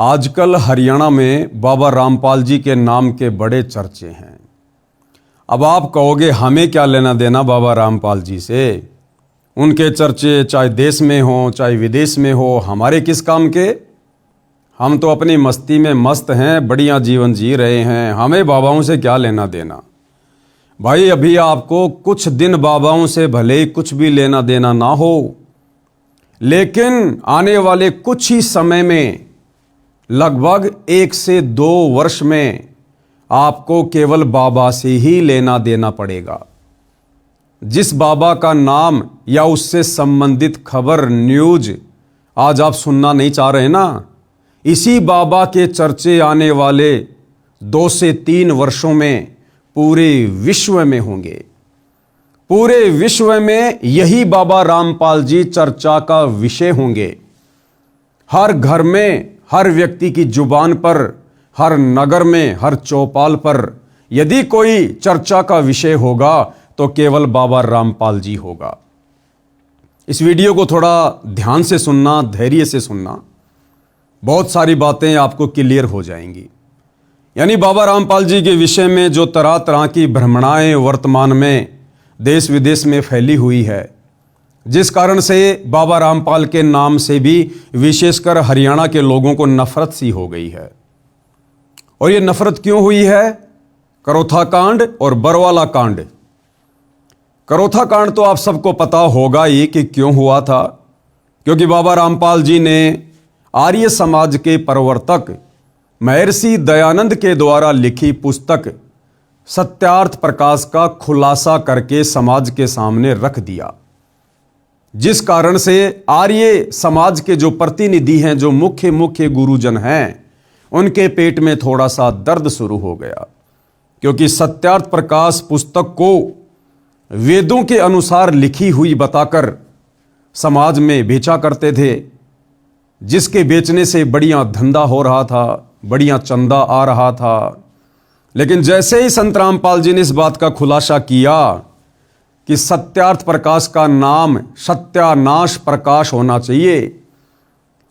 आजकल हरियाणा में बाबा रामपाल जी के नाम के बड़े चर्चे हैं। अब आप कहोगे हमें क्या लेना देना बाबा रामपाल जी से, उनके चर्चे चाहे देश में हो चाहे विदेश में हो, हमारे किस काम के। हम तो अपनी मस्ती में मस्त हैं, बढ़िया जीवन जी रहे हैं, हमें बाबाओं से क्या लेना देना। भाई अभी आपको कुछ दिन बाबाओं से भले ही कुछ भी लेना देना ना हो, लेकिन आने वाले कुछ ही समय में लगभग 1 से 2 वर्ष में आपको केवल बाबा से ही लेना देना पड़ेगा। जिस बाबा का नाम या उससे संबंधित खबर न्यूज आज आप सुनना नहीं चाह रहे ना, इसी बाबा के चर्चे आने वाले 2 से 3 वर्षों में पूरे विश्व में होंगे। पूरे विश्व में यही बाबा रामपाल जी चर्चा का विषय होंगे। हर घर में, हर व्यक्ति की जुबान पर, हर नगर में, हर चौपाल पर यदि कोई चर्चा का विषय होगा तो केवल बाबा रामपाल जी होगा। इस वीडियो को थोड़ा ध्यान से सुनना, धैर्य से सुनना, बहुत सारी बातें आपको क्लियर हो जाएंगी। यानी बाबा रामपाल जी के विषय में जो तरह तरह की भ्रमणाएं वर्तमान में देश विदेश में फैली हुई है, जिस कारण से बाबा रामपाल के नाम से भी विशेषकर हरियाणा के लोगों को नफरत सी हो गई है। और ये नफरत क्यों हुई है? करोथा कांड और बरवाला कांड। करोथा कांड तो आप सबको पता होगा ही कि क्यों हुआ था, क्योंकि बाबा रामपाल जी ने आर्य समाज के प्रवर्तक महर्षि दयानंद के द्वारा लिखी पुस्तक सत्यार्थ प्रकाश का खुलासा करके समाज के सामने रख दिया, जिस कारण से आर्य समाज के जो प्रतिनिधि हैं, जो मुख्य गुरुजन हैं, उनके पेट में थोड़ा सा दर्द शुरू हो गया। क्योंकि सत्यार्थ प्रकाश पुस्तक को वेदों के अनुसार लिखी हुई बताकर समाज में बेचा करते थे, जिसके बेचने से बढ़िया धंधा हो रहा था, बढ़िया चंदा आ रहा था। लेकिन जैसे ही संत रामपाल जी ने इस बात का खुलासा किया कि सत्यार्थ प्रकाश का नाम सत्यानाश प्रकाश होना चाहिए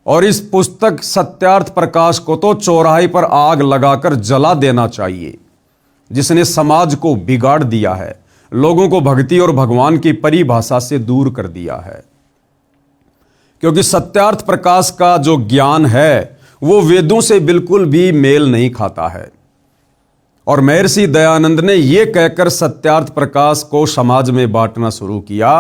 और इस पुस्तक सत्यार्थ प्रकाश को तो चौराहे पर आग लगाकर जला देना चाहिए, जिसने समाज को बिगाड़ दिया है, लोगों को भक्ति और भगवान की परिभाषा से दूर कर दिया है। क्योंकि सत्यार्थ प्रकाश का जो ज्ञान है वो वेदों से बिल्कुल भी मेल नहीं खाता है। और महर्षि दयानंद ने यह कहकर सत्यार्थ प्रकाश को समाज में बांटना शुरू किया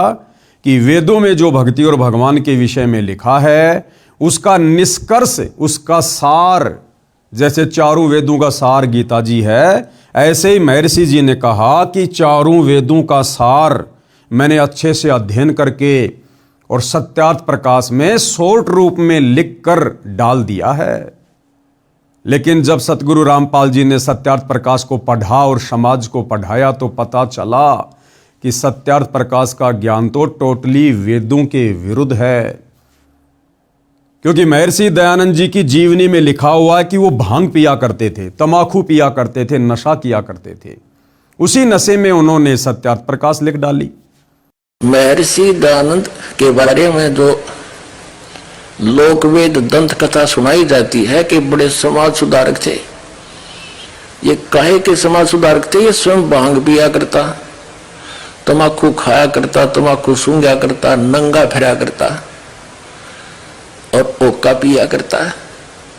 कि वेदों में जो भक्ति और भगवान के विषय में लिखा है उसका निष्कर्ष, उसका सार, जैसे चारों वेदों का सार गीता जी है, ऐसे ही महर्षि जी ने कहा कि चारों वेदों का सार मैंने अच्छे से अध्ययन करके और सत्यार्थ प्रकाश में शॉर्ट रूप में लिखकर डाल दिया है। लेकिन जब सतगुरु रामपाल जी ने सत्यार्थ प्रकाश को पढ़ा और समाज को पढ़ाया तो पता चला कि सत्यार्थ प्रकाश का ज्ञान तो टोटली वेदों के विरुद्ध है। क्योंकि महर्षि दयानंद जी की जीवनी में लिखा हुआ है कि वो भांग पिया करते थे, तमाकू पिया करते थे, नशा किया करते थे। उसी नशे में उन्होंने सत्यार्थ प्रकाश लिख डाली। महर्षि दयानंद के बारे में जो लोकवेद दंत कथा सुनाई जाती है कि बड़े समाज सुधारक थे। ये काहे के समाज सुधारक थे? ये स्वयं भांग पिया करता, तमाकू खाया करता, तमाकू सूंघा करता, नंगा फिरा करता और ओका पिया करता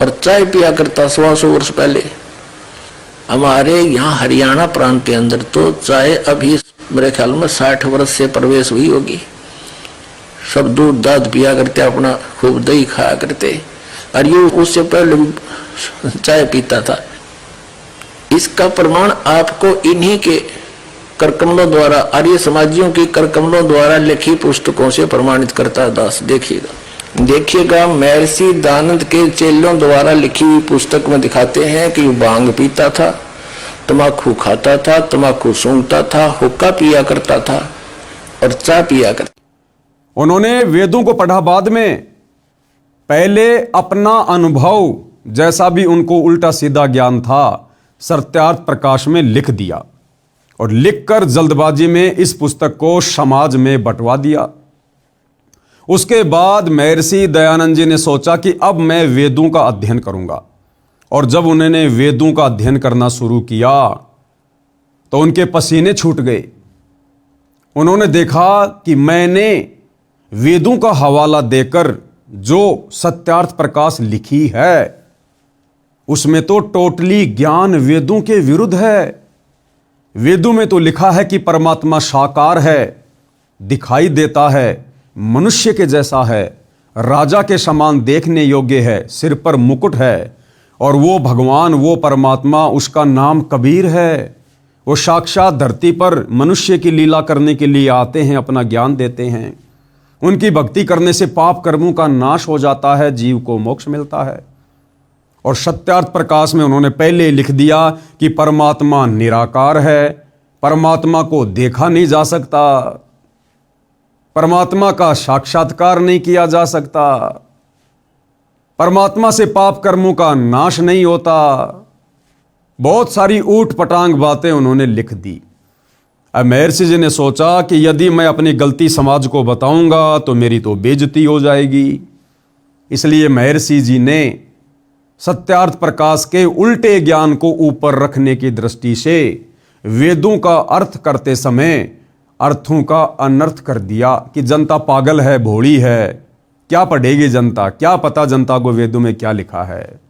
और चाय पिया करता। 100 वर्ष पहले हमारे यहाँ हरियाणा प्रांत के अंदर तो चाय अभी मेरे ख्याल में 60 वर्ष से प्रवेश हुई होगी। सब दूध दाद पिया करते, अपना खूब दही खाया करते, और ये उससे पहले चाय पीता था। इसका प्रमाण आपको इन्हीं के करकमलों द्वारा, आर्य समाजियों की करकमलों द्वारा लिखी पुस्तकों से प्रमाणित करता है। दास देखिएगा महर्षि दयानंद के चेलों द्वारा लिखी हुई पुस्तक में दिखाते हैं कि भांग पीता था, तमाकू खाता था, तमाकू सूंघता था, हुक्का पिया करता था और चाय पिया करता। उन्होंने वेदों को पढ़ा बाद में, पहले अपना अनुभव जैसा भी उनको उल्टा सीधा ज्ञान था सत्यार्थ प्रकाश में लिख दिया और लिखकर जल्दबाजी में इस पुस्तक को समाज में बंटवा दिया। उसके बाद महर्षि दयानंद जी ने सोचा कि अब मैं वेदों का अध्ययन करूंगा। और जब उन्होंने वेदों का अध्ययन करना शुरू किया तो उनके पसीने छूट गए। उन्होंने देखा कि मैंने वेदों का हवाला देकर जो सत्यार्थ प्रकाश लिखी है उसमें तो टोटली ज्ञान वेदों के विरुद्ध है। वेदों में तो लिखा है कि परमात्मा साकार है, दिखाई देता है, मनुष्य के जैसा है, राजा के समान देखने योग्य है, सिर पर मुकुट है, और वो भगवान, वो परमात्मा, उसका नाम कबीर है। वो साक्षात धरती पर मनुष्य की लीला करने के लिए आते हैं, अपना ज्ञान देते हैं। उनकी भक्ति करने से पाप कर्मों का नाश हो जाता है, जीव को मोक्ष मिलता है। और सत्यार्थ प्रकाश में उन्होंने पहले लिख दिया कि परमात्मा निराकार है, परमात्मा को देखा नहीं जा सकता, परमात्मा का साक्षात्कार नहीं किया जा सकता, परमात्मा से पाप कर्मों का नाश नहीं होता। बहुत सारी ऊट पटांग बातें उन्होंने लिख दी। अब महर्षि जी ने सोचा कि यदि मैं अपनी गलती समाज को बताऊंगा तो मेरी तो बेइज्जती हो जाएगी। इसलिए महर्षि जी ने सत्यार्थ प्रकाश के उल्टे ज्ञान को ऊपर रखने की दृष्टि से वेदों का अर्थ करते समय अर्थों का अनर्थ कर दिया कि जनता पागल है, भोली है, क्या पढ़ेगी जनता, क्या पता जनता को वेदों में क्या लिखा है।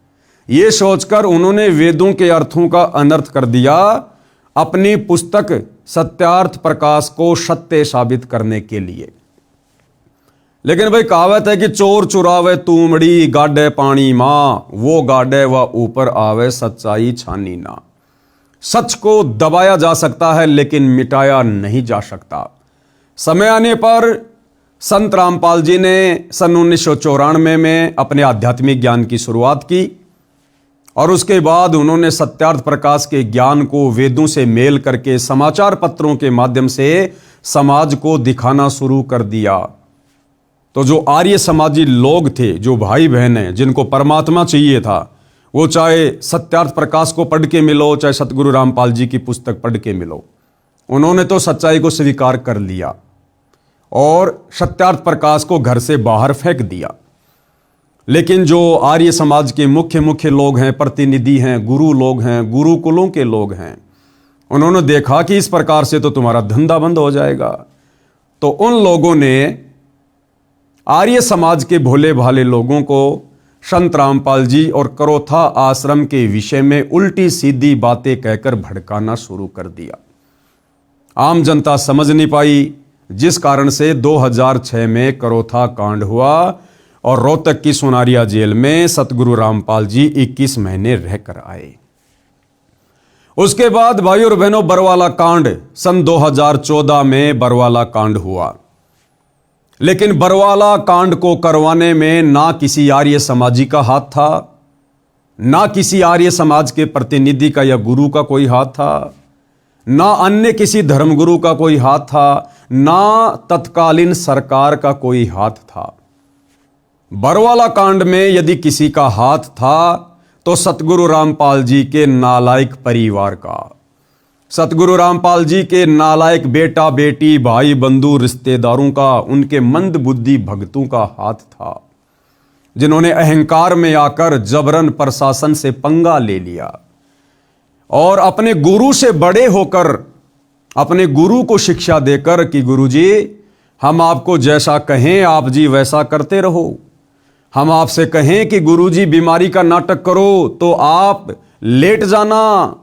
ये सोचकर उन्होंने वेदों के अर्थों का अनर्थ कर दिया अपनी पुस्तक सत्यार्थ प्रकाश को सत्य साबित करने के लिए। लेकिन भाई कहावत है कि चोर चुरावे तूमड़ी, गाडे पानी मां, वो गाडे व ऊपर आवे, सच्चाई छानी ना। सच को दबाया जा सकता है लेकिन मिटाया नहीं जा सकता। समय आने पर संत रामपाल जी ने सन 1994 में अपने आध्यात्मिक ज्ञान की शुरुआत की और उसके बाद उन्होंने सत्यार्थ प्रकाश के ज्ञान को वेदों से मेल करके समाचार पत्रों के माध्यम से समाज को दिखाना शुरू कर दिया। तो जो आर्य समाजी लोग थे, जो भाई बहन हैं, जिनको परमात्मा चाहिए था, वो चाहे सत्यार्थ प्रकाश को पढ़ के मिलो, चाहे सतगुरु रामपाल जी की पुस्तक पढ़ के मिलो, उन्होंने तो सच्चाई को स्वीकार कर लिया और सत्यार्थ प्रकाश को घर से बाहर फेंक दिया। लेकिन जो आर्य समाज के मुख्य लोग हैं, प्रतिनिधि हैं, गुरु लोग हैं, गुरुकुलों के लोग हैं, उन्होंने देखा कि इस प्रकार से तो तुम्हारा धंधा बंद हो जाएगा। तो उन लोगों ने आर्य समाज के भोले भाले लोगों को संत रामपाल जी और करोथा आश्रम के विषय में उल्टी सीधी बातें कहकर भड़काना शुरू कर दिया। आम जनता समझ नहीं पाई, जिस कारण से 2006 में करोथा कांड हुआ और रोहतक की सोनारिया जेल में सतगुरु रामपाल जी 21 महीने रहकर आए। उसके बाद भाइयों और बहनों, बरवाला कांड सन 2014 में बरवाला कांड हुआ। लेकिन बरवाला कांड को करवाने में ना किसी आर्य समाजी का हाथ था, ना किसी आर्य समाज के प्रतिनिधि का या गुरु का कोई हाथ था, ना अन्य किसी धर्मगुरु का कोई हाथ था, ना तत्कालीन सरकार का कोई हाथ था। बरवाला कांड में यदि किसी का हाथ था तो सतगुरु रामपाल जी के नालायक परिवार का, सतगुरु रामपाल जी के नालायक बेटा बेटी, भाई बंधु, रिश्तेदारों का, उनके मंद बुद्धि भक्तों का हाथ था, जिन्होंने अहंकार में आकर जबरन प्रशासन से पंगा ले लिया और अपने गुरु से बड़े होकर अपने गुरु को शिक्षा देकर कि गुरुजी हम आपको जैसा कहें आप जी वैसा करते रहो, हम आपसे कहें कि गुरुजी बीमारी का नाटक करो तो आप लेट जाना,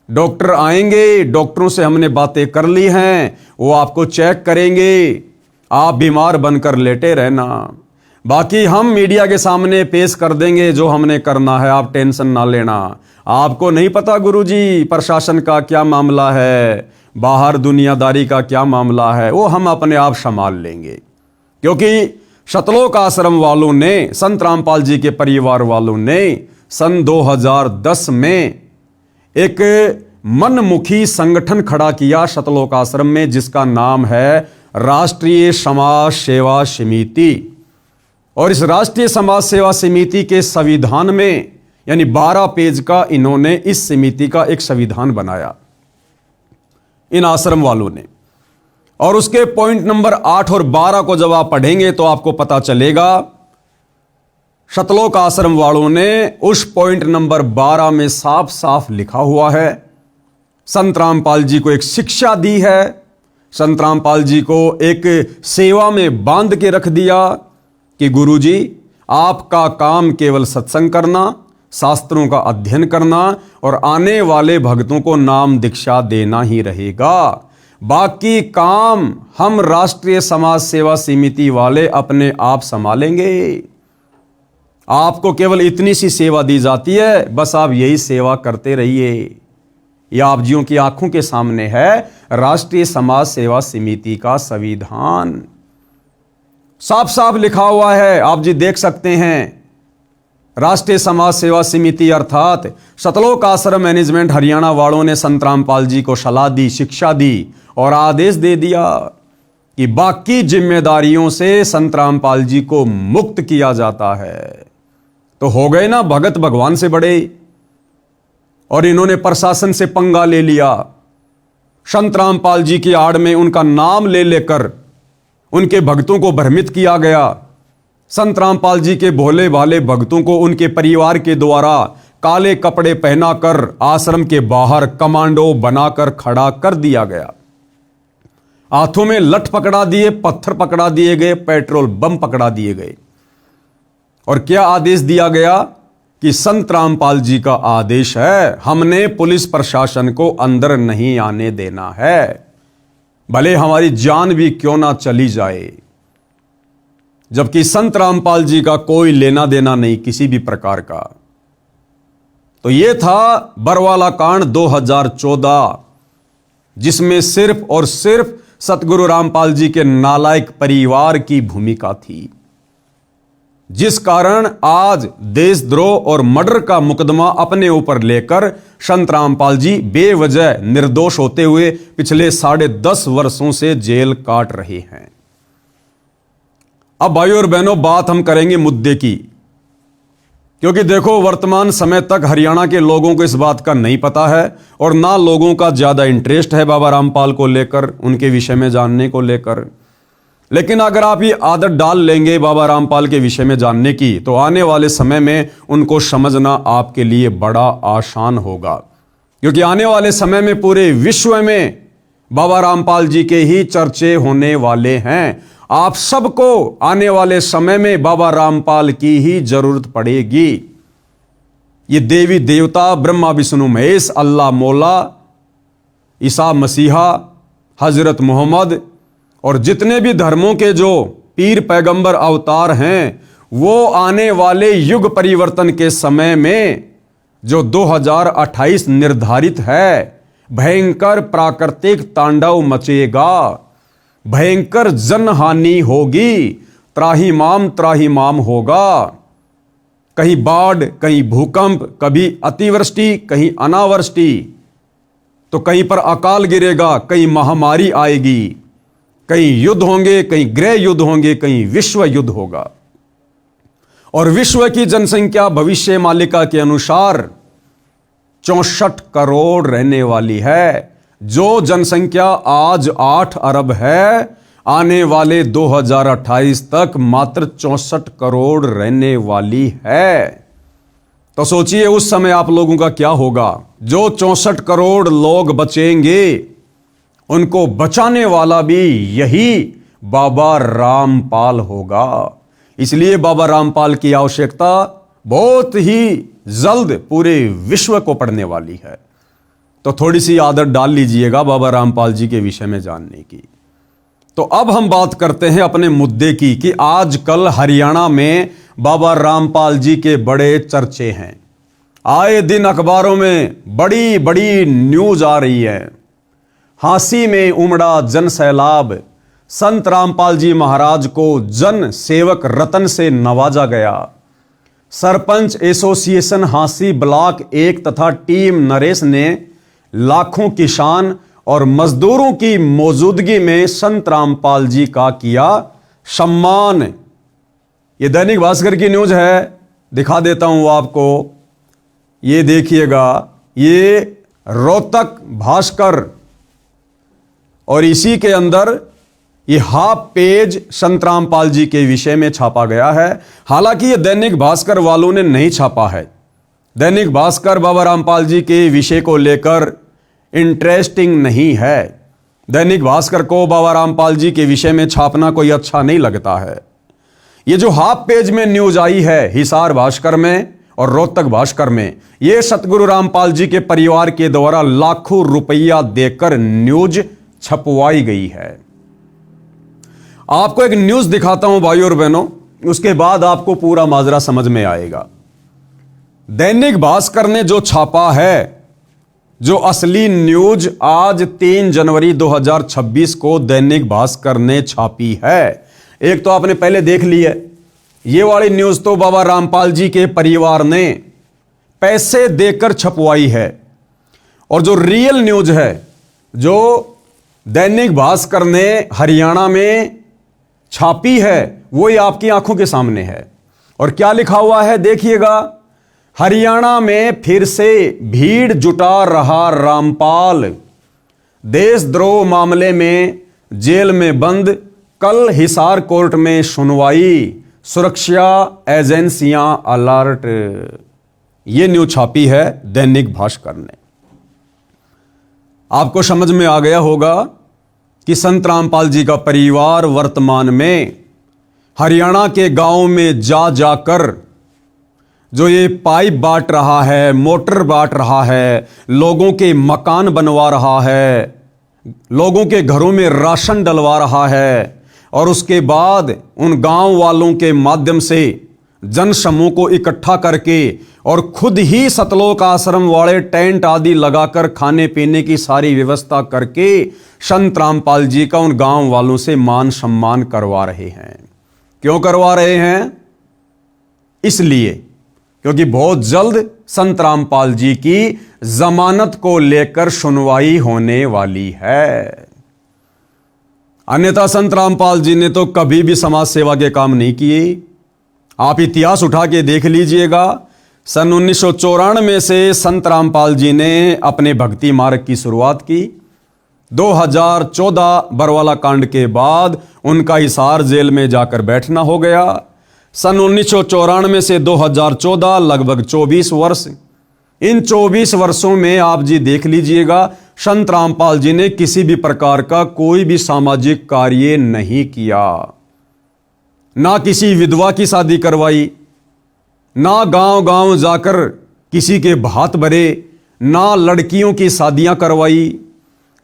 डॉक्टर आएंगे, डॉक्टरों से हमने बातें कर ली हैं, वो आपको चेक करेंगे, आप बीमार बनकर लेटे रहना, बाकी हम मीडिया के सामने पेश कर देंगे जो हमने करना है, आप टेंशन ना लेना। आपको नहीं पता गुरुजी प्रशासन का क्या मामला है, बाहर दुनियादारी का क्या मामला है, वो हम अपने आप संभाल लेंगे। क्योंकि सतलोक आश्रम वालों ने, संत रामपाल जी के परिवार वालों ने सन 2010 में एक मनमुखी संगठन खड़ा किया सतलोक आश्रम में, जिसका नाम है राष्ट्रीय समाज सेवा समिति। और इस राष्ट्रीय समाज सेवा समिति के संविधान में यानी 12 पेज का इन्होंने इस समिति का एक संविधान बनाया इन आश्रम वालों ने। और उसके पॉइंट नंबर 8 और 12 को जब आप पढ़ेंगे तो आपको पता चलेगा शतलोक आश्रम वालों ने उस पॉइंट नंबर 12 में साफ साफ लिखा हुआ है, संत रामपाल जी को एक शिक्षा दी है, संत रामपाल जी को एक सेवा में बांध के रख दिया कि गुरुजी आपका काम केवल सत्संग करना, शास्त्रों का अध्ययन करना और आने वाले भक्तों को नाम दीक्षा देना ही रहेगा। बाकी काम हम राष्ट्रीय समाज सेवा समिति वाले अपने आप संभालेंगे। आपको केवल इतनी सी सेवा दी जाती है, बस आप यही सेवा करते रहिए। यह आप जियों की आंखों के सामने है राष्ट्रीय समाज सेवा समिति का संविधान, साफ साफ लिखा हुआ है, आप जी देख सकते हैं। राष्ट्रीय समाज सेवा समिति अर्थात शतलोक आश्रम मैनेजमेंट हरियाणा वालों ने संत रामपाल जी को सलाह दी, शिक्षा दी और आदेश दे दिया कि बाकी जिम्मेदारियों से संत रामपाल जी को मुक्त किया जाता है। तो हो गए ना भगत भगवान से बड़े, और इन्होंने प्रशासन से पंगा ले लिया। संत रामपाल जी की आड़ में उनका नाम ले लेकर उनके भक्तों को भ्रमित किया गया। संत रामपाल जी के भोले भाले भक्तों को उनके परिवार के द्वारा काले कपड़े पहनाकर आश्रम के बाहर कमांडो बनाकर खड़ा कर दिया गया। हाथों में लठ पकड़ा दिए, पत्थर पकड़ा दिए गए, पेट्रोल बम पकड़ा दिए गए। और क्या आदेश दिया गया कि संत रामपाल जी का आदेश है, हमने पुलिस प्रशासन को अंदर नहीं आने देना है, भले हमारी जान भी क्यों ना चली जाए। जबकि संत रामपाल जी का कोई लेना देना नहीं किसी भी प्रकार का। तो यह था बरवाला कांड 2014, जिसमें सिर्फ और सिर्फ सतगुरु रामपाल जी के नालायक परिवार की भूमिका थी, जिस कारण आज देशद्रोह और मर्डर का मुकदमा अपने ऊपर लेकर संत रामपाल जी बेवजह निर्दोष होते हुए पिछले 10.5 वर्षों से जेल काट रहे हैं। अब भाइयों और बहनों, बात हम करेंगे मुद्दे की, क्योंकि देखो वर्तमान समय तक हरियाणा के लोगों को इस बात का नहीं पता है और ना लोगों का ज्यादा इंटरेस्ट है बाबा रामपाल को लेकर, उनके विषय में जानने को लेकर। लेकिन अगर आप ये आदत डाल लेंगे बाबा रामपाल के विषय में जानने की, तो आने वाले समय में उनको समझना आपके लिए बड़ा आसान होगा। क्योंकि आने वाले समय में पूरे विश्व में बाबा रामपाल जी के ही चर्चे होने वाले हैं। आप सबको आने वाले समय में बाबा रामपाल की ही जरूरत पड़ेगी। ये देवी देवता ब्रह्मा विष्णु महेश, अल्लाह मौला, ईसा मसीहा, हजरत मोहम्मद और जितने भी धर्मों के जो पीर पैगंबर अवतार हैं, वो आने वाले युग परिवर्तन के समय में जो 2028 निर्धारित है, भयंकर प्राकृतिक तांडव मचेगा, भयंकर जनहानि होगी, त्राहिमाम होगा। कहीं बाढ़, कहीं भूकंप, कभी अतिवृष्टि, कहीं अनावृष्टि, तो कहीं पर अकाल गिरेगा, कहीं महामारी आएगी, कहीं युद्ध होंगे, कहीं गृह युद्ध होंगे, कहीं विश्व युद्ध होगा। और विश्व की जनसंख्या भविष्य मालिका के अनुसार 64 करोड़ रहने वाली है। जो जनसंख्या आज 8 अरब है, आने वाले 2028 तक मात्र 64 करोड़ रहने वाली है। तो सोचिए उस समय आप लोगों का क्या होगा। जो 64 करोड़ लोग बचेंगे, उनको बचाने वाला भी यही बाबा रामपाल होगा। इसलिए बाबा रामपाल की आवश्यकता बहुत ही जल्द पूरे विश्व को पड़ने वाली है। तो थोड़ी सी आदत डाल लीजिएगा बाबा रामपाल जी के विषय में जानने की। तो अब हम बात करते हैं अपने मुद्दे की कि आजकल हरियाणा में बाबा रामपाल जी के बड़े चर्चे हैं। आए दिन अखबारों में बड़ी बड़ी न्यूज आ रही है। हांसी में उमड़ा जन सैलाब, संत रामपाल जी महाराज को जन सेवक रतन से नवाजा गया। सरपंच एसोसिएशन हांसी ब्लॉक 1 तथा टीम नरेश ने लाखों किसान और मजदूरों की मौजूदगी में संत रामपाल जी का किया सम्मान। ये दैनिक भास्कर की न्यूज है, दिखा देता हूं आपको, ये देखिएगा, ये रोहतक भास्कर, और इसी के अंदर ये हाफ पेज संत रामपाल जी के विषय में छापा गया है। हालांकि ये दैनिक भास्कर वालों ने नहीं छापा है। दैनिक भास्कर बाबा रामपाल जी के विषय को लेकर इंटरेस्टिंग नहीं है। दैनिक भास्कर को बाबा रामपाल जी के विषय में छापना कोई अच्छा नहीं लगता है। ये जो हाफ पेज में न्यूज आई है हिसार भास्कर में और रोहतक भास्कर में, ये सतगुरु रामपाल जी के परिवार के द्वारा लाखों रुपया देकर न्यूज छपवाई गई है। आपको एक न्यूज दिखाता हूं भाइयों और बहनों, उसके बाद आपको पूरा माजरा समझ में आएगा। दैनिक भास्कर ने जो छापा है, जो असली न्यूज आज 3 जनवरी 2026 को दैनिक भास्कर ने छापी है, एक तो आपने पहले देख ली है। ये वाली न्यूज तो बाबा रामपाल जी के परिवार ने पैसे देकर छपवाई है, और जो रियल न्यूज है, जो दैनिक भास्कर ने हरियाणा में छापी है, वो ही आपकी आंखों के सामने है। और क्या लिखा हुआ है देखिएगा, हरियाणा में फिर से भीड़ जुटा रहा रामपाल, देशद्रोह मामले में जेल में बंद, कल हिसार कोर्ट में सुनवाई, सुरक्षा एजेंसियां अलर्ट। यह न्यूज छापी है दैनिक भास्कर ने। आपको समझ में आ गया होगा कि संत रामपाल जी का परिवार वर्तमान में हरियाणा के गांव में जा जाकर जो ये पाइप बांट रहा है, मोटर बांट रहा है, लोगों के मकान बनवा रहा है, लोगों के घरों में राशन डलवा रहा है, और उसके बाद उन गांव वालों के माध्यम से जन समूह को इकट्ठा करके और खुद ही सतलोक आश्रम वाले टेंट आदि लगाकर खाने पीने की सारी व्यवस्था करके संत रामपाल जी का उन गांव वालों से मान सम्मान करवा रहे हैं। क्यों करवा रहे हैं? इसलिए क्योंकि बहुत जल्द संत रामपाल जी की जमानत को लेकर सुनवाई होने वाली है। अन्यथा संत रामपाल जी ने तो कभी भी समाज सेवा के काम नहीं किए। आप इतिहास उठा के देख लीजिएगा, सन 1994 से संत रामपाल जी ने अपने भक्ति मार्ग की शुरुआत की। 2014 बरवाला कांड के बाद उनका हिसार जेल में जाकर बैठना हो गया। सन 1994 से 2014 लगभग 24 वर्ष। इन 24 वर्षों में आप जी देख लीजिएगा, संत रामपाल जी ने किसी भी प्रकार का कोई भी सामाजिक कार्य नहीं किया। ना किसी विधवा की शादी करवाई, ना गांव गांव जाकर किसी के भात भरे, ना लड़कियों की शादियां करवाई,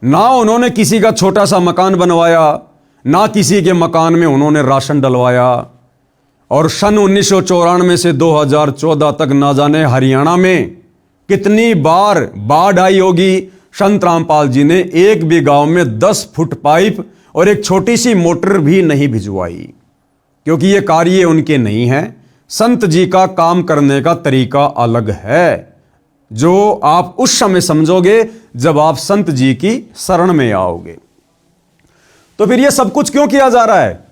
ना उन्होंने किसी का छोटा सा मकान बनवाया, ना किसी के मकान में उन्होंने राशन डलवाया। और सन 1994 से 2014 तक ना जाने हरियाणा में कितनी बार बाढ़ आई होगी, संत रामपाल जी ने एक भी गांव में 10 फुट पाइप और एक छोटी सी मोटर भी नहीं भिजवाई, क्योंकि ये कार्य उनके नहीं है। संत जी का काम करने का तरीका अलग है, जो आप उस समय समझोगे जब आप संत जी की शरण में आओगे। तो फिर ये सब कुछ क्यों किया जा रहा है?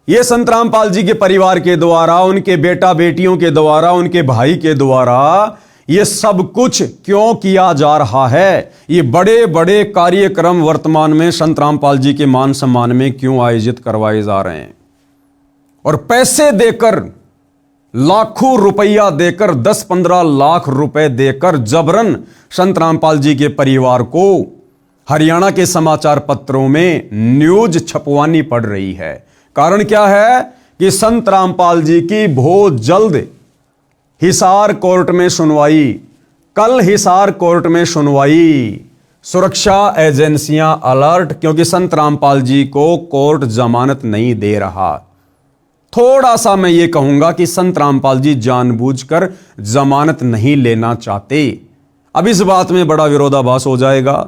ये संत रामपाल जी के परिवार के द्वारा, उनके बेटा बेटियों के द्वारा, उनके भाई के द्वारा ये सब कुछ क्यों किया जा रहा है? ये बड़े बड़े कार्यक्रम वर्तमान में संत रामपाल जी के मान सम्मान में क्यों आयोजित करवाए जा रहे हैं? और पैसे देकर, लाखों रुपया देकर, 10-15 लाख रुपए देकर जबरन संत रामपाल जी के परिवार को हरियाणा के समाचार पत्रों में न्यूज छपवानी पड़ रही है। कारण क्या है कि संत रामपाल जी की बहुत जल्द हिसार कोर्ट में सुनवाई, कल हिसार कोर्ट में सुनवाई, सुरक्षा एजेंसियां अलर्ट, क्योंकि संत रामपाल जी को कोर्ट जमानत नहीं दे रहा। थोड़ा सा मैं ये कहूंगा कि संत रामपाल जी जानबूझकर जमानत नहीं लेना चाहते। अब इस बात में बड़ा विरोधाभास हो जाएगा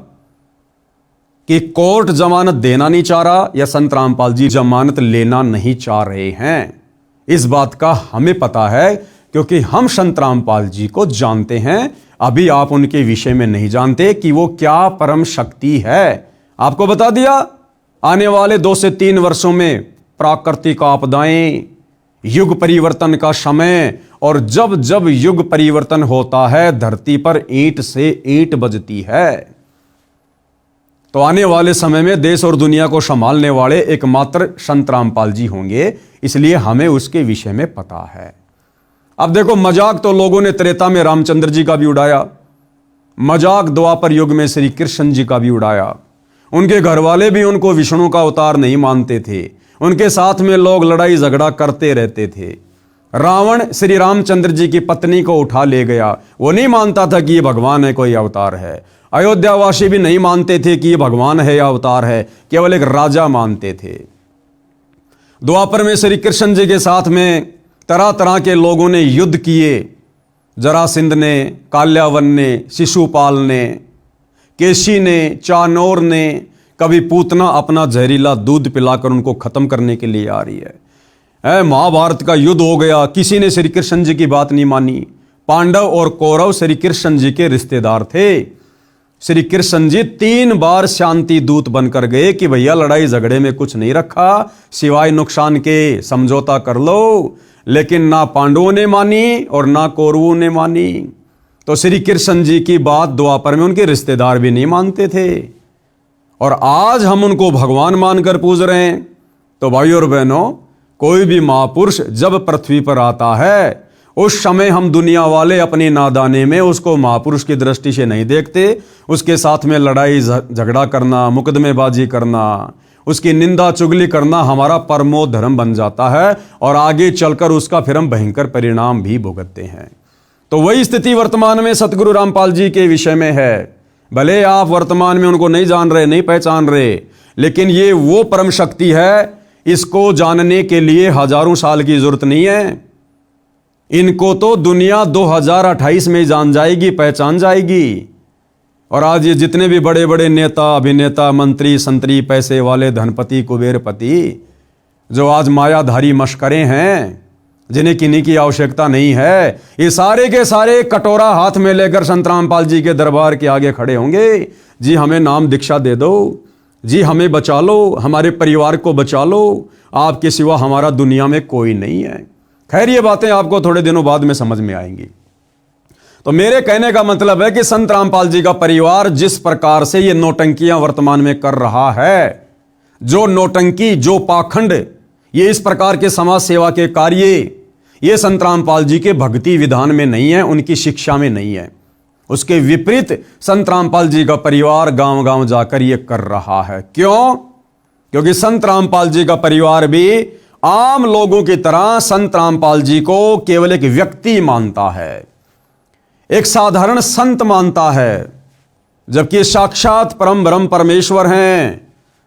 कि कोर्ट जमानत देना नहीं चाह रहा या संत रामपाल जी जमानत लेना नहीं चाह रहे हैं। इस बात का हमें पता है, क्योंकि हम संत रामपाल जी को जानते हैं। अभी आप उनके विषय में नहीं जानते कि वो क्या परम शक्ति है। आपको बता दिया, आने वाले 2 से 3 वर्षों में प्राकृतिक आपदाएं, युग परिवर्तन का समय, और जब जब युग परिवर्तन होता है धरती पर ईंट से ईंट बजती है। तो आने वाले समय में देश और दुनिया को संभालने वाले एकमात्र संत रामपाल जी होंगे, इसलिए हमें उसके विषय में पता है। अब देखो, मजाक तो लोगों ने त्रेता में रामचंद्र जी का भी उड़ाया, मजाक द्वापर युग में श्री कृष्ण जी का भी उड़ाया। उनके घर वाले भी उनको विष्णु का अवतार नहीं मानते थे, उनके साथ में लोग लड़ाई झगड़ा करते रहते थे। रावण श्री रामचंद्र जी की पत्नी को उठा ले गया, वो नहीं मानता था कि ये भगवान है, कोई अवतार है। अयोध्यावासी भी नहीं मानते थे कि ये भगवान है या अवतार है, केवल एक राजा मानते थे। द्वापर में श्री कृष्ण जी के साथ में तरह तरह के लोगों ने युद्ध किए, जरासिंध ने, काल्यावन ने, शिशुपाल ने, केशी ने, चानोर ने, कभी पूतना अपना जहरीला दूध पिलाकर उनको खत्म करने के लिए आ रही है। महाभारत का युद्ध हो गया, किसी ने श्री कृष्ण जी की बात नहीं मानी। पांडव और कौरव श्री कृष्ण जी के रिश्तेदार थे। श्री कृष्ण जी 3 बार शांति दूत बनकर गए कि भैया लड़ाई झगड़े में कुछ नहीं रखा सिवाय नुकसान के, समझौता कर लो। लेकिन ना पांडवों ने मानी और ना कौरवों ने मानी। तो श्री कृष्ण जी की बात द्वापर में उनके रिश्तेदार भी नहीं मानते थे, और आज हम उनको भगवान मानकर पूज रहे हैं। तो भाई और बहनों, कोई भी महापुरुष जब पृथ्वी पर आता है, उस समय हम दुनिया वाले अपनी नादाने में उसको महापुरुष की दृष्टि से नहीं देखते। उसके साथ में लड़ाई झगड़ा करना, मुकदमेबाजी करना, उसकी निंदा चुगली करना हमारा परमो धर्म बन जाता है, और आगे चलकर उसका फिर हम भयंकर परिणाम भी भुगतते हैं। तो वही स्थिति वर्तमान में सतगुरु रामपाल जी के विषय में है। भले आप वर्तमान में उनको नहीं जान रहे, नहीं पहचान रहे, लेकिन ये वो परम शक्ति है, इसको जानने के लिए हजारों साल की जरूरत नहीं है। इनको तो दुनिया 2028 में जान जाएगी, पहचान जाएगी। और आज ये जितने भी बड़े बड़े नेता, अभिनेता, मंत्री, संतरी, पैसे वाले, धनपति, कुबेरपति, जो आज मायाधारी मशकरे हैं, जिन्हें किन्हीं की आवश्यकता नहीं है, ये सारे के सारे कटोरा हाथ में लेकर संत रामपाल जी के दरबार के आगे खड़े होंगे। जी हमें नाम दीक्षा दे दो, जी हमें बचा लो, हमारे परिवार को बचा लो, आपके सिवा हमारा दुनिया में कोई नहीं है। खैर, ये बातें आपको थोड़े दिनों बाद में समझ में आएंगी। तो मेरे कहने का मतलब है कि संत रामपाल जी का परिवार जिस प्रकार से ये नौटंकियां वर्तमान में कर रहा है, जो नौटंकी, जो पाखंड, ये इस प्रकार के समाज सेवा के कार्य, ये संत रामपाल जी के भक्ति विधान में नहीं है, उनकी शिक्षा में नहीं है। उसके विपरीत संत रामपाल जी का परिवार गांव गांव जाकर ये कर रहा है। क्यों? क्योंकि संत रामपाल जी का परिवार भी आम लोगों की तरह संत रामपाल जी को केवल एक व्यक्ति मानता है, एक साधारण संत मानता है, जबकि साक्षात परम ब्रह्म परमेश्वर हैं,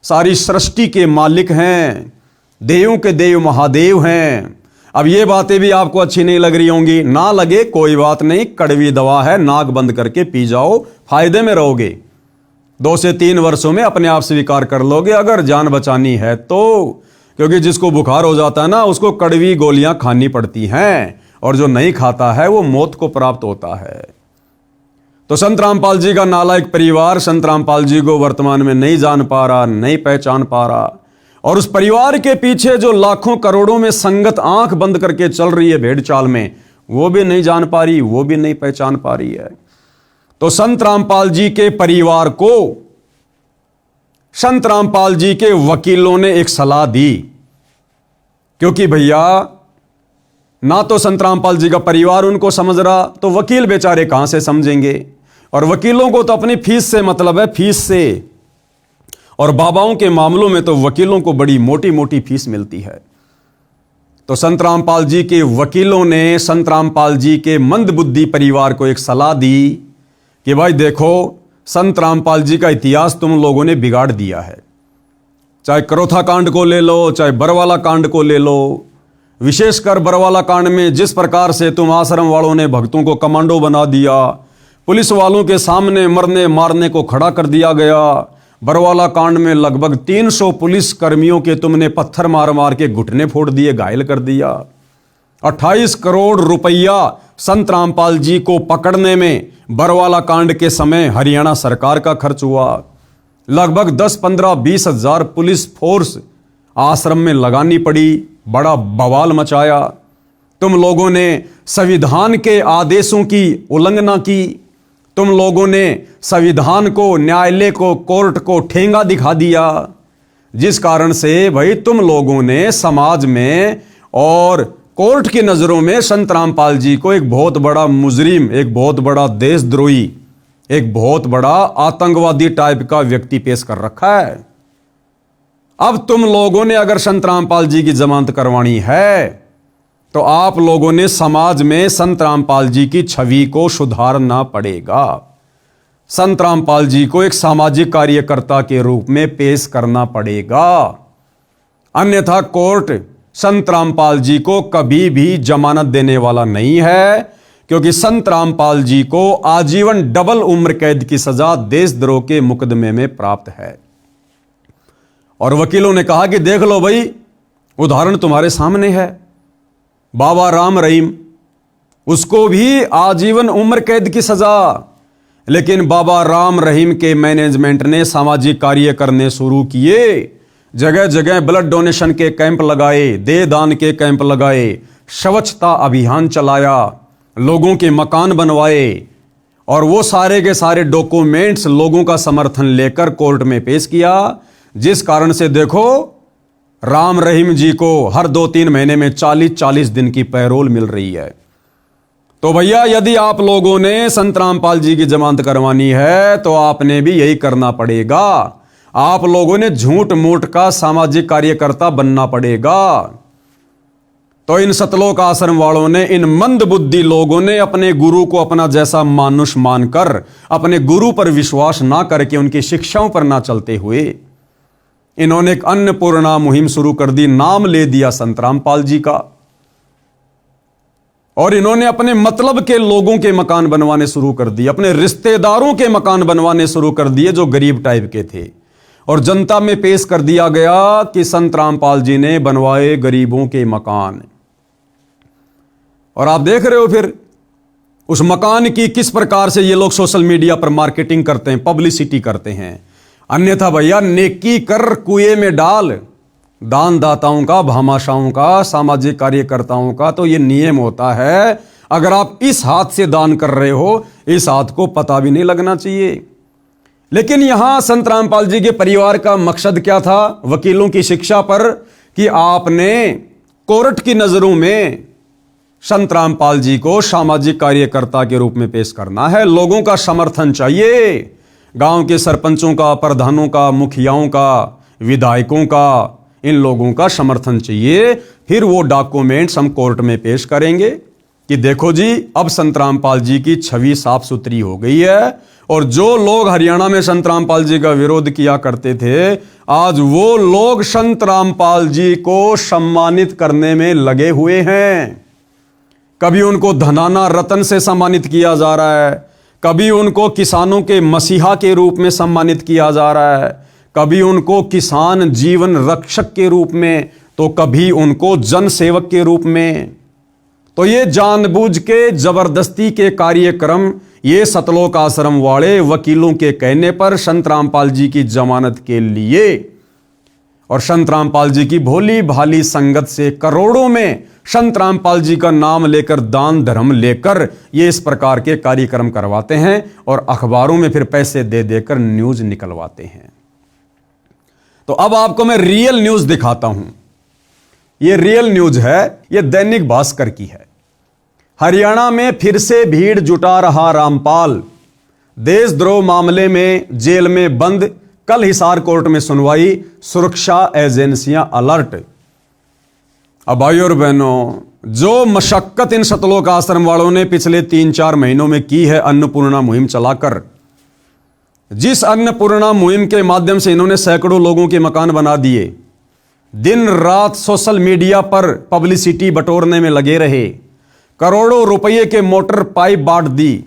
सारी सृष्टि के मालिक हैं, देवों के देव महादेव हैं। अब ये बातें भी आपको अच्छी नहीं लग रही होंगी, ना लगे कोई बात नहीं, कड़वी दवा है, नाक बंद करके पी जाओ, फायदे में रहोगे। 2 से 3 वर्षों में अपने आप स्वीकार कर लोगे, अगर जान बचानी है तो। क्योंकि जिसको बुखार हो जाता है ना, उसको कड़वी गोलियां खानी पड़ती हैं, और जो नहीं खाता है वो मौत को प्राप्त होता है। तो संत रामपाल जी का नालायक परिवार संत रामपाल जी को वर्तमान में नहीं जान पा रहा, नहीं पहचान पा रहा, और उस परिवार के पीछे जो लाखों करोड़ों में संगत आंख बंद करके चल रही है भेड़ चाल में, वो भी नहीं जान पा रही, वो भी नहीं पहचान पा रही है। तो संत रामपाल जी के परिवार को संत रामपाल जी के वकीलों ने एक सलाह दी, क्योंकि भैया ना तो संत रामपाल जी का परिवार उनको समझ रहा, तो वकील बेचारे कहां से समझेंगे। और वकीलों को तो अपनी फीस से मतलब है, फीस से। और बाबाओं के मामलों में तो वकीलों को बड़ी मोटी मोटी फीस मिलती है। तो संत रामपाल जी के वकीलों ने संत रामपाल जी के मंदबुद्धि परिवार को एक सलाह दी कि भाई देखो, संत रामपाल जी का इतिहास तुम लोगों ने बिगाड़ दिया है। चाहे करोथा कांड को ले लो, चाहे बरवाला कांड को ले लो, विशेषकर बरवाला कांड में जिस प्रकार से तुम आश्रम वालों ने भक्तों को कमांडो बना दिया, पुलिस वालों के सामने मरने मारने को खड़ा कर दिया गया। बरवाला कांड में लगभग 300 पुलिस कर्मियों के तुमने पत्थर मार मार के घुटने फोड़ दिए, घायल कर दिया। 28 करोड़ रुपया संत रामपाल जी को पकड़ने में बरवाला कांड के समय हरियाणा सरकार का खर्च हुआ। लगभग 10, 15, 20 हजार पुलिस फोर्स आश्रम में लगानी पड़ी, बड़ा बवाल मचाया। तुम लोगों ने संविधान के आदेशों की उल्लंघना की, तुम लोगों ने संविधान को, न्यायालय को, कोर्ट को ठेंगा दिखा दिया, जिस कारण से भाई तुम लोगों ने समाज में और कोर्ट की नजरों में संत रामपाल जी को एक बहुत बड़ा मुजरिम, एक बहुत बड़ा देशद्रोही, एक बहुत बड़ा आतंकवादी टाइप का व्यक्ति पेश कर रखा है। अब तुम लोगों ने अगर संत रामपाल जी की जमानत करवानी है तो आप लोगों ने समाज में संत रामपाल जी की छवि को सुधारना पड़ेगा। संत रामपाल जी को एक सामाजिक कार्यकर्ता के रूप में पेश करना पड़ेगा, अन्यथा कोर्ट संत रामपाल जी को कभी भी जमानत देने वाला नहीं है, क्योंकि संत रामपाल जी को आजीवन डबल उम्र कैद की सजा देशद्रोह के मुकदमे में प्राप्त है। और वकीलों ने कहा कि देख लो भाई, उदाहरण तुम्हारे सामने है, बाबा राम रहीम, उसको भी आजीवन उम्र कैद की सजा, लेकिन बाबा राम रहीम के मैनेजमेंट ने सामाजिक कार्य करने शुरू किए, जगह जगह ब्लड डोनेशन के कैंप लगाए, देह दान के कैंप लगाए, स्वच्छता अभियान चलाया, लोगों के मकान बनवाए, और वो सारे के सारे डॉक्यूमेंट्स लोगों का समर्थन लेकर कोर्ट में पेश किया, जिस कारण से देखो राम रहीम जी को हर 2-3 महीने में 40-40 दिन की पैरोल मिल रही है। तो भैया, यदि आप लोगों ने संत रामपाल जी की जमानत करवानी है तो आपने भी यही करना पड़ेगा। आप लोगों ने झूठ मूठ का सामाजिक कार्यकर्ता बनना पड़ेगा। तो इन सतलोक आश्रम वालों ने, इन मंद बुद्धि लोगों ने अपने गुरु को अपना जैसा मानुष मानकर, अपने गुरु पर विश्वास ना करके, उनकी शिक्षाओं पर ना चलते हुए इन्होंने एक अन्नपूर्णा मुहिम शुरू कर दी, नाम ले दिया संत रामपाल जी का, और इन्होंने अपने मतलब के लोगों के मकान बनवाने शुरू कर दिए, अपने रिश्तेदारों के मकान बनवाने शुरू कर दिए जो गरीब टाइप के थे, और जनता में पेश कर दिया गया कि संत रामपाल जी ने बनवाए गरीबों के मकान। और आप देख रहे हो फिर उस मकान की किस प्रकार से ये लोग सोशल मीडिया पर मार्केटिंग करते हैं, पब्लिसिटी करते हैं। अन्यथा भैया, नेकी कर कुएं में डाल, दान दाताओं का, भामाशाहों का, सामाजिक कार्यकर्ताओं का तो ये नियम होता है, अगर आप इस हाथ से दान कर रहे हो, इस हाथ को पता भी नहीं लगना चाहिए। लेकिन यहां संत रामपाल जी के परिवार का मकसद क्या था? वकीलों की शिक्षा पर कि आपने कोर्ट की नजरों में संत रामपाल जी को सामाजिक कार्यकर्ता के रूप में पेश करना है, लोगों का समर्थन चाहिए, गांव के सरपंचों का, प्रधानों का, मुखियाओं का, विधायकों का, इन लोगों का समर्थन चाहिए। फिर वो डॉक्यूमेंट्स हम कोर्ट में पेश करेंगे कि देखो जी, अब संत रामपाल जी की छवि साफ सुथरी हो गई है, और जो लोग हरियाणा में संत रामपाल जी का विरोध किया करते थे, आज वो लोग संत रामपाल जी को सम्मानित करने में लगे हुए हैं। कभी उनको धनाना रतन से सम्मानित किया जा रहा है, कभी उनको किसानों के मसीहा के रूप में सम्मानित किया जा रहा है, कभी उनको किसान जीवन रक्षक के रूप में, तो कभी उनको जन सेवक के रूप में। तो ये जानबूझ के जबरदस्ती के कार्यक्रम ये सतलोक आश्रम वाले वकीलों के कहने पर संत रामपाल जी की जमानत के लिए, और संत रामपाल जी की भोली भाली संगत से करोड़ों में संत रामपाल जी का नाम लेकर, दान धर्म लेकर ये इस प्रकार के कार्यक्रम करवाते हैं, और अखबारों में फिर पैसे दे देकर न्यूज निकलवाते हैं। तो अब आपको मैं रियल न्यूज दिखाता हूं। ये रियल न्यूज है, ये दैनिक भास्कर की है। हरियाणा में फिर से भीड़ जुटा रहा रामपाल, देशद्रोह मामले में जेल में बंद, कल हिसार कोर्ट में सुनवाई, सुरक्षा एजेंसियां अलर्ट। अब भाइयों और बहनों, जो मशक्कत इन सतलोक आश्रम वालों ने पिछले 3-4 महीनों में की है अन्नपूर्णा मुहिम चलाकर, जिस अन्नपूर्णा मुहिम के माध्यम से इन्होंने सैकड़ों लोगों के मकान बना दिए, दिन रात सोशल मीडिया पर पब्लिसिटी बटोरने में लगे रहे, करोड़ों रुपये के मोटर पाइप बांट दी,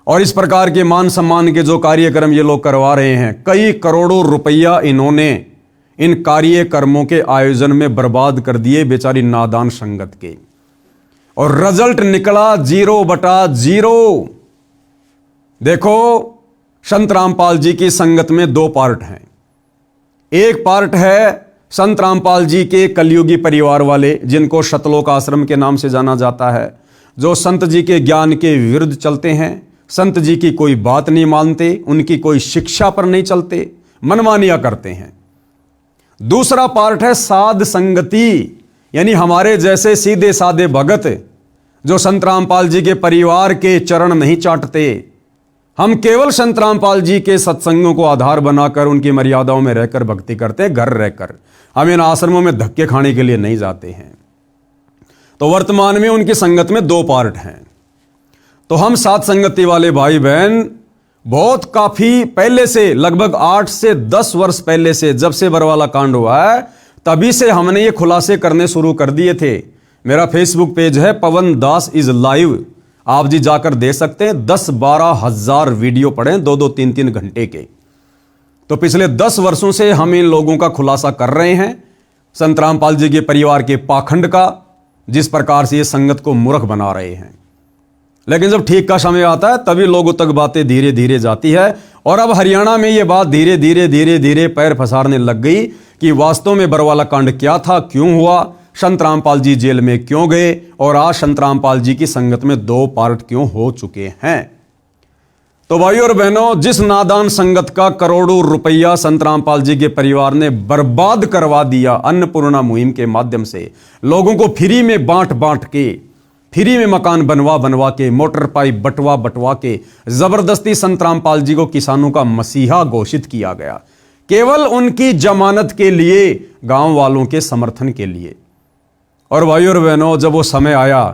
और इस प्रकार के मान सम्मान के जो कार्यक्रम ये लोग करवा रहे हैं, कई करोड़ों रुपया इन्होंने इन कार्यक्रमों के आयोजन में बर्बाद कर दिए बेचारी नादान संगत के, और रिजल्ट निकला 0/0। देखो, संत रामपाल जी की संगत में 2 पार्ट हैं। एक पार्ट है संत रामपाल जी के कलयुगी परिवार वाले, जिनको सतलोक आश्रम के नाम से जाना जाता है, जो संत जी के ज्ञान के विरुद्ध चलते हैं, संत जी की कोई बात नहीं मानते, उनकी कोई शिक्षा पर नहीं चलते, मनमानियां करते हैं। दूसरा पार्ट है साध संगति, यानी हमारे जैसे सीधे साधे भगत जो संत रामपाल जी के परिवार के चरण नहीं चाटते। हम केवल संत रामपाल जी के सत्संगों को आधार बनाकर उनकी मर्यादाओं में रहकर भक्ति करते हैं, घर रहकर। हम इन आश्रमों में धक्के खाने के लिए नहीं जाते हैं। तो वर्तमान में उनकी संगत में 2 पार्ट हैं। तो हम साथ संगति वाले भाई बहन बहुत काफी पहले से, लगभग 8 से 10 वर्ष पहले से, जब से बरवाला कांड हुआ है तभी से हमने ये खुलासे करने शुरू कर दिए थे। मेरा फेसबुक पेज है पवन दास इज लाइव, आप जी जाकर दे सकते हैं। 10-12 हजार वीडियो पड़े, 2-2, 3-3 घंटे के। तो पिछले 10 वर्षों से हम इन लोगों का खुलासा कर रहे हैं, संत रामपाल जी के परिवार के पाखंड का, जिस प्रकार से ये संगत को मूर्ख बना रहे हैं। लेकिन जब ठीक का समय आता है तभी लोगों तक बातें धीरे धीरे जाती है। और अब हरियाणा में ये बात धीरे धीरे पैर पसारने लग गई कि वास्तव में बरवाला कांड क्या था, क्यों हुआ, संत रामपाल जी जेल में क्यों गए, और आज संत रामपाल जी की संगत में 2 पार्ट क्यों हो चुके हैं। तो भाइयों और बहनों, जिस नादान संगत का करोड़ों रुपया संत रामपाल जी के परिवार ने बर्बाद करवा दिया अन्नपूर्णा मुहिम के माध्यम से, लोगों को फ्री में बांट के, फ्री में मकान बनवा के, मोटर पाइप बटवा के जबरदस्ती संत रामपाल जी को किसानों का मसीहा घोषित किया गया, केवल उनकी जमानत के लिए, गांव वालों के समर्थन के लिए। और भाइयों और बहनों, जब वो समय आया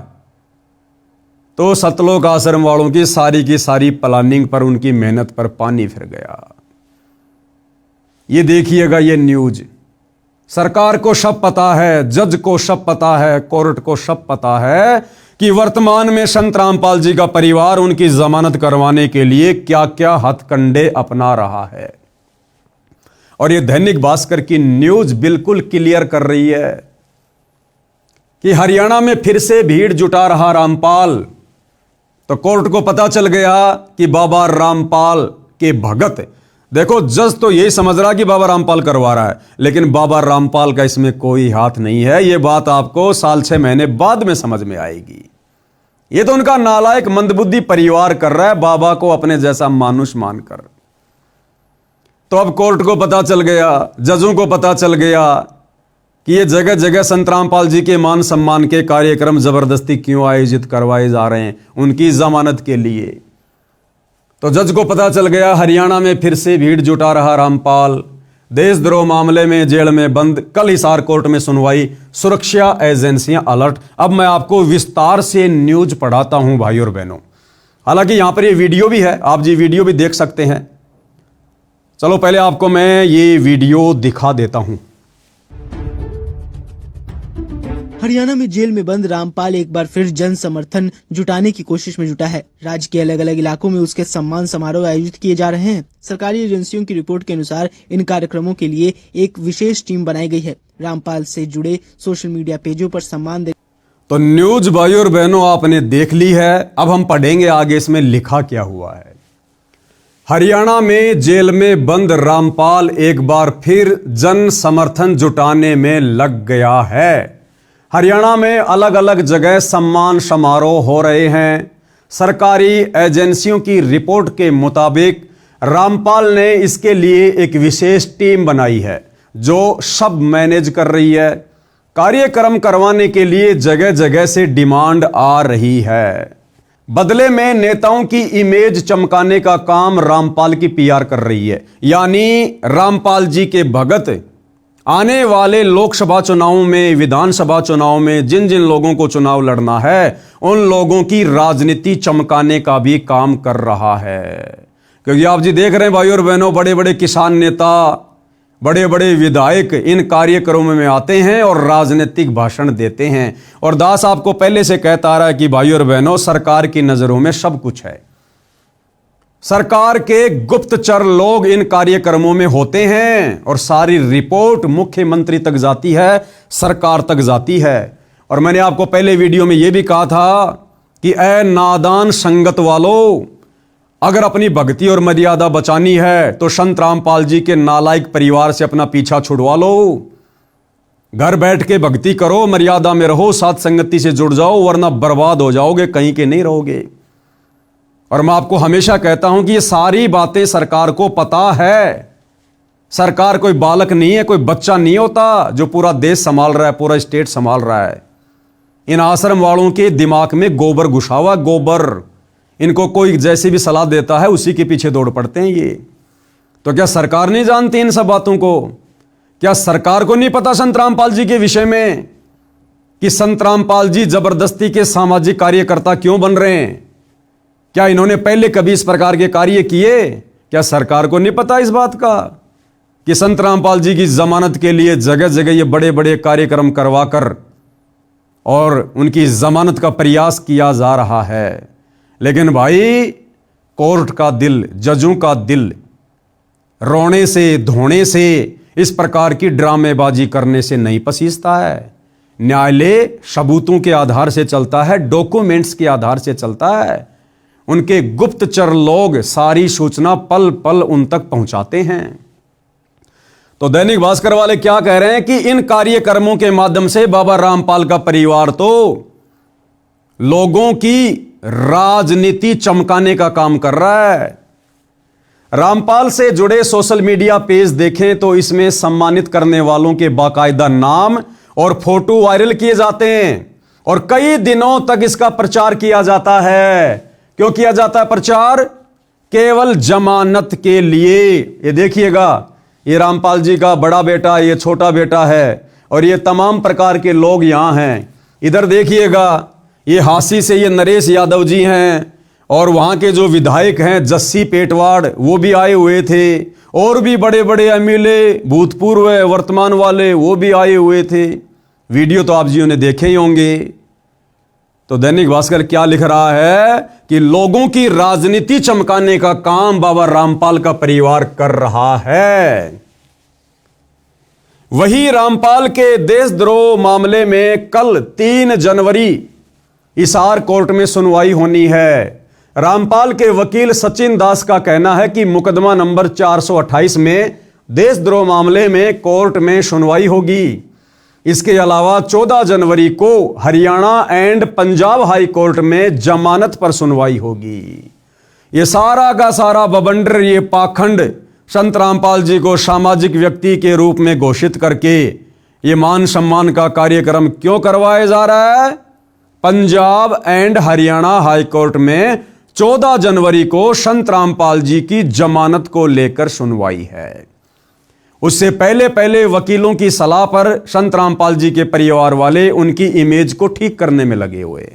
तो सतलोक आश्रम वालों की सारी प्लानिंग पर, उनकी मेहनत पर पानी फिर गया। ये देखिएगा, ये न्यूज सरकार को सब पता है, जज को सब पता है, कोर्ट को सब पता है कि वर्तमान में संत रामपाल जी का परिवार उनकी जमानत करवाने के लिए क्या क्या हथकंडे अपना रहा है। और ये दैनिक भास्कर की न्यूज बिल्कुल क्लियर कर रही है कि हरियाणा में फिर से भीड़ जुटा रहा रामपाल। तो कोर्ट को पता चल गया कि बाबा रामपाल के भगत, देखो जज तो यही समझ रहा कि बाबा रामपाल करवा रहा है, लेकिन बाबा रामपाल का इसमें कोई हाथ नहीं है। यह बात आपको 6 महीने बाद में समझ में आएगी। यह तो उनका नालायक मंदबुद्धि परिवार कर रहा है, बाबा को अपने जैसा मानुष मानकर। तो अब कोर्ट को पता चल गया, जजों को पता चल गया कि ये जगह जगह संत रामपाल जी के मान सम्मान के कार्यक्रम जबरदस्ती क्यों आयोजित करवाए जा रहे हैं, उनकी जमानत के लिए। तो जज को पता चल गया हरियाणा में फिर से भीड़ जुटा रहा रामपाल, देशद्रोह मामले में जेल में बंद, कल हिसार कोर्ट में सुनवाई, सुरक्षा एजेंसियां अलर्ट। अब मैं आपको विस्तार से न्यूज पढ़ाता हूं भाइयों और बहनों। हालांकि यहां पर ये वीडियो भी है, आप जी वीडियो भी देख सकते हैं। चलो पहले आपको मैं ये वीडियो दिखा देता हूं। हरियाणा में जेल में बंद रामपाल एक बार फिर जन समर्थन जुटाने की कोशिश में जुटा है। राज्य के अलग अलग इलाकों में उसके सम्मान समारोह आयोजित किए जा रहे हैं। सरकारी एजेंसियों की रिपोर्ट के अनुसार इन कार्यक्रमों के लिए एक विशेष टीम बनाई गई है। रामपाल से जुड़े सोशल मीडिया पेजों पर सम्मान दे। तो न्यूज भाइयों और बहनों आपने देख ली है। अब हम पढ़ेंगे आगे इसमें लिखा क्या हुआ है। हरियाणा में जेल में बंद रामपाल एक बार फिर जन समर्थन जुटाने में लग गया है। हरियाणा में अलग अलग जगह सम्मान समारोह हो रहे हैं। सरकारी एजेंसियों की रिपोर्ट के मुताबिक रामपाल ने इसके लिए एक विशेष टीम बनाई है जो सब मैनेज कर रही है। कार्यक्रम करवाने के लिए जगह जगह से डिमांड आ रही है। बदले में नेताओं की इमेज चमकाने का काम रामपाल की पीआर कर रही है। यानी रामपाल जी के भगत आने वाले लोकसभा चुनावों में, विधानसभा चुनाव में जिन जिन लोगों को चुनाव लड़ना है उन लोगों की राजनीति चमकाने का भी काम कर रहा है। क्योंकि आप जी देख रहे हैं भाइयों और बहनों, बड़े बड़े किसान नेता, बड़े बड़े विधायक इन कार्यक्रमों में आते हैं और राजनीतिक भाषण देते हैं। और दास आपको पहले से कहता आ रहा है कि भाइयों और बहनों, सरकार की नजरों में सब कुछ है। सरकार के गुप्तचर लोग इन कार्यक्रमों में होते हैं और सारी रिपोर्ट मुख्यमंत्री तक जाती है, सरकार तक जाती है। और मैंने आपको पहले वीडियो में यह भी कहा था कि ऐ नादान संगत वालों, अगर अपनी भक्ति और मर्यादा बचानी है तो संत रामपाल जी के नालायक परिवार से अपना पीछा छुड़वा लो। घर बैठ के भक्ति करो, मर्यादा में रहो, साथ संगति से जुड़ जाओ, वरना बर्बाद हो जाओगे, कहीं के नहीं रहोगे। और मैं आपको हमेशा कहता हूं कि ये सारी बातें सरकार को पता है। सरकार कोई बालक नहीं है, कोई बच्चा नहीं होता जो पूरा देश संभाल रहा है, पूरा स्टेट संभाल रहा है। इन आश्रम वालों के दिमाग में गोबर घुसा हुआ, गोबर। इनको कोई जैसी भी सलाह देता है उसी के पीछे दौड़ पड़ते हैं ये। तो क्या सरकार नहीं जानती इन सब बातों को? क्या सरकार को नहीं पता संत रामपाल जी के विषय में कि संत रामपाल जी जबरदस्ती के सामाजिक कार्यकर्ता क्यों बन रहे हैं? क्या इन्होंने पहले कभी इस प्रकार के कार्य किए? क्या सरकार को नहीं पता इस बात का कि संत रामपाल जी की जमानत के लिए जगह जगह ये बड़े बड़े कार्यक्रम करवाकर और उनकी जमानत का प्रयास किया जा रहा है? लेकिन भाई, कोर्ट का दिल, जजों का दिल रोने से धोने से, इस प्रकार की ड्रामेबाजी करने से नहीं पसीजता है। न्यायालय सबूतों के आधार से चलता है, डॉक्यूमेंट्स के आधार से चलता है। उनके गुप्तचर लोग सारी सूचना पल पल उन तक पहुंचाते हैं। तो दैनिक भास्कर वाले क्या कह रहे हैं कि इन कार्यक्रमों के माध्यम से बाबा रामपाल का परिवार तो लोगों की राजनीति चमकाने का काम कर रहा है। रामपाल से जुड़े सोशल मीडिया पेज देखें तो इसमें सम्मानित करने वालों के बाकायदा नाम और फोटो वायरल किए जाते हैं और कई दिनों तक इसका प्रचार किया जाता है। क्यों किया जाता है प्रचार? केवल जमानत के लिए। ये देखिएगा, ये रामपाल जी का बड़ा बेटा, ये छोटा बेटा है और ये तमाम प्रकार के लोग यहां हैं। इधर देखिएगा, ये हांसी से ये नरेश यादव जी हैं और वहां के जो विधायक हैं जस्सी पेटवाड़, वो भी आए हुए थे और भी बड़े बड़े एमएलए, भूतपूर्व वर्तमान वाले, वो भी आए हुए थे। वीडियो तो आप जियों ने देखे ही होंगे। तो दैनिक भास्कर क्या लिख रहा है कि लोगों की राजनीति चमकाने का काम बाबा रामपाल का परिवार कर रहा है। वही रामपाल के देशद्रोह मामले में कल 3 जनवरी हिसार कोर्ट में सुनवाई होनी है। रामपाल के वकील सचिन दास का कहना है कि मुकदमा नंबर 428 में देशद्रोह मामले में कोर्ट में सुनवाई होगी। इसके अलावा 14 जनवरी को Haryana and Punjab high court में जमानत पर सुनवाई होगी। ये सारा का सारा बवंडर, ये पाखंड संत रामपाल जी को सामाजिक व्यक्ति के रूप में घोषित करके ये मान सम्मान का कार्यक्रम क्यों करवाया जा रहा है? Punjab and Haryana high court में 14 जनवरी को संत रामपाल जी की जमानत को लेकर सुनवाई है। उससे पहले पहले वकीलों की सलाह पर संत रामपाल जी के परिवार वाले उनकी इमेज को ठीक करने में लगे हुए।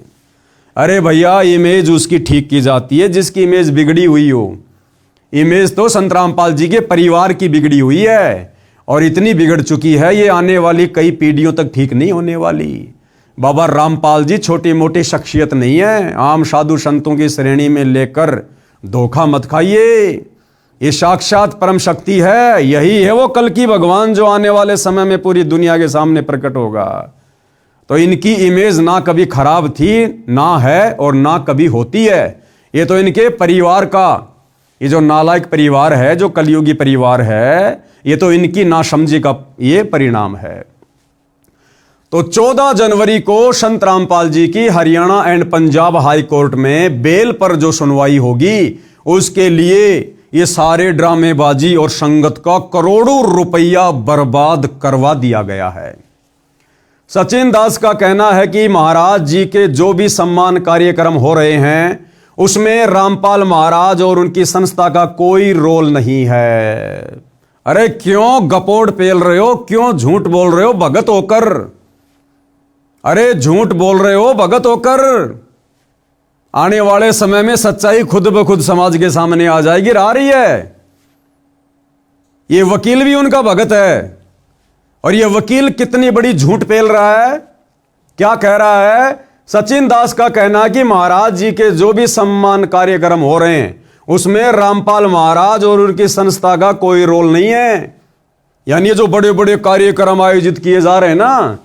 अरे भैया, इमेज उसकी ठीक की जाती है जिसकी इमेज बिगड़ी हुई हो। इमेज तो संत रामपाल जी के परिवार की बिगड़ी हुई है और इतनी बिगड़ चुकी है ये आने वाली कई पीढ़ियों तक ठीक नहीं होने वाली। बाबा रामपाल जी छोटी मोटी शख्सियत नहीं है, आम साधु संतों की श्रेणी में लेकर धोखा मत खाइए। ये साक्षात परम शक्ति है, यही है वो कल की भगवान जो आने वाले समय में पूरी दुनिया के सामने प्रकट होगा। तो इनकी इमेज ना कभी खराब थी, ना है और ना कभी होती है। ये तो इनके परिवार का, ये जो नालायक परिवार है, जो कलयुगी परिवार है, ये तो इनकी नासमझी का ये परिणाम है। तो 14 जनवरी को संत रामपाल जी की Haryana and Punjab high court में बेल पर जो सुनवाई होगी, उसके लिए ये सारे ड्रामेबाजी और संगत का करोड़ों रुपया बर्बाद करवा दिया गया है। सचिन दास का कहना है कि महाराज जी के जो भी सम्मान कार्यक्रम हो रहे हैं उसमें रामपाल महाराज और उनकी संस्था का कोई रोल नहीं है। अरे क्यों गपोड़ पेल रहे हो, क्यों झूठ बोल रहे हो भगत होकर? अरे झूठ बोल रहे हो भगत होकर। आने वाले समय में सच्चाई खुद ब खुद समाज के सामने आ जाएगी, आ रही है। ये वकील भी उनका भगत है और ये वकील कितनी बड़ी झूठ पेल रहा है। क्या कह रहा है? सचिन दास का कहना है कि महाराज जी के जो भी सम्मान कार्यक्रम हो रहे हैं उसमें रामपाल महाराज और उनकी संस्था का कोई रोल नहीं है। यानी जो बड़े बड़े कार्यक्रम आयोजित किए जा रहे हैं ना,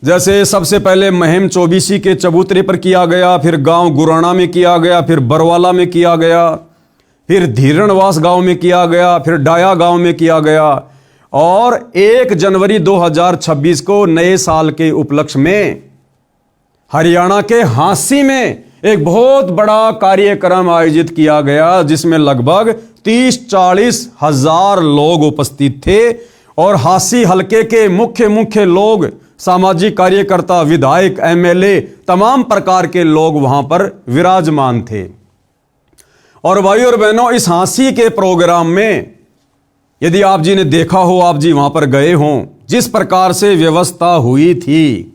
जैसे सबसे पहले महिम 24 के चबूतरे पर किया गया, फिर गांव गुराना में किया गया, फिर बरवाला में किया गया, फिर धीरणवास गांव में किया गया, फिर डाया गांव में किया गया और 1 जनवरी 2026 को नए साल के उपलक्ष्य में हरियाणा के हांसी में एक बहुत बड़ा कार्यक्रम आयोजित किया गया जिसमें लगभग 30-40 हजार लोग उपस्थित थे और हासी हलके के मुख्य लोग, सामाजिक कार्यकर्ता, विधायक, एमएलए, तमाम प्रकार के लोग वहां पर विराजमान थे। और भाइयों और बहनों, इस हासी के प्रोग्राम में यदि आप जी ने देखा हो, आप जी वहां पर गए हों, जिस प्रकार से व्यवस्था हुई थी,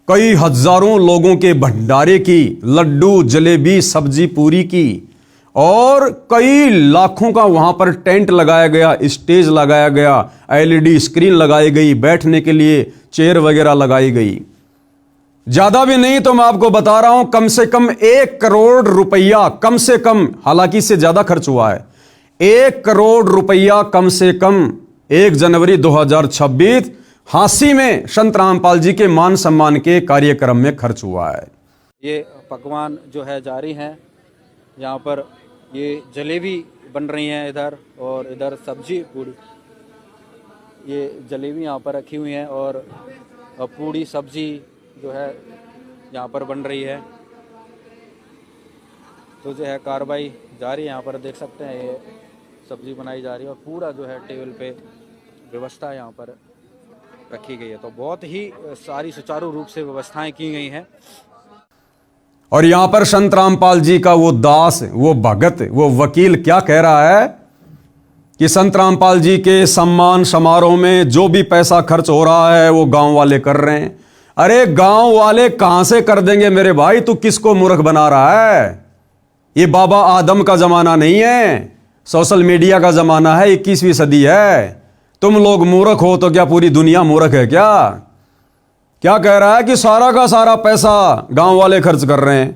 कई हजारों लोगों के भंडारे की, लड्डू, जलेबी, सब्जी पूरी की, और कई लाखों का वहां पर टेंट लगाया गया, स्टेज लगाया गया, एलईडी स्क्रीन लगाई गई, बैठने के लिए चेयर वगैरह लगाई गई। ज्यादा भी नहीं तो मैं आपको बता रहा हूं, कम से कम 1 करोड़ रुपया, कम से कम, हालांकि इससे ज्यादा खर्च हुआ है, 1 करोड़ रुपया कम से कम 1 जनवरी 2026 हांसी में संत रामपाल जी के मान सम्मान के कार्यक्रम में खर्च हुआ है। ये पकवान जो है जारी हैं, यहाँ पर ये जलेबी बन रही हैं इधर, और इधर सब्जी पूड़ी, ये जलेबी यहाँ पर रखी हुई हैं और पूड़ी सब्जी जो है यहाँ पर बन रही है। तो जो है कार्रवाई जारी है, यहाँ पर देख सकते हैं ये सब्जी बनाई जा रही है और पूरा जो है टेबल पे व्यवस्था यहाँ पर रखी गई है। तो बहुत ही सारी सुचारू रूप से व्यवस्थाएं की गई हैं। और यहां पर संत रामपाल जी का वो दास, वो भगत, वो वकील क्या कह रहा है कि संत रामपाल जी के सम्मान समारोह में जो भी पैसा खर्च हो रहा है वो गांव वाले कर रहे हैं। अरे गांव वाले कहां से कर देंगे मेरे भाई, तू किसको मूर्ख बना रहा है? ये बाबा आदम का जमाना नहीं है, सोशल मीडिया का जमाना है, 21वीं सदी है। तुम लोग मूर्ख हो तो क्या पूरी दुनिया मूर्ख है क्या? क्या कह रहा है कि सारा का सारा पैसा गांव वाले खर्च कर रहे हैं।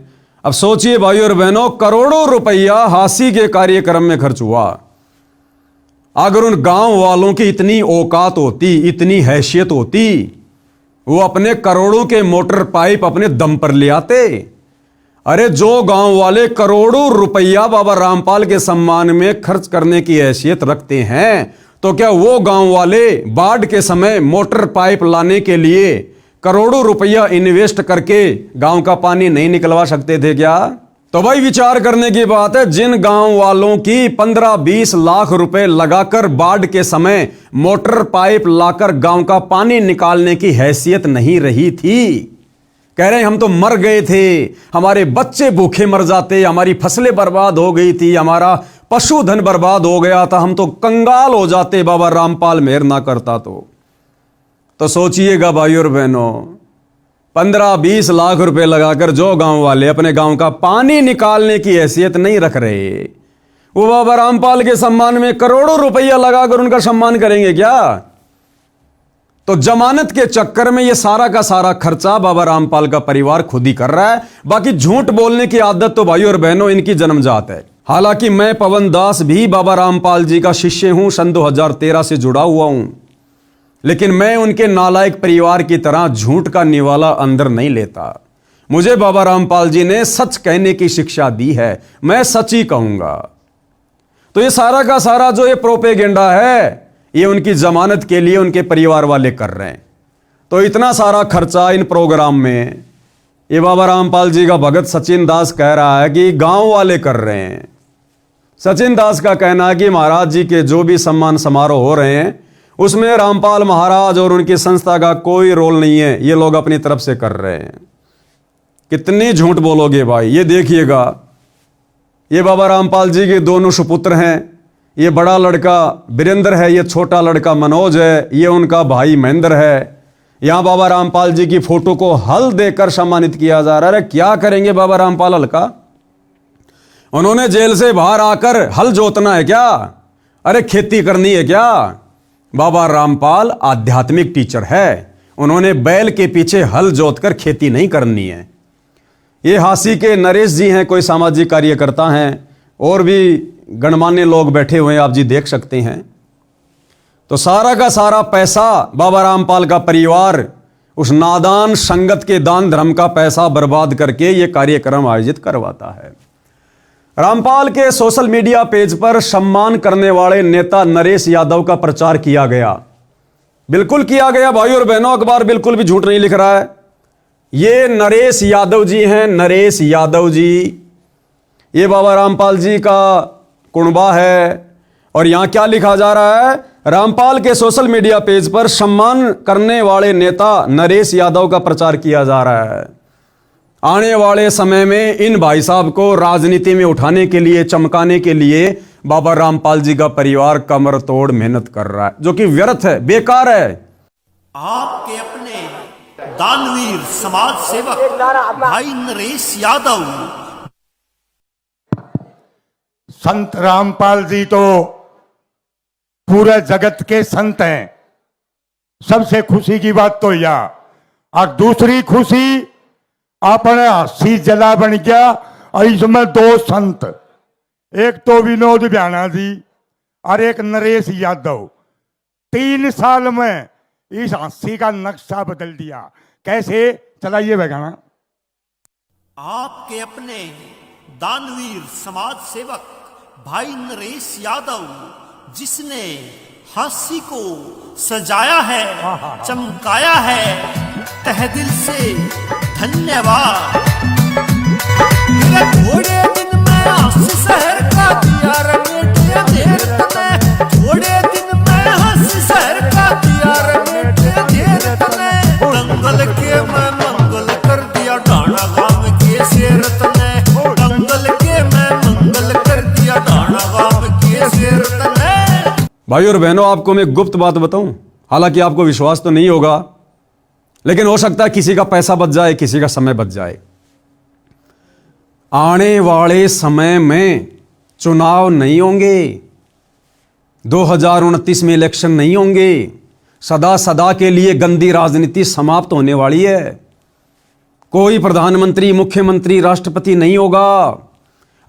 अब सोचिए भाइयों और बहनों, करोड़ों रुपया हांसी के कार्यक्रम में खर्च हुआ। अगर उन गांव वालों की इतनी औकात होती, इतनी हैसियत होती, वो अपने करोड़ों के मोटर पाइप अपने दम पर ले आते। अरे जो गांव वाले करोड़ों रुपया बाबा रामपाल के सम्मान में खर्च करने की हैसियत रखते हैं, तो क्या वो गांव वाले बाढ़ के समय मोटर पाइप लाने के लिए करोड़ों रुपया इन्वेस्ट करके गांव का पानी नहीं निकलवा सकते थे क्या? तो भाई विचार करने की बात है। जिन गांव वालों की 15-20 लाख रुपए लगाकर बाढ़ के समय मोटर पाइप लाकर गांव का पानी निकालने की हैसियत नहीं रही थी, कह रहे हैं हम तो मर गए थे, हमारे बच्चे भूखे मर जाते, हमारी फसलें बर्बाद हो गई थी, हमारा पशुधन बर्बाद हो गया था, हम तो कंगाल हो जाते बाबा रामपाल मेहर ना करता तो सोचिएगा भाइयों और बहनों, 15-20 लाख रुपए लगाकर जो गांव वाले अपने गांव का पानी निकालने की हैसियत नहीं रख रहे, वो बाबा रामपाल के सम्मान में करोड़ों रुपया लगाकर उनका सम्मान करेंगे क्या? तो जमानत के चक्कर में ये सारा का सारा खर्चा बाबा रामपाल का परिवार खुद ही कर रहा है। बाकी झूठ बोलने की आदत तो भाइयों और बहनों इनकी जन्मजात है। हालांकि मैं पवन दास भी बाबा रामपाल जी का शिष्य हूं, सन 2013 से जुड़ा हुआ हूं, लेकिन मैं उनके नालायक परिवार की तरह झूठ का निवाला अंदर नहीं लेता। मुझे बाबा रामपाल जी ने सच कहने की शिक्षा दी है, मैं सच ही कहूंगा। तो ये सारा का सारा जो ये प्रोपेगेंडा है, ये उनकी जमानत के लिए उनके परिवार वाले कर रहे हैं। तो इतना सारा खर्चा इन प्रोग्राम में ये बाबा रामपाल जी का भगत सचिन दास कह रहा है कि गांव वाले कर रहे हैं। सचिन दास का कहना है कि महाराज जी के जो भी सम्मान समारोह हो रहे हैं उसमें रामपाल महाराज और उनकी संस्था का कोई रोल नहीं है, ये लोग अपनी तरफ से कर रहे हैं। कितनी झूठ बोलोगे भाई? ये देखिएगा, ये बाबा रामपाल जी के दोनों सुपुत्र हैं। ये बड़ा लड़का वीरेंद्र है, ये छोटा लड़का मनोज है, ये उनका भाई महेंद्र है। यहां बाबा रामपाल जी की फोटो को हल देकर सम्मानित किया जा रहा है। क्या करेंगे बाबा रामपाल हल का? उन्होंने जेल से बाहर आकर हल जोतना है क्या? अरे खेती करनी है क्या? बाबा रामपाल आध्यात्मिक टीचर है, उन्होंने बैल के पीछे हल जोतकर खेती नहीं करनी है। ये हांसी के नरेश जी हैं, कोई सामाजिक कार्यकर्ता हैं, और भी गणमान्य लोग बैठे हुए हैं, आप जी देख सकते हैं। तो सारा का सारा पैसा बाबा रामपाल का परिवार उस नादान संगत के दान धर्म का पैसा बर्बाद करके ये कार्यक्रम आयोजित करवाता है। रामपाल के सोशल मीडिया पेज पर सम्मान करने वाले नेता नरेश यादव का प्रचार किया गया, बिल्कुल किया गया भाइयों और बहनों। अखबार बिल्कुल भी झूठ नहीं लिख रहा है। ये नरेश यादव जी हैं, नरेश यादव जी। ये बाबा रामपाल जी का कुणबा है। और यहां क्या लिखा जा रहा है, रामपाल के सोशल मीडिया पेज पर सम्मान करने वाले नेता नरेश यादव का प्रचार किया जा रहा है। आने वाले समय में इन भाई साहब को राजनीति में उठाने के लिए, चमकाने के लिए बाबा रामपाल जी का परिवार कमर तोड़ मेहनत कर रहा है, जो कि व्यर्थ है, बेकार है। आपके अपने दानवीर समाज सेवक भाई नरेश यादव। संत रामपाल जी तो पूरे जगत के संत हैं। सबसे खुशी की बात तो यह, और दूसरी खुशी अपने हस्सी जला बन गया। और इसमें दो संत, एक तो विनोद ब्याना जी और एक नरेश यादव, 3 साल में इस हस्सी का नक्शा बदल दिया। कैसे, चलाइए भगाना। आपके अपने दानवीर समाज सेवक भाई नरेश यादव, जिसने हंसी को सजाया है, चमकाया है, तहे दिल से धन्यवाद। थोड़े दिन में हंसी शहर का दिया रंगेटिया देर तने, थोड़े दिन में हंसी शहर का दिया रंगेटिया देर तने, दंगल के मैं मंगल कर दिया ढाणा गांव के शेर तने, दंगल के मैं मंगल कर दिया ढाणा गांव के शेर तने। भाई और बहनों, आपको मैं गुप्त बात बताऊं, हालांकि आपको विश्वास तो नहीं होगा, लेकिन हो सकता है किसी का पैसा बच जाए, किसी का समय बच जाए। आने वाले समय में चुनाव नहीं होंगे, 2029 में इलेक्शन नहीं होंगे। सदा सदा के लिए गंदी राजनीति समाप्त होने वाली है। कोई प्रधानमंत्री, मुख्यमंत्री, राष्ट्रपति नहीं होगा।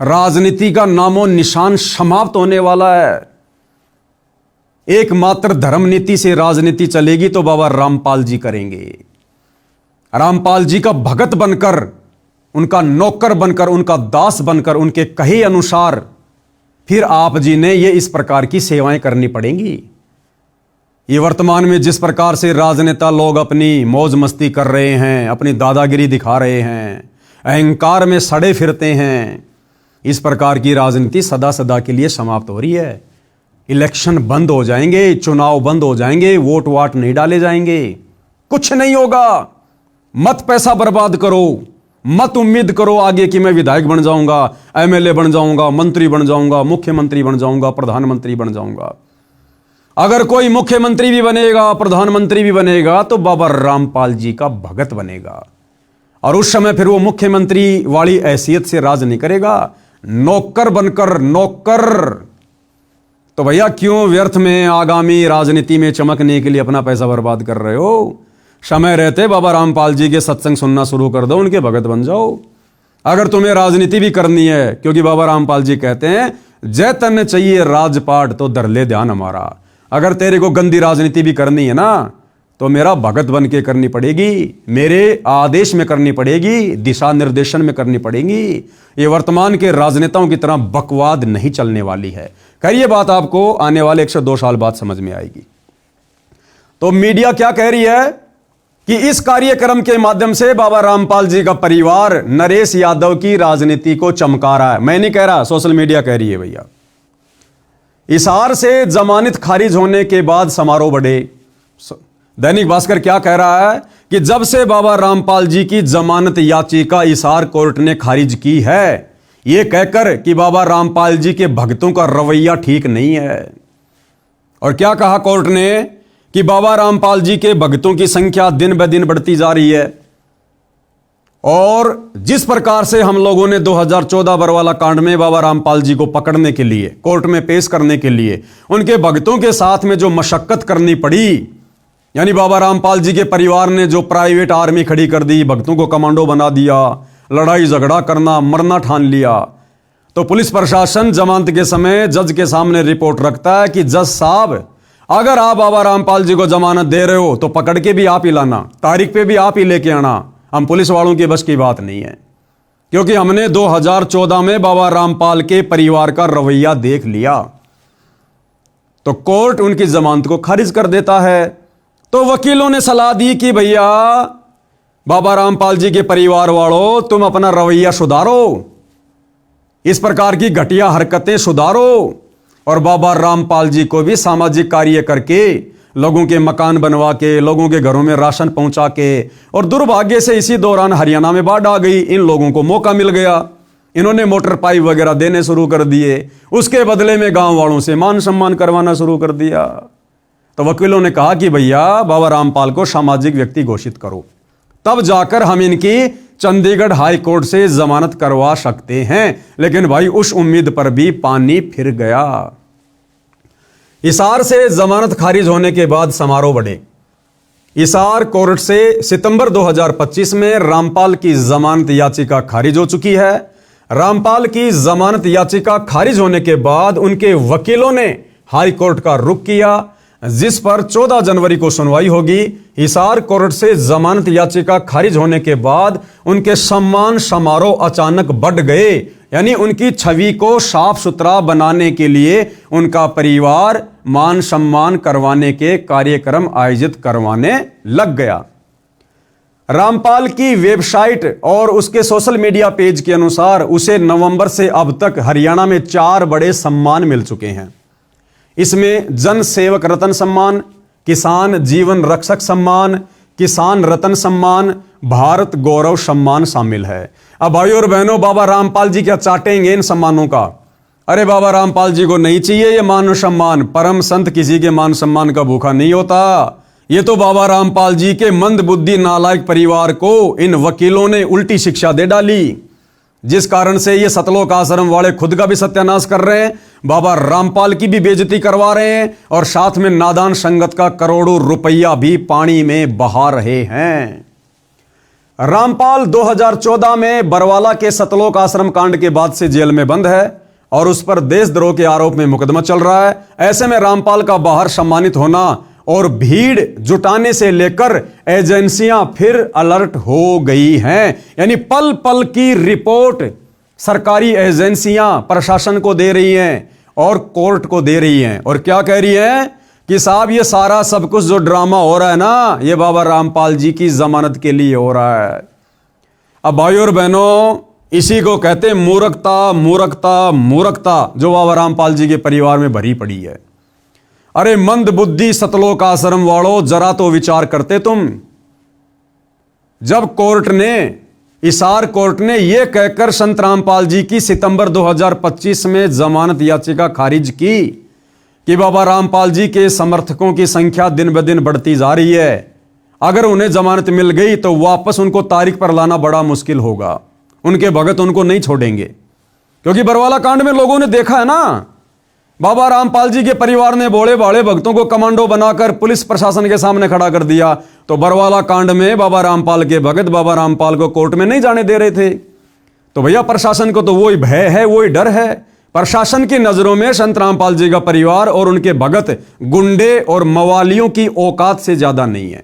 राजनीति का नामो निशान समाप्त होने वाला है। एकमात्र धर्म नीति से राजनीति चलेगी तो बाबा रामपाल जी करेंगे। रामपाल जी का भगत बनकर, उनका नौकर बनकर, उनका दास बनकर, उनके कहे अनुसार फिर आप जी ने ये इस प्रकार की सेवाएं करनी पड़ेंगी। ये वर्तमान में जिस प्रकार से राजनेता लोग अपनी मौज मस्ती कर रहे हैं, अपनी दादागिरी दिखा रहे हैं, अहंकार में सड़े फिरते हैं, इस प्रकार की राजनीति सदा सदा के लिए समाप्त हो रही है। इलेक्शन बंद हो जाएंगे, चुनाव बंद हो जाएंगे, वोट वाट नहीं डाले जाएंगे, कुछ नहीं होगा। मत पैसा बर्बाद करो, मत उम्मीद करो आगे कि मैं विधायक बन जाऊंगा, एमएलए बन जाऊंगा, मंत्री बन जाऊंगा, मुख्यमंत्री बन जाऊंगा, प्रधानमंत्री बन जाऊंगा। अगर कोई मुख्यमंत्री भी बनेगा, प्रधानमंत्री भी बनेगा, तो बाबा रामपाल जी का भगत बनेगा। और उस समय फिर वो मुख्यमंत्री वाली हैसियत से राज नहीं करेगा, नौकर बनकर, नौकर। तो भैया क्यों व्यर्थ में आगामी राजनीति में चमकने के लिए अपना पैसा बर्बाद कर रहे हो? समय रहते बाबा रामपाल जी के सत्संग सुनना शुरू कर दो, उनके भगत बन जाओ। अगर तुम्हें राजनीति भी करनी है, क्योंकि बाबा रामपाल जी कहते हैं जय तन चाहिए राजपाट तो धर ले ध्यान हमारा। अगर तेरे को गंदी राजनीति भी करनी है ना, तो मेरा भगत बन के करनी पड़ेगी, मेरे आदेश में करनी पड़ेगी, दिशा निर्देशन में करनी पड़ेगी। ये वर्तमान के राजनेताओं की तरह बकवाद नहीं चलने वाली है। खैर ये बात आपको आने वाले 102 साल बाद समझ में आएगी। तो मीडिया क्या कह रही है कि इस कार्यक्रम के माध्यम से बाबा रामपाल जी का परिवार नरेश यादव की राजनीति को चमका रहा है। मैं नहीं कह रहा, सोशल मीडिया कह रही है भैया। हिसार से जमानत खारिज होने के बाद समारोह बढ़े। दैनिक भास्कर क्या कह रहा है कि जब से बाबा रामपाल जी की जमानत याचिका हिसार कोर्ट ने खारिज की है, यह कहकर कि बाबा रामपाल जी के भक्तों का रवैया ठीक नहीं है। और क्या कहा कोर्ट ने कि बाबा रामपाल जी के भक्तों की संख्या दिन ब दिन बढ़ती जा रही है, और जिस प्रकार से हम लोगों ने 2014 बरवाला कांड में बाबा रामपाल जी को पकड़ने के लिए, कोर्ट में पेश करने के लिए उनके भक्तों के साथ में जो मशक्कत करनी पड़ी, यानी बाबा रामपाल जी के परिवार ने जो प्राइवेट आर्मी खड़ी कर दी, भक्तों को कमांडो बना दिया, लड़ाई झगड़ा करना, मरना ठान लिया, तो पुलिस प्रशासन जमानत के समय जज के सामने रिपोर्ट रखता है कि जज साहब, अगर आप बाबा रामपाल जी को जमानत दे रहे हो तो पकड़ के भी आप ही लाना, तारीख पे भी आप ही लेके आना। हम पुलिस वालों की बस की बात नहीं है, क्योंकि हमने 2014 में बाबा रामपाल के परिवार का रवैया देख लिया। तो कोर्ट उनकी जमानत को खारिज कर देता है। तो वकीलों ने सलाह दी कि भैया बाबा रामपाल जी के परिवार वालों, तुम अपना रवैया सुधारो, इस प्रकार की घटिया हरकतें सुधारो और बाबा रामपाल जी को भी सामाजिक कार्य करके, लोगों के मकान बनवा के, लोगों के घरों में राशन पहुंचा के, और दुर्भाग्य से इसी दौरान हरियाणा में बाढ़ आ गई, इन लोगों को मौका मिल गया, इन्होंने मोटर पाइप वगैरह देने शुरू कर दिए, उसके बदले में गांव वालों से मान सम्मान करवाना शुरू कर दिया। तो वकीलों ने कहा कि भैया बाबा रामपाल को सामाजिक व्यक्ति घोषित करो, तब जाकर हम इनकी चंडीगढ़ हाई कोर्ट से जमानत करवा सकते हैं। लेकिन भाई उस उम्मीद पर भी पानी फिर गया। हिसार से जमानत खारिज होने के बाद समारोह बढ़े। हिसार कोर्ट से सितंबर 2025 में रामपाल की जमानत याचिका खारिज हो चुकी है। रामपाल की जमानत याचिका खारिज होने के बाद उनके वकीलों ने हाई कोर्ट का रुख किया, जिस पर 14 जनवरी को सुनवाई होगी। हिसार कोर्ट से जमानत याचिका खारिज होने के बाद उनके सम्मान समारोह अचानक बढ़ गए, यानी उनकी छवि को साफ सुथरा बनाने के लिए उनका परिवार मान सम्मान करवाने के कार्यक्रम आयोजित करवाने लग गया। रामपाल की वेबसाइट और उसके सोशल मीडिया पेज के अनुसार उसे नवंबर से अब तक हरियाणा में 4 बड़े सम्मान मिल चुके हैं। इसमें जन सेवक रत्न सम्मान, किसान जीवन रक्षक सम्मान, किसान रत्न सम्मान, भारत गौरव सम्मान शामिल है। अब भाइयों और बहनों, बाबा रामपाल जी क्या चाटेंगे इन सम्मानों का? अरे बाबा रामपाल जी को नहीं चाहिए ये मान सम्मान। परम संत किसी के मान सम्मान का भूखा नहीं होता। ये तो बाबा रामपाल जी के मंद बुद्धि नालायक परिवार को इन वकीलों ने उल्टी शिक्षा दे डाली, जिस कारण से ये सतलोक आश्रम वाले खुद का भी सत्यानाश कर रहे हैं, बाबा रामपाल की भी बेइज्जती करवा रहे हैं और साथ में नादान संगत का करोड़ों रुपया भी पानी में बहा रहे हैं। रामपाल 2014 में बरवाला के सतलोक आश्रम कांड के बाद से जेल में बंद है और उस पर देशद्रोह के आरोप में मुकदमा चल रहा है। ऐसे में रामपाल का बाहर सम्मानित होना और भीड़ जुटाने से लेकर एजेंसियां फिर अलर्ट हो गई हैं, यानी पल पल की रिपोर्ट सरकारी एजेंसियां प्रशासन को दे रही हैं और कोर्ट को दे रही हैं। और क्या कह रही हैं कि साहब ये सारा सब कुछ जो ड्रामा हो रहा है ना, ये बाबा रामपाल जी की जमानत के लिए हो रहा है। अब भाइयों और बहनों, इसी को कहते हैं मूर्खता, मूर्खता, मूर्खता, जो बाबा रामपाल जी के परिवार में भरी पड़ी है। अरे मंद बुद्धि सतलोक आश्रम वालों, जरा तो विचार करते तुम। जब कोर्ट ने, हिसार कोर्ट ने यह कहकर संत रामपाल जी की सितंबर 2025 में जमानत याचिका खारिज की कि बाबा रामपाल जी के समर्थकों की संख्या दिन ब दिन बढ़ती जा रही है, अगर उन्हें जमानत मिल गई तो वापस उनको तारीख पर लाना बड़ा मुश्किल होगा, उनके भगत उनको नहीं छोड़ेंगे। क्योंकि बरवाला कांड में लोगों ने देखा है ना, बाबा रामपाल जी के परिवार ने भोले भाले भक्तों को कमांडो बनाकर पुलिस प्रशासन के सामने खड़ा कर दिया। तो बरवाला कांड में बाबा रामपाल के भगत बाबा रामपाल को कोर्ट में नहीं जाने दे रहे थे। तो भैया प्रशासन को तो वही भय है, वही डर है। प्रशासन की नजरों में संत रामपाल जी का परिवार और उनके भगत गुंडे और मवालियों की औकात से ज्यादा नहीं है।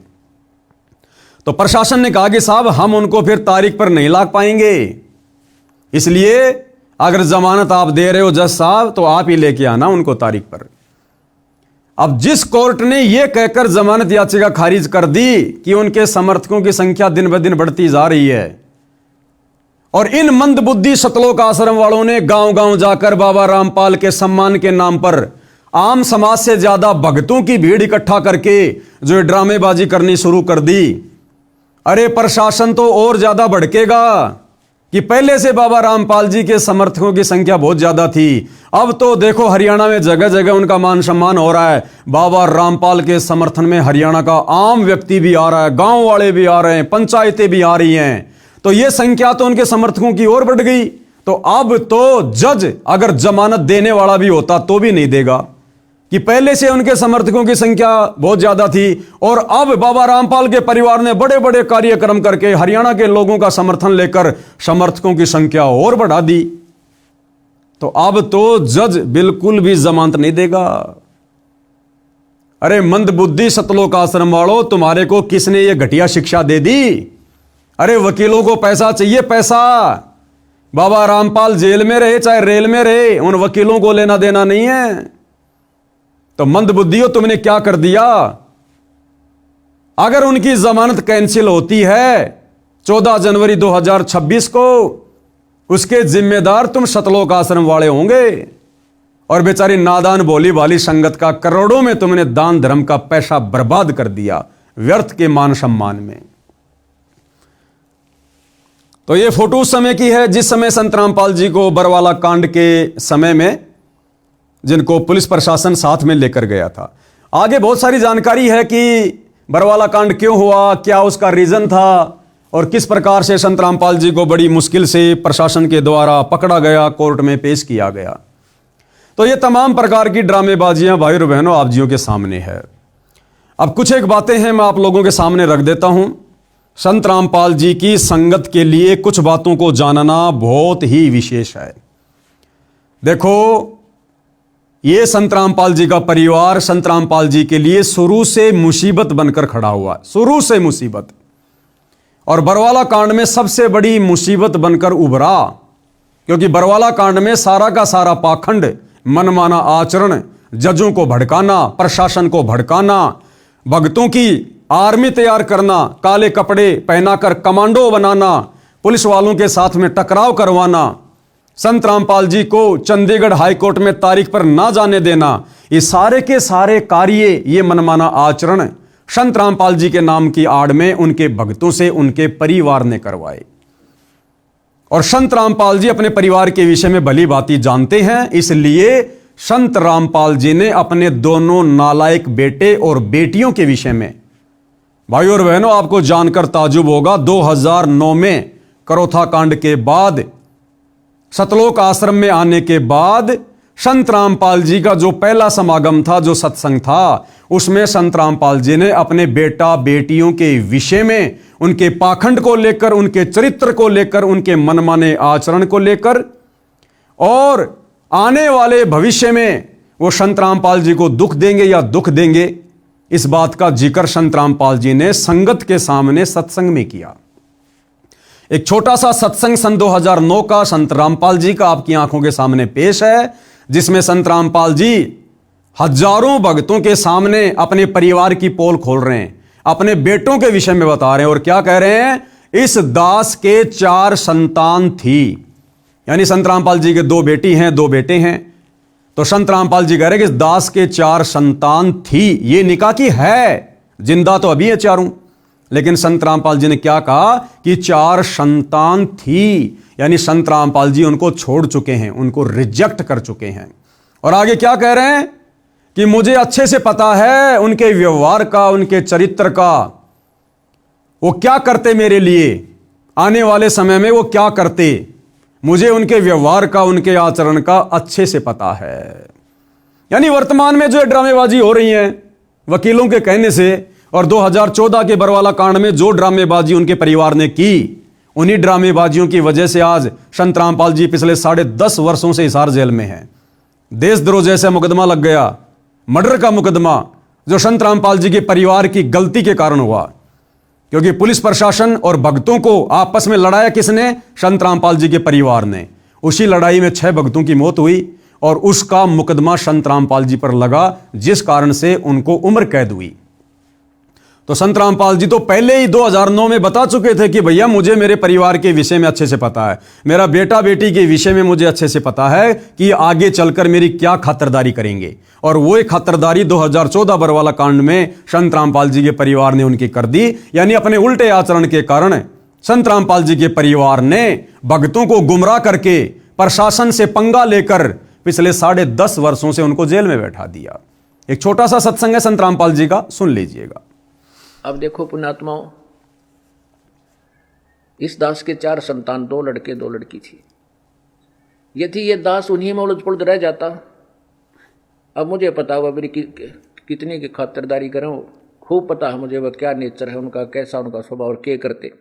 तो प्रशासन ने कहा कि साहब हम उनको फिर तारीख पर नहीं ला पाएंगे, इसलिए अगर जमानत आप दे रहे हो जज साहब तो आप ही लेके आना उनको तारीख पर। अब जिस कोर्ट ने यह कहकर जमानत याचिका खारिज कर दी कि उनके समर्थकों की संख्या दिन ब दिन बढ़ती जा रही है और इन मंदबुद्धि सतलोक आश्रम वालों ने गांव गांव जाकर बाबा रामपाल के सम्मान के नाम पर आम समाज से ज्यादा भक्तों की भीड़ इकट्ठा करके जो ड्रामेबाजी करनी शुरू कर दी, अरे प्रशासन तो और ज्यादा भड़केगा कि पहले से बाबा रामपाल जी के समर्थकों की संख्या बहुत ज्यादा थी। अब तो देखो हरियाणा में जगह जगह उनका मान सम्मान हो रहा है। बाबा रामपाल के समर्थन में हरियाणा का आम व्यक्ति भी आ रहा है, गांव वाले भी आ रहे हैं, पंचायतें भी आ रही हैं। तो यह संख्या तो उनके समर्थकों की ओर बढ़ गई। तो अब तो जज अगर जमानत देने वाला भी होता तो भी नहीं देगा कि पहले से उनके समर्थकों की संख्या बहुत ज्यादा थी और अब बाबा रामपाल के परिवार ने बड़े बड़े कार्यक्रम करके हरियाणा के लोगों का समर्थन लेकर समर्थकों की संख्या और बढ़ा दी। तो अब तो जज बिल्कुल भी जमानत नहीं देगा। अरे मंदबुद्धि सतलोक आश्रम वालों, तुम्हारे को किसने ये घटिया शिक्षा दे दी? अरे वकीलों को पैसा चाहिए, पैसा। बाबा रामपाल जेल में रहे चाहे रेल में रहे, उन वकीलों को लेना देना नहीं है। तो मंदबुद्धियों, तुमने क्या कर दिया? अगर उनकी जमानत कैंसिल होती है 14 जनवरी 2026 को उसके जिम्मेदार तुम सतलोक आश्रम वाले होंगे। और बेचारी नादान बोली वाली संगत का करोड़ों में तुमने दान धर्म का पैसा बर्बाद कर दिया व्यर्थ के मान सम्मान में। तो ये फोटो उस समय की है जिस समय संत रामपाल जी को बरवाला कांड के समय में जिनको पुलिस प्रशासन साथ में लेकर गया था। आगे बहुत सारी जानकारी है कि बरवाला कांड क्यों हुआ, क्या उसका रीजन था और किस प्रकार से संत रामपाल जी को बड़ी मुश्किल से प्रशासन के द्वारा पकड़ा गया, कोर्ट में पेश किया गया। तो ये तमाम प्रकार की ड्रामेबाजियां भाई और बहनों आप जियों के सामने है। अब कुछ एक बातें हैं मैं आप लोगों के सामने रख देता हूं। संत रामपाल जी की संगत के लिए कुछ बातों को जानना बहुत ही विशेष है। देखो, ये संत रामपाल जी का परिवार संत रामपाल जी के लिए शुरू से मुसीबत बनकर खड़ा हुआ, शुरू से मुसीबत। और बरवाला कांड में सबसे बड़ी मुसीबत बनकर उभरा, क्योंकि बरवाला कांड में सारा का सारा पाखंड, मनमाना आचरण, जजों को भड़काना, प्रशासन को भड़काना, भक्तों की आर्मी तैयार करना, काले कपड़े पहनाकर कमांडो बनाना, पुलिस वालों के साथ में टकराव करवाना, संत रामपाल जी को चंडीगढ़ हाईकोर्ट में तारीख पर ना जाने देना, ये सारे के सारे कार्य, ये मनमाना आचरण संत रामपाल जी के नाम की आड़ में उनके भक्तों से उनके परिवार ने करवाए। और संत रामपाल जी अपने परिवार के विषय में भली भांति जानते हैं, इसलिए संत रामपाल जी ने अपने दोनों नालायक बेटे और बेटियों के विषय में, भाइयों और बहनों आपको जानकर ताजुब होगा, 2009 में करोथा कांड के बाद, सतलोक आश्रम में आने के बाद संत रामपाल जी का जो पहला समागम था, जो सत्संग था, उसमें संत रामपाल जी ने अपने बेटा बेटियों के विषय में, उनके पाखंड को लेकर, उनके चरित्र को लेकर, उनके मनमाने आचरण को लेकर और आने वाले भविष्य में वो संत रामपाल जी को दुख देंगे या दुख देंगे, इस बात का जिक्र संत रामपाल जी ने संगत के सामने सत्संग में किया। एक छोटा सा सत्संग सन 2009 का संत रामपाल जी का आपकी आंखों के सामने पेश है, जिसमें संत रामपाल जी हजारों भक्तों के सामने अपने परिवार की पोल खोल रहे हैं, अपने बेटों के विषय में बता रहे हैं और क्या कह रहे हैं, इस दास के 4 संतान थी, यानी संत रामपाल जी के 2 बेटी हैं, 2 बेटे हैं। तो संत रामपाल जी कह रहे हैं कि इस दास के 4 संतान थी, ये निकाह की है, जिंदा तो अभी है चारों, लेकिन संत रामपाल जी ने क्या कहा कि 4 संतान थी, यानी संत रामपाल जी उनको छोड़ चुके हैं, उनको रिजेक्ट कर चुके हैं। और आगे क्या कह रहे हैं कि मुझे अच्छे से पता है उनके व्यवहार का, उनके चरित्र का, वो क्या करते मेरे लिए, आने वाले समय में वो क्या करते, मुझे उनके व्यवहार का, उनके आचरण का अच्छे से पता है। यानी वर्तमान में जो ड्रामेबाजी हो रही है वकीलों के कहने से, और 2014 के बरवाला कांड में जो ड्रामेबाजी उनके परिवार ने की, उन्हीं ड्रामेबाजियों की वजह से आज संत रामपाल जी पिछले 10.5 वर्षों से हिसार जेल में हैं। देशद्रोह जैसा मुकदमा लग गया, मर्डर का मुकदमा, जो संत रामपाल जी के परिवार की गलती के कारण हुआ, क्योंकि पुलिस प्रशासन और भक्तों को आपस में लड़ाया किसने, संत रामपाल जी के परिवार ने। उसी लड़ाई में 6 भक्तों की मौत हुई और उसका मुकदमा संत रामपाल जी पर लगा, जिस कारण से उनको उम्र कैद हुई। तो संत रामपाल जी तो पहले ही 2009 में बता चुके थे कि भैया मुझे मेरे परिवार के विषय में अच्छे से पता है, मेरा बेटा बेटी के विषय में मुझे अच्छे से पता है कि आगे चलकर मेरी क्या खातिरदारी करेंगे। और वो एक खातिरदारी 2014 बरवाला कांड में संत रामपाल जी के परिवार ने उनकी कर दी। यानी अपने उल्टे आचरण के कारण संत रामपाल जी के परिवार ने भक्तों को गुमराह करके प्रशासन से पंगा लेकर पिछले 10.5 वर्षों से उनको जेल में बैठा दिया। एक छोटा सा सत्संग है संत रामपाल जी का, सुन लीजिएगा। अब देखो पुण्यात्माओं, इस दास के 4 संतान, 2 लड़के 2 लड़की थी। यदि ये दास उन्हीं में उलझ पुलझ रह जाता, अब मुझे पता हुआ मेरी कितनी की खातिरदारी करूं, खूब पता है मुझे वह क्या नेचर है उनका, कैसा उनका स्वभाव और क्या करते।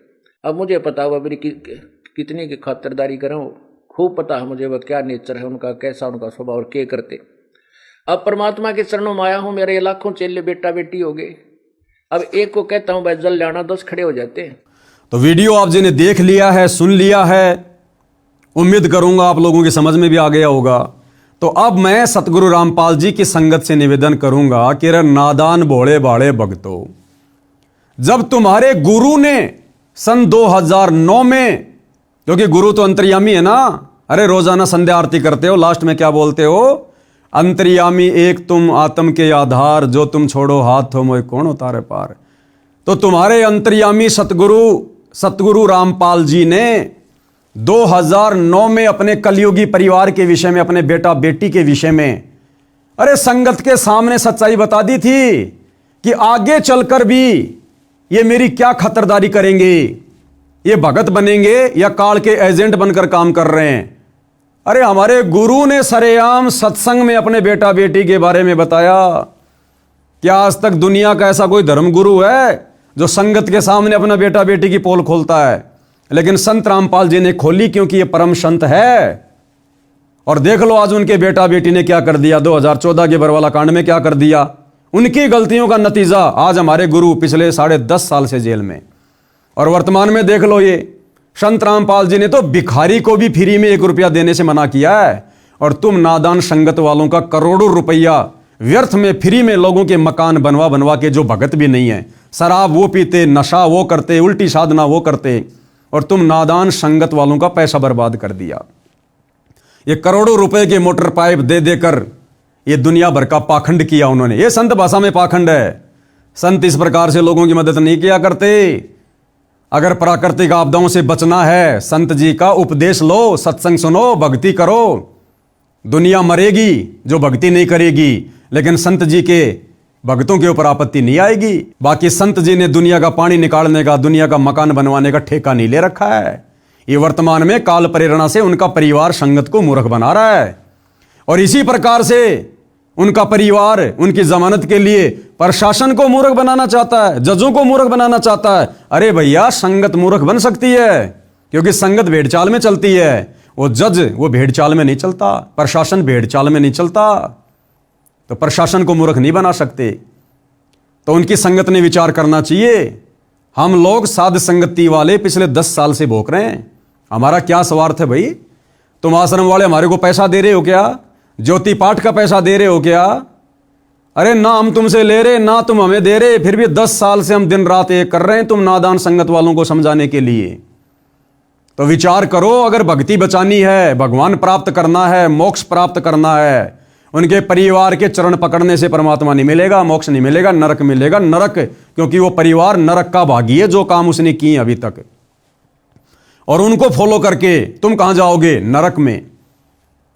अब मुझे पता हुआ मेरी कितनी की खातिरदारी करूं, खूब पता है मुझे वह क्या नेचर है उनका, कैसा उनका स्वभाव और क्या करते। अब परमात्मा के चरणों में आया हूं, मेरे लाखों चेले बेटा बेटी हो गए। अब एक को कहता हूं भाई जल जाना, 10 खड़े हो जाते हैं। तो वीडियो आप जी ने देख लिया है, सुन लिया है, उम्मीद करूंगा आप लोगों की समझ में भी आ गया होगा। तो अब मैं सतगुरु रामपाल जी की संगत से निवेदन करूंगा कि रे नादान भोले भाले भक्तों, जब तुम्हारे गुरु ने सन 2009 में, क्योंकि गुरु तो अंतर्यामी है ना। अरे रोजाना संध्या आरती करते हो, लास्ट में क्या बोलते हो? अंतर्यामी एक तुम आत्म के आधार, जो तुम छोड़ो हाथ हो मोय कौन उतारे पार। तो तुम्हारे अंतर्यामी सतगुरु रामपाल जी ने 2009 में अपने कलयुगी परिवार के विषय में, अपने बेटा बेटी के विषय में, अरे संगत के सामने सच्चाई बता दी थी कि आगे चलकर भी ये मेरी क्या खतरदारी करेंगे, ये भगत बनेंगे या काल के एजेंट बनकर काम कर रहे हैं। अरे हमारे गुरु ने सरेआम सत्संग में अपने बेटा बेटी के बारे में बताया। क्या आज तक दुनिया का ऐसा कोई धर्म गुरु है जो संगत के सामने अपना बेटा बेटी की पोल खोलता है? लेकिन संत रामपाल जी ने खोली, क्योंकि ये परम संत है। और देख लो आज उनके बेटा बेटी ने क्या कर दिया। 2014 के बरवाला कांड में क्या कर दिया। उनकी गलतियों का नतीजा आज हमारे गुरु पिछले 10.5 साल से जेल में। और वर्तमान में देख लो, ये संत रामपाल जी ने तो भिखारी को भी फ्री में 1 रुपया देने से मना किया है। और तुम नादान संगत वालों का करोड़ों रुपया व्यर्थ में फ्री में लोगों के मकान बनवा बनवा के, जो भगत भी नहीं है, शराब वो पीते, नशा वो करते, उल्टी साधना वो करते, और तुम नादान संगत वालों का पैसा बर्बाद कर दिया। ये करोड़ों रुपए के मोटर पाइप दे देकर ये दुनिया भर का पाखंड किया उन्होंने। ये संत भाषा में पाखंड है। संत इस प्रकार से लोगों की मदद नहीं किया करते। अगर प्राकृतिक आपदाओं से बचना है, संत जी का उपदेश लो, सत्संग सुनो, भक्ति करो। दुनिया मरेगी जो भक्ति नहीं करेगी, लेकिन संत जी के भक्तों के ऊपर आपत्ति नहीं आएगी। बाकी संत जी ने दुनिया का पानी निकालने का, दुनिया का मकान बनवाने का ठेका नहीं ले रखा है। ये वर्तमान में काल प्रेरणा से उनका परिवार संगत को मूर्ख बना रहा है। और इसी प्रकार से उनका परिवार उनकी जमानत के लिए प्रशासन को मूर्ख बनाना चाहता है, जजों को मूर्ख बनाना चाहता है। अरे भैया, संगत मूर्ख बन सकती है, क्योंकि संगत भेड़ चाल में चलती है। वो जज वो भेड़ चाल में नहीं चलता, प्रशासन भेड़ चाल में नहीं चलता। तो प्रशासन को मूर्ख नहीं बना सकते। तो उनकी संगत ने विचार करना चाहिए। हम लोग साध संगति वाले पिछले 10 साल से भोग रहे हैं। हमारा क्या स्वार्थ है भाई? तुम आश्रम वाले हमारे को पैसा दे रहे हो क्या? ज्योति पाठ का पैसा दे रहे हो क्या? अरे ना हम तुमसे ले रहे, ना तुम हमें दे रहे, फिर भी 10 साल से हम दिन रात एक कर रहे हैं तुम नादान संगत वालों को समझाने के लिए। तो विचार करो, अगर भक्ति बचानी है, भगवान प्राप्त करना है, मोक्ष प्राप्त करना है, उनके परिवार के चरण पकड़ने से परमात्मा नहीं मिलेगा, मोक्ष नहीं मिलेगा, नरक मिलेगा। नरक, क्योंकि वो परिवार नरक का भागी है, जो काम उसने किए अभी तक। और उनको फॉलो करके तुम कहां जाओगे? नरक में।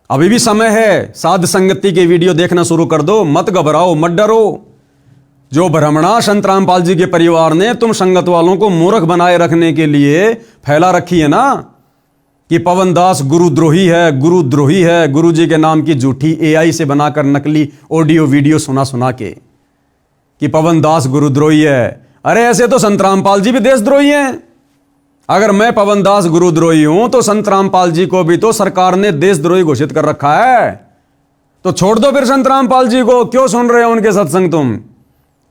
अभी भी समय है, साध संगति के वीडियो देखना शुरू कर दो। मत घबराओ, मत डरो। जो भ्रमणा संत रामपाल जी के परिवार ने तुम संगत वालों को मूर्ख बनाए रखने के लिए फैला रखी है ना, कि पवन दास गुरुद्रोही है, गुरुद्रोही है, गुरु जी के नाम की झूठी AI से बनाकर नकली ऑडियो वीडियो सुना के कि पवन दास गुरुद्रोही है। अरे ऐसे तो संत रामपाल जी भी देशद्रोही हैं। अगर मैं पवन दास गुरुद्रोही हूं तो संत रामपाल जी को भी तो सरकार ने देशद्रोही घोषित कर रखा है। तो छोड़ दो फिर संत रामपाल जी को, क्यों सुन रहे हो उनके सत्संग तुम?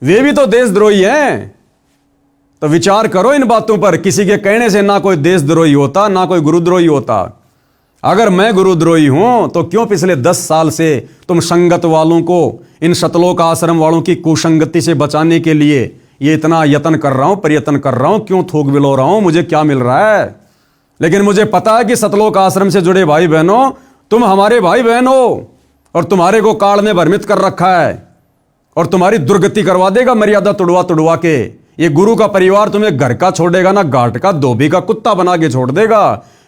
वे भी तो देशद्रोही हैं। तो विचार करो इन बातों पर। किसी के कहने से ना कोई देशद्रोही होता, ना कोई गुरुद्रोही होता। अगर मैं गुरुद्रोही हूं तो क्यों पिछले 10 साल से तुम संगत वालों को, इन सतलोक आश्रम वालों की कुसंगति से बचाने के लिए ये इतना यत्न कर रहा हूं, प्रयत्न कर रहा हूं? क्यों थूक बिलो रहा हूं? मुझे क्या मिल रहा है? लेकिन मुझे पता है कि सतलोक आश्रम से जुड़े भाई बहनों, तुम हमारे भाई बहन हो, और तुम्हारे को काल ने भ्रमित कर रखा है और तुम्हारी दुर्गति करवा देगा मर्यादा तुड़वा के। ये गुरु का परिवार तुम्हें घर का छोड़ेगा ना, घाट का धोबी का कुत्ता बना के छोड़ देगा।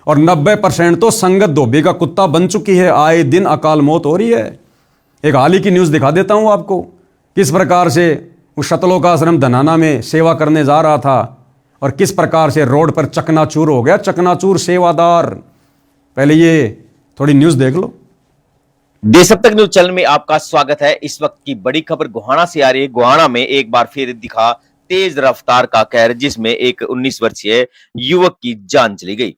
और 90% तो संगत धोबी का कुत्ता बन चुकी है। आए दिन अकाल मौत हो रही है। एक हाल ही की न्यूज दिखा देता हूं आपको, किस प्रकार से उस सतलोक आश्रम धनाना में सेवा करने जा रहा था और किस प्रकार से रोड पर चकनाचूर हो गया। चकनाचूर सेवादार। पहले ये थोड़ी न्यूज देख लो। देश अब तक न्यूज चैनल में आपका स्वागत है। इस वक्त की बड़ी खबर गोहाना से आ रही है। गोहाना में एक बार फिर दिखा तेज रफ्तार का कहर, जिसमें एक 19 वर्षीय युवक की जान चली गई।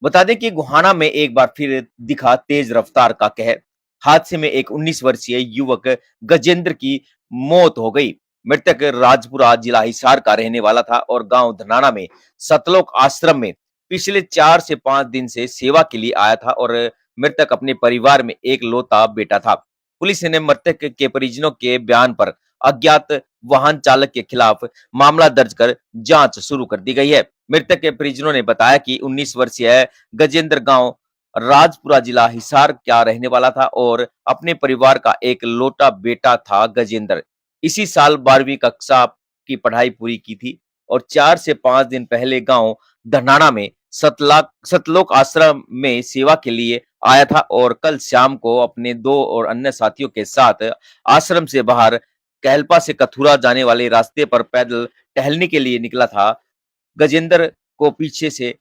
बता दें कि गोहाना में एक बार फिर दिखा तेज रफ्तार का कहर। हादसे में एक 19 वर्षीय युवक गजेंद्र की मौत हो गई। मृतक राजपुरा जिला हिसार का रहने वाला था और गांव धनाना में सतलोक आश्रम में पिछले 4 से 5 दिन से सेवा के लिए आया था और मृतक अपने परिवार में एक लौता बेटा था। पुलिस ने मृतक के परिजनों के बयान पर अज्ञात वाहन चालक के खिलाफ मामला दर्ज कर जांच शुरू कर दी गई है। मृतक के परिजनों ने बताया कि 19 वर्षीय गजेंद्र गांव राजपुरा जिला हिसार का रहने वाला था और अपने परिवार का एक लौटा बेटा था। गजेंद्र इसी साल 12वीं कक्षा की पढ़ाई पूरी की थी और 4 से 5 दिन पहले गांव धनाना में सतलोक आश्रम में सेवा के लिए आया था और कल शाम को अपने 2 और अन्य साथियों के साथ आश्रम से बाहर कहलपा से कथुरा जाने वाले रास्ते पर पैदल टहलने के लिए निकला था। गजेंद्र को पीछे से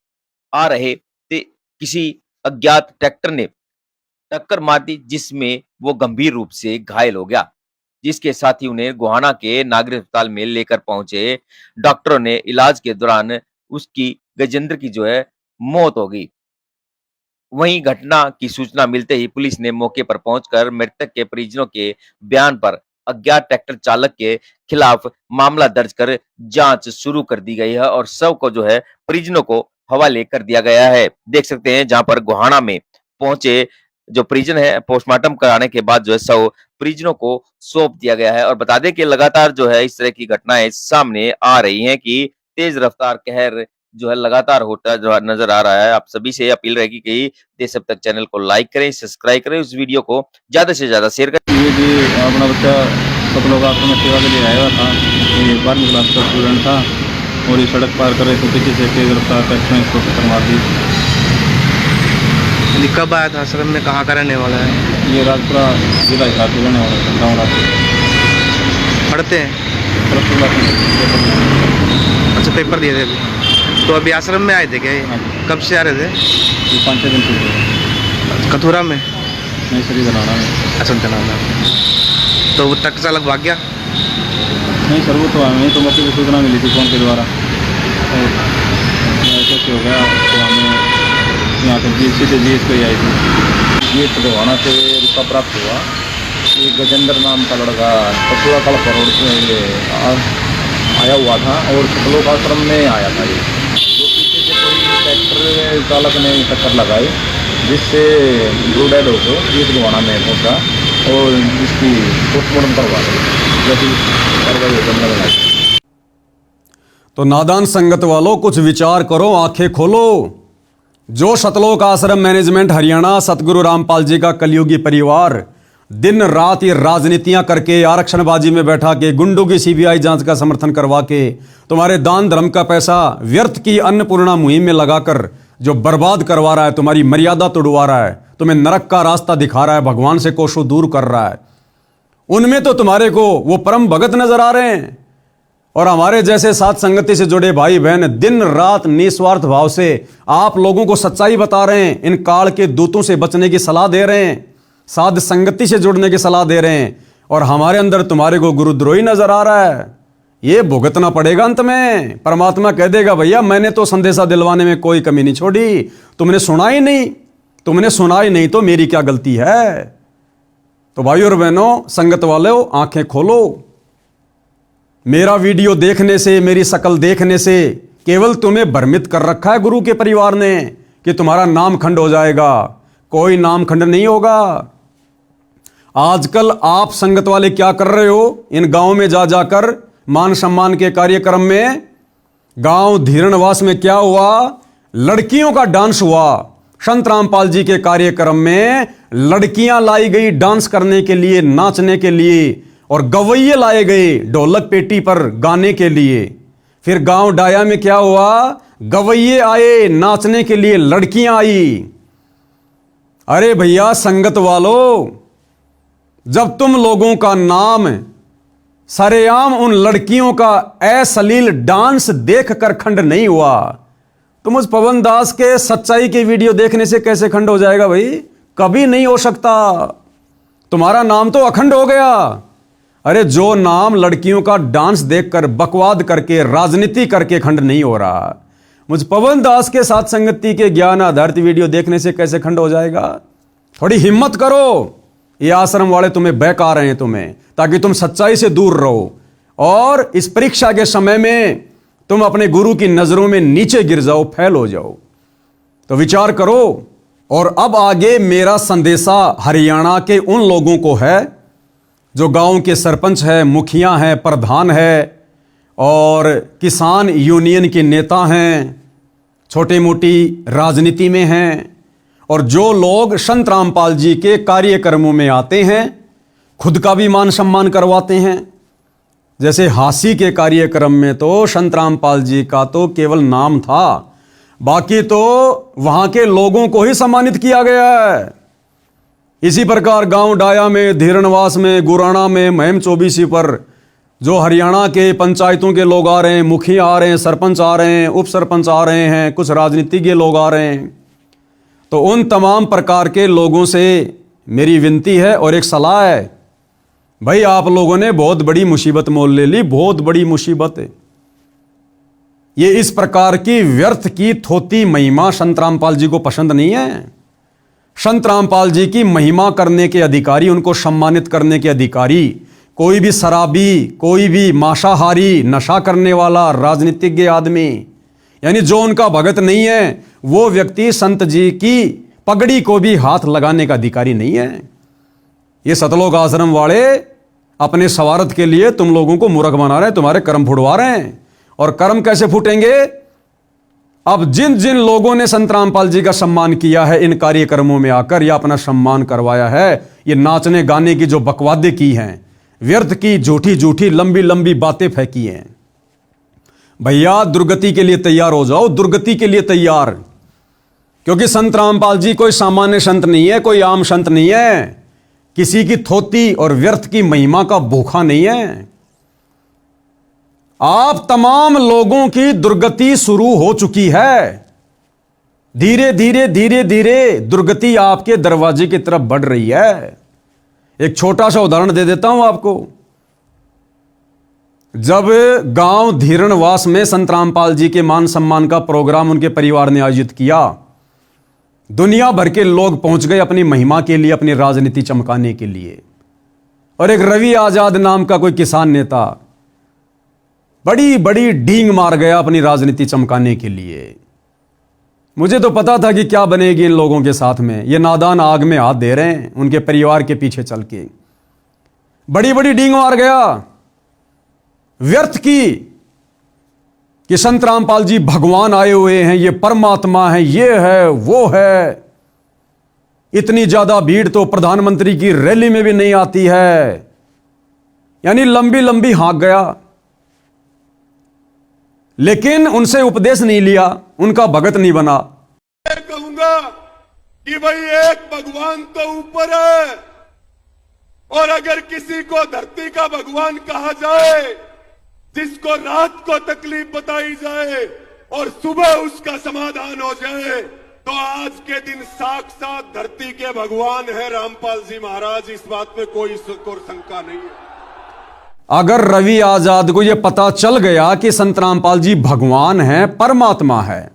आ रहे किसी अज्ञात ट्रैक्टर ने टक्कर मार दी, जिसमें वो गंभीर रूप से घायल हो गया, जिसके साथ ही उन्हें गोहाना के नागरिक अस्पताल में लेकर पहुंचे। डॉक्टरों ने इलाज के दौरान उसकी गजेंद्र की जो है मौत हो गई। वहीं घटना की सूचना मिलते ही पुलिस ने मौके पर पहुंचकर मृतक के परिजनों के बयान पर अज्ञात ट्रैक्टर चालक के खिलाफ मामला दर्ज कर जांच शुरू कर दी गई है और शव को जो है परिजनों को हवाले कर दिया गया है। देख सकते हैं जहां पर गोहाना में पहुंचे जो परिजन है, पोस्टमार्टम कराने के बाद जो है शव परिजनों को सौंप दिया गया है। और बता दें कि लगातार जो है इस तरह की घटनाएं सामने आ रही हैं कि तेज रफ्तार कहर जो है लगातार होता जो नजर आ रहा है। आप सभी से अपील रहेगी कि देश अब तक चैनल को लाइक करें, सब्सक्राइब करें, उस वीडियो को ज्यादा से ज्यादा शेयर करें। ये भी अपना बच्चा सतलोक आश्रम में सेवा के लिए आया हुआ था। ये 12वीं क्लास का स्टूडेंट था और ये सड़क पार कर रहे थे, पीछे से तेज रफ्तार ट्रैक्टर ने इसको टक्कर मार दी। कब आया था आश्रम में, कहाँ का रहने वाला है? ये राजपुरा जिला हिसार के रहने वाला है, गाँव राजपुर। पढ़ते हैं? पेपर अच्छा, पेपर दिए थे अभी। तो अभी आश्रम में आए थे क्या? हाँ। कब से आ रहे थे? 5-6 दिन से। कथुरा में? नहीं सर, धनाना में। अच्छा, धनाना। तो वो ट्रक चालक भाग गया? नहीं सर, वो तो हमें तो मौके पर सूचना मिली थी फोन के द्वारा और ऐसे हो गया तो हमें यहाँ पर सीधे जीएस पे आई थी। जीएस पे गोहाना से रुपा प्राप्त हुआ। ये गजेंद्र नाम का लड़का कथुरा कलपा रोड से ये आया हुआ था और सतलोक आश्रम में आया था। ये जो पीछे से कोई ट्रैक्टर चालक ने टक्कर लगाई, जिससे दो डेड हो गए। जीएस गोहाना में पहुँचा और जिसकी पोस्टमार्टम करवा दी, जैसी कार्रवाई करने। तो नादान संगत वालों, कुछ विचार करो, आंखें खोलो। जो सतलोक आश्रम मैनेजमेंट हरियाणा सतगुरु रामपाल जी का कलयुगी परिवार दिन रात ये राजनीतियां करके, आरक्षणबाजी में बैठा के, गुंडों की सीबीआई जांच का समर्थन करवा के, तुम्हारे दान धर्म का पैसा व्यर्थ की अन्नपूर्णा मुहिम में लगाकर जो बर्बाद करवा रहा है, तुम्हारी मर्यादा तोड़वा रहा है, तुम्हें नरक का रास्ता दिखा रहा है, भगवान से कोसों दूर कर रहा है, उनमें तो तुम्हारे को वो परम भगत नजर आ रहे हैं। और हमारे जैसे साथ संगति से जुड़े भाई बहन दिन रात निस्वार्थ भाव से आप लोगों को सच्चाई बता रहे हैं, इन काल के दूतों से बचने की सलाह दे रहे हैं, साध संगति से जुड़ने की सलाह दे रहे हैं, और हमारे अंदर तुम्हारे को गुरुद्रोही नजर आ रहा है। ये भुगतना पड़ेगा अंत में। परमात्मा कह देगा भैया मैंने तो संदेशा दिलवाने में कोई कमी नहीं छोड़ी, तुमने सुना ही नहीं तो मेरी क्या गलती है। तो भाइयों और बहनों, संगत वालों, आंखें खोलो। मेरा वीडियो देखने से, मेरी शकल देखने से केवल तुम्हें भ्रमित कर रखा है गुरु के परिवार ने कि तुम्हारा नाम खंड हो जाएगा। कोई नाम खंड नहीं होगा। आजकल आप संगत वाले क्या कर रहे हो? इन गांव में जा जाकर मान सम्मान के कार्यक्रम में, गांव धीरणवास में क्या हुआ? लड़कियों का डांस हुआ। संत रामपाल जी के कार्यक्रम में लड़कियां लाई गई डांस करने के लिए, नाचने के लिए, और गवैये लाए गए ढोलक पेटी पर गाने के लिए। फिर गांव डाया में क्या हुआ? गवैये आए नाचने के लिए, लड़कियां आई। अरे भैया संगत वालों, जब तुम लोगों का नाम सरेआम उन लड़कियों का अश्लील डांस देखकर खंड नहीं हुआ, तो मुझ पवन दास के सच्चाई के वीडियो देखने से कैसे खंड हो जाएगा भाई? कभी नहीं हो सकता। तुम्हारा नाम तो अखंड हो गया। अरे जो नाम लड़कियों का डांस देखकर बकवाद करके राजनीति करके खंड नहीं हो रहा, मुझ पवन दास के साथ संगति के ज्ञान आधारित वीडियो देखने से कैसे खंड हो जाएगा? थोड़ी हिम्मत करो। ये आश्रम वाले तुम्हें बहका रहे हैं तुम्हें, ताकि तुम सच्चाई से दूर रहो और इस परीक्षा के समय में तुम अपने गुरु की नजरों में नीचे गिर जाओ, फैल हो जाओ। तो विचार करो। और अब आगे मेरा संदेशा हरियाणा के उन लोगों को है जो गांव के सरपंच है, मुखिया हैं, प्रधान है और किसान यूनियन के नेता हैं, छोटी मोटी राजनीति में हैं, और जो लोग संत रामपाल जी के कार्यक्रमों में आते हैं खुद का भी मान सम्मान करवाते हैं। जैसे हासी के कार्यक्रम में तो संत रामपाल जी का तो केवल नाम था, बाकी तो वहां के लोगों को ही सम्मानित किया गया है। इसी प्रकार गांव डाया में, धीरणवास में, गुराना में, महम चौबीसी पर जो हरियाणा के पंचायतों के लोग आ रहे हैं, मुखिया आ रहे हैं, सरपंच आ रहे हैं, उप सरपंच आ रहे हैं, कुछ राजनीतिज्ञ लोग आ रहे हैं, तो उन तमाम प्रकार के लोगों से मेरी विनती है और एक सलाह है, भाई आप लोगों ने बहुत बड़ी मुसीबत मोल ले ली, बहुत बड़ी मुसीबत है। ये इस प्रकार की व्यर्थ की थोती महिमा संत रामपाल जी को पसंद नहीं है। संत रामपाल जी की महिमा करने के अधिकारी, उनको सम्मानित करने के अधिकारी कोई भी शराबी, कोई भी मांसाहारी, नशा करने वाला राजनीतिज्ञ आदमी, यानी जो उनका भगत नहीं है, वो व्यक्ति संत जी की पगड़ी को भी हाथ लगाने का अधिकारी नहीं है। ये सतलोक आश्रम वाले अपने स्वार्थ के लिए तुम लोगों को मूर्ख बना रहे हैं, तुम्हारे कर्म फुड़वा रहे हैं। और कर्म कैसे फूटेंगे? अब जिन जिन लोगों ने संत रामपाल जी का सम्मान किया है इन कार्यक्रमों में आकर या अपना सम्मान करवाया है, ये नाचने गाने की जो बकवादे की हैं, व्यर्थ की झूठी झूठी लंबी लंबी बातें फेंकी हैं, भैया दुर्गति के लिए तैयार हो जाओ, दुर्गति के लिए तैयार। क्योंकि संत रामपाल जी कोई सामान्य संत नहीं है, कोई आम संत नहीं है, किसी की थोती और व्यर्थ की महिमा का भूखा नहीं है। आप तमाम लोगों की दुर्गति शुरू हो चुकी है। धीरे धीरे धीरे धीरे दुर्गति आपके दरवाजे की तरफ बढ़ रही है। एक छोटा सा उदाहरण दे देता हूं आपको। जब गांव धीरणवास में संत रामपाल जी के मान सम्मान का प्रोग्राम उनके परिवार ने आयोजित किया, दुनिया भर के लोग पहुंच गए अपनी महिमा के लिए, अपनी राजनीति चमकाने के लिए। और एक रवि आजाद नाम का कोई किसान नेता बड़ी बड़ी डींग मार गया अपनी राजनीति चमकाने के लिए। मुझे तो पता था कि क्या बनेगी इन लोगों के साथ में। ये नादान आग में हाथ दे रहे हैं उनके परिवार के पीछे चल के, बड़ी बड़ी डींग मार गया व्यर्थ की कि संत रामपाल जी भगवान आए हुए हैं, ये परमात्मा है, ये है वो है। इतनी ज्यादा भीड़ तो प्रधानमंत्री की रैली में भी नहीं आती है। यानी लंबी लंबी हाँक गया, लेकिन उनसे उपदेश नहीं लिया, उनका भगत नहीं बना। मैं कहूंगा कि भाई एक भगवान तो ऊपर है, और अगर किसी को धरती का भगवान कहा जाए, जिसको रात को तकलीफ बताई जाए और सुबह उसका समाधान हो जाए, तो आज के दिन साक्षात धरती के भगवान है रामपाल जी महाराज। इस बात में कोई शंका नहीं है। अगर रवि आजाद को यह पता चल गया कि संत रामपाल जी भगवान हैं, परमात्मा है,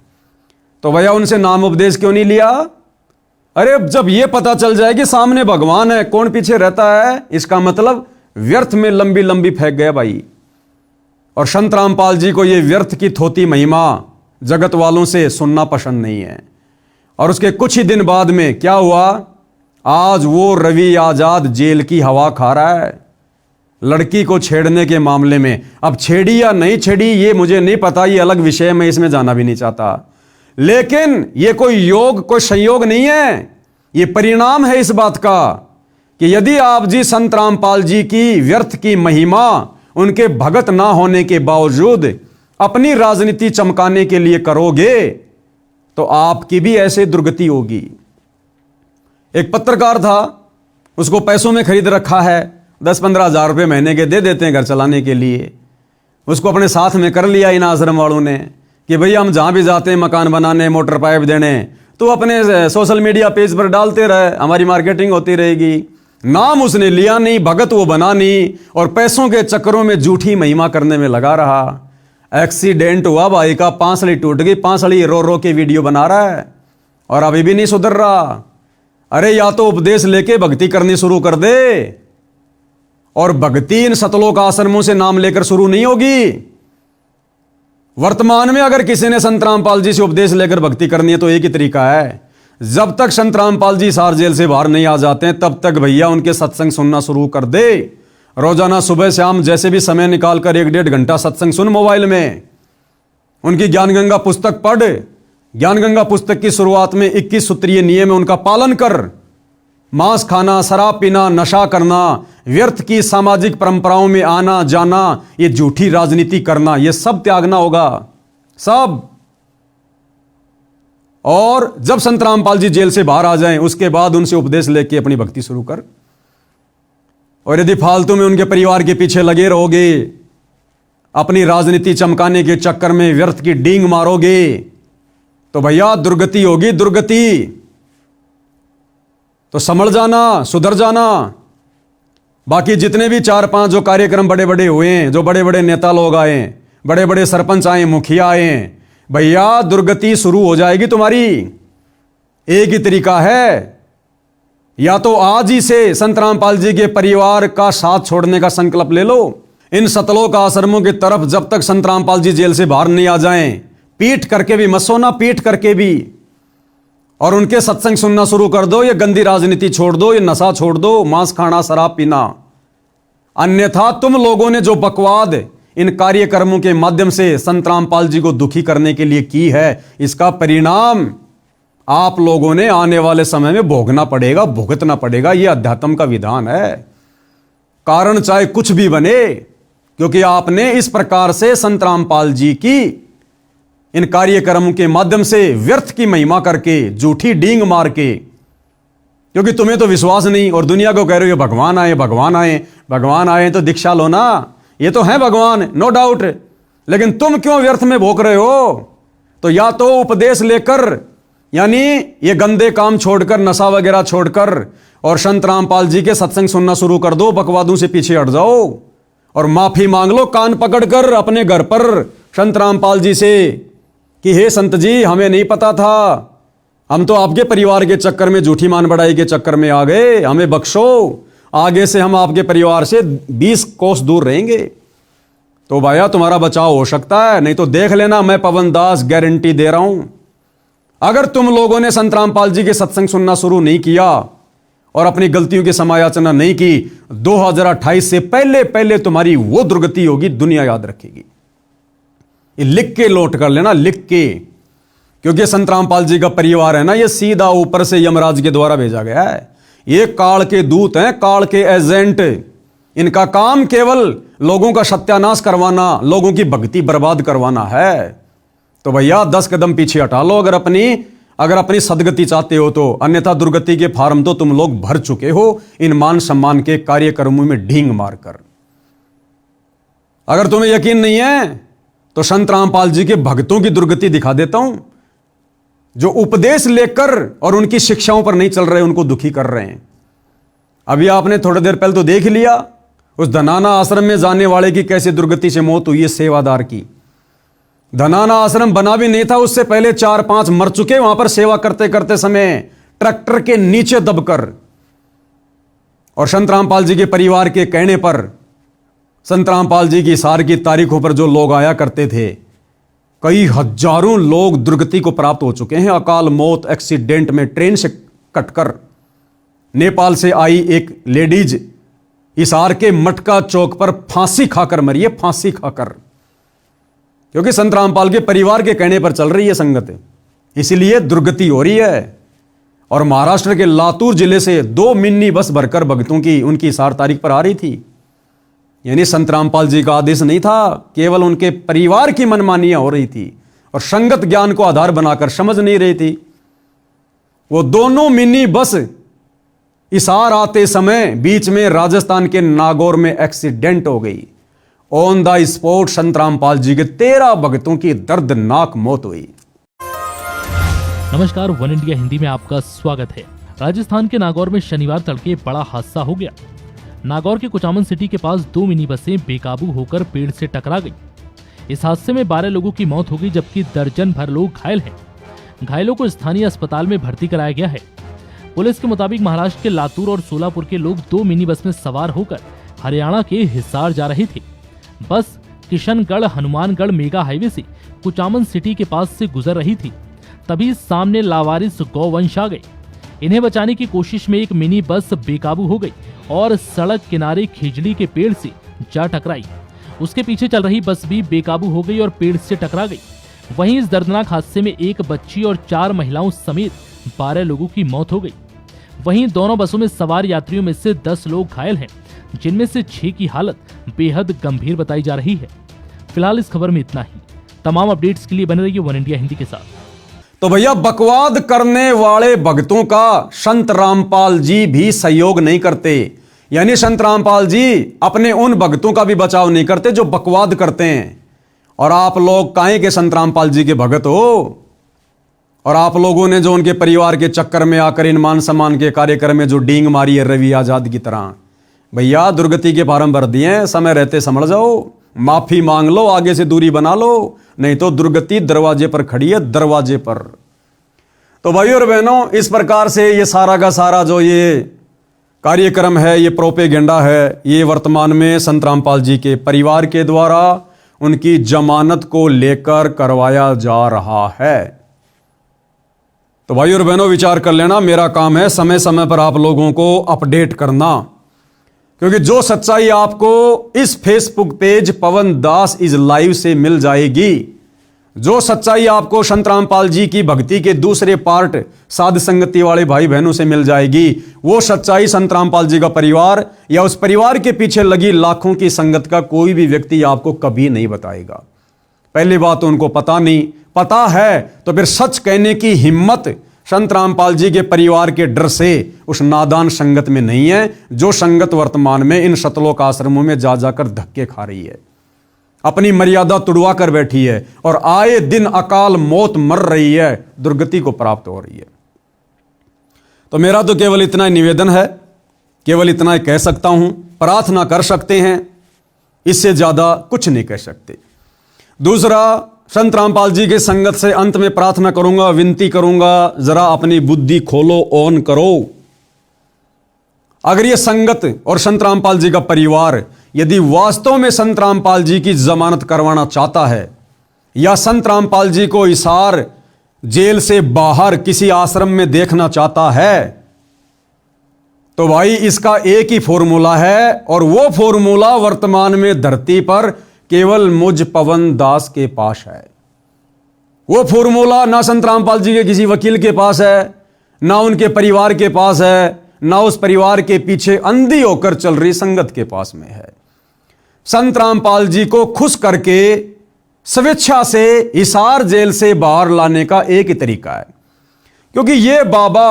तो भैया उनसे नाम उपदेश क्यों नहीं लिया? अरे जब यह पता चल जाए कि सामने भगवान है, कौन पीछे रहता है, इसका मतलब व्यर्थ में लंबी लंबी फेंक गया भाई। और संत रामपाल जी को यह व्यर्थ की थोती महिमा जगत वालों से सुनना पसंद नहीं है। और उसके कुछ ही दिन बाद में क्या हुआ? आज वो रवि आजाद जेल की हवा खा रहा है लड़की को छेड़ने के मामले में। अब छेड़ी या नहीं छेड़ी ये मुझे नहीं पता, ये अलग विषय, मैं इसमें जाना भी नहीं चाहता। लेकिन ये कोई योग, कोई संयोग नहीं है, ये परिणाम है इस बात का कि यदि आप जी संत रामपाल जी की व्यर्थ की महिमा उनके भगत ना होने के बावजूद अपनी राजनीति चमकाने के लिए करोगे, तो आपकी भी ऐसे दुर्गति होगी। एक पत्रकार था, उसको पैसों में खरीद रखा है, 10-15 हज़ार रुपये महीने के दे देते हैं घर चलाने के लिए। उसको अपने साथ में कर लिया इन आश्रम वालों ने कि भैया हम जहां भी जाते हैं मकान बनाने, मोटर पाइप देने, तो अपने सोशल मीडिया पेज पर डालते रहे, हमारी मार्केटिंग होती रहेगी। नाम उसने लिया नहीं, भगत वो बना नहीं, और पैसों के चक्करों में झूठी महिमा करने में लगा रहा। एक्सीडेंट हुआ भाई का, पांसली टूट गई, पांसली रो रो के वीडियो बना रहा है और अभी भी नहीं सुधर रहा। अरे या तो उपदेश लेके भक्ति करनी शुरू कर दे, और भक्ति इन सतलोक आश्रमों से नाम लेकर शुरू नहीं होगी। वर्तमान में अगर किसी ने संत रामपाल जी से उपदेश लेकर भक्ति करनी है तो एक ही तरीका है, जब तक संत रामपाल जी सार जेल से बाहर नहीं आ जाते हैं तब तक भैया उनके सत्संग सुनना शुरू कर दे। रोजाना सुबह शाम जैसे भी समय निकाल कर 1-1.5 घंटा सत्संग सुन मोबाइल में, उनकी ज्ञान गंगा पुस्तक पढ़। ज्ञान गंगा पुस्तक की शुरुआत में 21 सूत्रीय नियम है, उनका पालन कर। मांस खाना, शराब पीना, नशा करना, व्यर्थ की सामाजिक परंपराओं में आना जाना, ये झूठी राजनीति करना, ये सब त्यागना होगा, सब। और जब संत रामपाल जी जेल से बाहर आ जाएं, उसके बाद उनसे उपदेश लेके अपनी भक्ति शुरू कर। और यदि फालतू में उनके परिवार के पीछे लगे रहोगे, अपनी राजनीति चमकाने के चक्कर में व्यर्थ की डींग मारोगे, तो भैया दुर्गति होगी, दुर्गति। तो समझ जाना, सुधर जाना। बाकी जितने भी 4-5 जो कार्यक्रम बड़े बड़े हुए हैं, जो बड़े बड़े नेता लोग आए, बड़े बड़े सरपंच आए, मुखिया आए, भैया दुर्गति शुरू हो जाएगी तुम्हारी। एक ही तरीका है, या तो आज ही से संत रामपाल जी के परिवार का साथ छोड़ने का संकल्प ले लो। इन सतलोक आश्रमों की तरफ जब तक संत रामपाल जी जेल से बाहर नहीं आ जाएं, पीट करके भी मत सोना, पीट करके भी, और उनके सत्संग सुनना शुरू कर दो। ये गंदी राजनीति छोड़ दो, ये नशा छोड़ दो, मांस खाना, शराब पीना। अन्यथा तुम लोगों ने जो बकवाद इन कार्यक्रमों के माध्यम से संत रामपाल जी को दुखी करने के लिए की है, इसका परिणाम आप लोगों ने आने वाले समय में भोगना पड़ेगा, भुगतना पड़ेगा। यह अध्यात्म का विधान है। कारण चाहे कुछ भी बने, क्योंकि आपने इस प्रकार से संत रामपाल जी की इन कार्यक्रमों के माध्यम से व्यर्थ की महिमा करके, झूठी डींग मार के, क्योंकि तुम्हें तो विश्वास नहीं और दुनिया को कह रहे हो भगवान आए, भगवान आए, भगवान आए तो दीक्षा लो ना। ये तो है भगवान, नो डाउट, लेकिन तुम क्यों व्यर्थ में भोग रहे हो? तो या तो उपदेश लेकर, यानी ये गंदे काम छोड़कर, नशा वगैरह छोड़कर, और संत रामपाल जी के सत्संग सुनना शुरू कर दो, बकवादों से पीछे हट जाओ और माफी मांग लो कान पकड़कर अपने घर पर संत रामपाल जी से कि हे संत जी, हमें नहीं पता था, हम तो आपके परिवार के चक्कर में, झूठी मान बढ़ाई के चक्कर में आ गए, हमें बख्शो, आगे से हम आपके परिवार से 20 कोस दूर रहेंगे। तो भैया तुम्हारा बचाव हो सकता है। नहीं तो देख लेना, मैं पवन दास गारंटी दे रहा हूं, अगर तुम लोगों ने संत रामपाल जी के सत्संग सुनना शुरू नहीं किया और अपनी गलतियों की समायाचना नहीं की, 2028 से पहले पहले तुम्हारी वो दुर्गति होगी, दुनिया याद रखेगी। ये लिख के लौट कर लेना, लिख के, क्योंकि संत रामपाल जी का परिवार है ना, ये सीधा ऊपर से यमराज के द्वारा भेजा गया है। ये काल के दूत हैं, काल के एजेंट। इनका काम केवल लोगों का सत्यानाश करवाना, लोगों की भक्ति बर्बाद करवाना है। तो भैया 10 कदम पीछे हटा लो अगर अपनी सदगति चाहते हो तो, अन्यथा दुर्गति के फार्म तो तुम लोग भर चुके हो इन मान सम्मान के कार्यक्रमों में ढींग मारकर। अगर तुम्हें यकीन नहीं है तो संत रामपाल जी के भक्तों की दुर्गति दिखा देता हूं, जो उपदेश लेकर और उनकी शिक्षाओं पर नहीं चल रहे, उनको दुखी कर रहे हैं। अभी आपने थोड़ी देर पहले तो देख लिया, उस धनाना आश्रम में जाने वाले की कैसे दुर्गति से मौत हुई है, सेवादार की। धनाना आश्रम बना भी नहीं था, उससे पहले 4-5 मर चुके वहां पर सेवा करते करते समय, ट्रैक्टर के नीचे दबकर। और संत रामपाल जी के परिवार के कहने पर, संत रामपाल जी की सार की तारीखों पर जो लोग आया करते थे, कई हजारों लोग दुर्गति को प्राप्त हो चुके हैं। अकाल मौत, एक्सीडेंट में ट्रेन से कटकर। नेपाल से आई एक लेडीज हिसार के मटका चौक पर फांसी खाकर मरी है, फांसी खाकर, क्योंकि संत रामपाल के परिवार के कहने पर चल रही है संगत, इसीलिए दुर्गति हो रही है। और महाराष्ट्र के लातूर जिले से 2 मिनी बस भरकर भक्तों की उनकी हिसार तारीख पर आ रही थी। यानी संत रामपाल जी का आदेश नहीं था, केवल उनके परिवार की मनमानियां हो रही थी और संगत ज्ञान को आधार बनाकर समझ नहीं रही थी। वो दोनों मिनी बस हिसार आते समय बीच में राजस्थान के नागौर में एक्सीडेंट हो गई। ऑन द स्पॉट संत रामपाल जी के 13 भक्तों की दर्दनाक मौत हुई। नमस्कार, वन इंडिया हिंदी में आपका स्वागत है। राजस्थान के नागौर में शनिवार तड़के बड़ा हादसा हो गया। नागौर के कुचामन सिटी के पास 2 मिनी बसें बेकाबू होकर पेड़ से टकरा गई। इस हादसे में 12 लोगों की मौत हो गई, जबकि दर्जन भर लोग घायल हैं। घायलों को स्थानीय अस्पताल में भर्ती कराया गया है। पुलिस के मुताबिक महाराष्ट्र के लातूर और सोलापुर के लोग 2 मिनी बस में सवार होकर हरियाणा के हिसार जा रहे थे। बस किशनगढ़ हनुमानगढ़ मेगा हाईवे से कुचामन सिटी के पास से गुजर रही थी, तभी सामने लावारिस गौवंश आ गए। इन्हें बचाने की कोशिश में एक मिनी बस बेकाबू हो गई और सड़क किनारे खिजली के पेड़ से जा टकराई। उसके पीछे चल रही बस भी बेकाबू हो गई और पेड़ से टकरा गई। वहीं इस दर्दनाक हादसे में एक बच्ची और 4 महिलाओं समेत 12 लोगों की मौत हो गई। वहीं दोनों बसों में सवार यात्रियों में से 10 लोग घायल हैं, जिनमें से 6 की हालत बेहद गंभीर बताई जा रही है। फिलहाल इस खबर में इतना ही। तमाम अपडेट्स के लिए बने रहिए वन इंडिया हिंदी के साथ। तो भैया, बकवाद करने वाले भक्तों का संत रामपाल जी भी सहयोग नहीं करते। यानी संत रामपाल जी अपने उन भक्तों का भी बचाव नहीं करते जो बकवाद करते हैं। और आप लोग काहे के संत रामपाल जी के भगत हो? और आप लोगों ने जो उनके परिवार के चक्कर में आकर इन मान सम्मान के कार्यक्रम में जो डींग मारी है रवि आजाद की तरह, भैया दुर्गति के फार्म भर दिए हैं, समय रहते समझ जाओ, माफी मांग लो, आगे से दूरी बना लो, नहीं तो दुर्गति दरवाजे पर खड़ी है, दरवाजे पर। तो भाइयों और बहनों, इस प्रकार से ये सारा का सारा जो ये कार्यक्रम है, ये प्रोपेगेंडा है, ये वर्तमान में संत रामपाल जी के परिवार के द्वारा उनकी जमानत को लेकर करवाया जा रहा है। तो भाइयों और बहनों, विचार कर लेना, मेरा काम है समय समय पर आप लोगों को अपडेट करना, क्योंकि जो सच्चाई आपको इस Facebook page Pawan Das is live से मिल जाएगी, जो सच्चाई आपको संत रामपाल जी की भक्ति के दूसरे पार्ट साध संगति वाले भाई बहनों से मिल जाएगी, वो सच्चाई संत रामपाल जी का परिवार या उस परिवार के पीछे लगी लाखों की संगत का कोई भी व्यक्ति आपको कभी नहीं बताएगा। पहली बात तो उनको पता नहीं, पता है तो फिर सच कहने की हिम्मत संत रामपाल जी के परिवार के डर से उस नादान संगत में नहीं है, जो संगत वर्तमान में इन सतलोक आश्रमों में जा जाकर धक्के खा रही है, अपनी मर्यादा तुड़वा कर बैठी है और आए दिन अकाल मौत मर रही है, दुर्गति को प्राप्त हो रही है। तो मेरा तो केवल इतना ही निवेदन है, केवल इतना ही कह सकता हूं, प्रार्थना कर सकते हैं, इससे ज्यादा कुछ नहीं कह सकते। दूसरा, संत रामपाल जी के संगत से अंत में प्रार्थना करूंगा, विनती करूंगा, जरा अपनी बुद्धि खोलो, ऑन करो। अगर ये संगत और संत रामपाल जी का परिवार यदि वास्तव में संत रामपाल जी की जमानत करवाना चाहता है या संत रामपाल जी को हिसार जेल से बाहर किसी आश्रम में देखना चाहता है, तो भाई इसका एक ही फॉर्मूला है, और वो फॉर्मूला वर्तमान में धरती पर केवल मुझ पवन दास के पास है। वो फॉर्मूला ना संत रामपाल जी के किसी वकील के पास है, ना उनके परिवार के पास है, ना उस परिवार के पीछे अंधी होकर चल रही संगत के पास में है। संत रामपाल जी को खुश करके स्वेच्छा से हिसार जेल से बाहर लाने का एक ही तरीका है, क्योंकि ये बाबा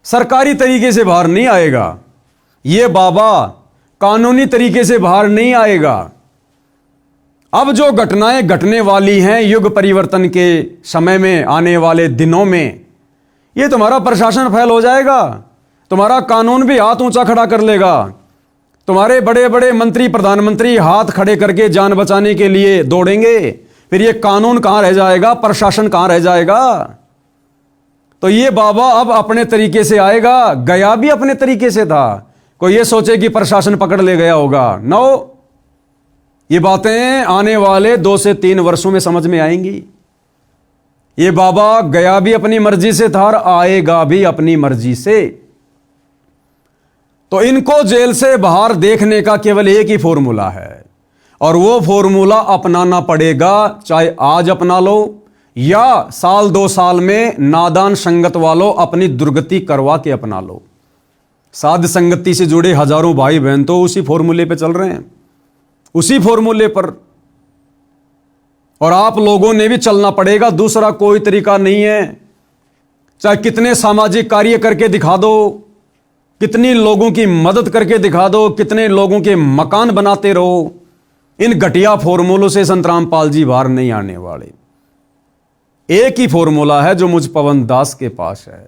सरकारी तरीके से बाहर नहीं आएगा, ये बाबा कानूनी तरीके से बाहर नहीं आएगा। अब जो घटनाएं घटने वाली हैं युग परिवर्तन के समय में, आने वाले दिनों में, ये तुम्हारा प्रशासन फेल हो जाएगा, तुम्हारा कानून भी हाथ ऊंचा खड़ा कर लेगा, तुम्हारे बड़े बड़े मंत्री प्रधानमंत्री हाथ खड़े करके जान बचाने के लिए दौड़ेंगे, फिर ये कानून कहां रह जाएगा, प्रशासन कहां रह जाएगा। तो ये बाबा अब अपने तरीके से आएगा, गया भी अपने तरीके से था। कोई ये सोचे कि प्रशासन पकड़ ले गया होगा, नो, ये बातें आने वाले 2 से 3 वर्षों में समझ में आएंगी। ये बाबा गया भी अपनी मर्जी से था और आएगा भी अपनी मर्जी से। तो इनको जेल से बाहर देखने का केवल एक ही फॉर्मूला है, और वो फॉर्मूला अपनाना पड़ेगा, चाहे आज अपना लो या साल 2 साल में नादान संगत वालों अपनी दुर्गति करवा के अपना लो। साध संगति से जुड़े हजारों भाई बहन तो उसी फॉर्मूले पे चल रहे हैं, उसी फॉर्मूले पर, और आप लोगों ने भी चलना पड़ेगा, दूसरा कोई तरीका नहीं है। चाहे कितने सामाजिक कार्य करके दिखा दो, कितनी लोगों की मदद करके दिखा दो, कितने लोगों के मकान बनाते रहो, इन घटिया फॉर्मूलों से संत रामपाल जी बाहर नहीं आने वाले। एक ही फॉर्मूला है जो मुझ पवन दास के पास है,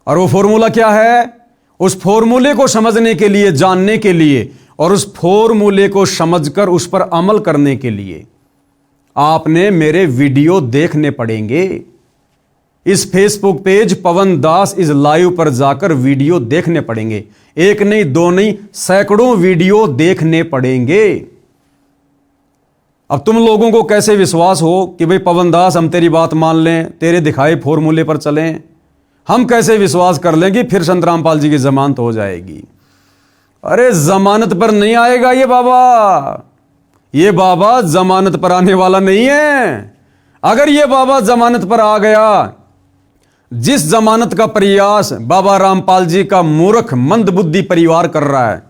और वो फॉर्मूला क्या है? उस फॉर्मूले को समझने के लिए, जानने के लिए, और उस फॉर्मूले को समझकर उस पर अमल करने के लिए आपने मेरे वीडियो देखने पड़ेंगे। इस Facebook page Pawan Das is live पर जाकर वीडियो देखने पड़ेंगे, एक नहीं, 2 नहीं, सैकड़ों वीडियो देखने पड़ेंगे। अब तुम लोगों को कैसे विश्वास हो कि भाई पवन दास हम तेरी बात मान लें, तेरे दिखाए फॉर्मूले पर चलें? हम कैसे विश्वास कर लें कि फिर संत रामपाल जी की जमानत हो जाएगी? अरे जमानत पर नहीं आएगा ये बाबा जमानत पर आने वाला नहीं है। अगर ये बाबा जमानत पर आ गया, जिस जमानत का प्रयास बाबा रामपाल जी का मूर्ख मंदबुद्धि परिवार कर रहा है,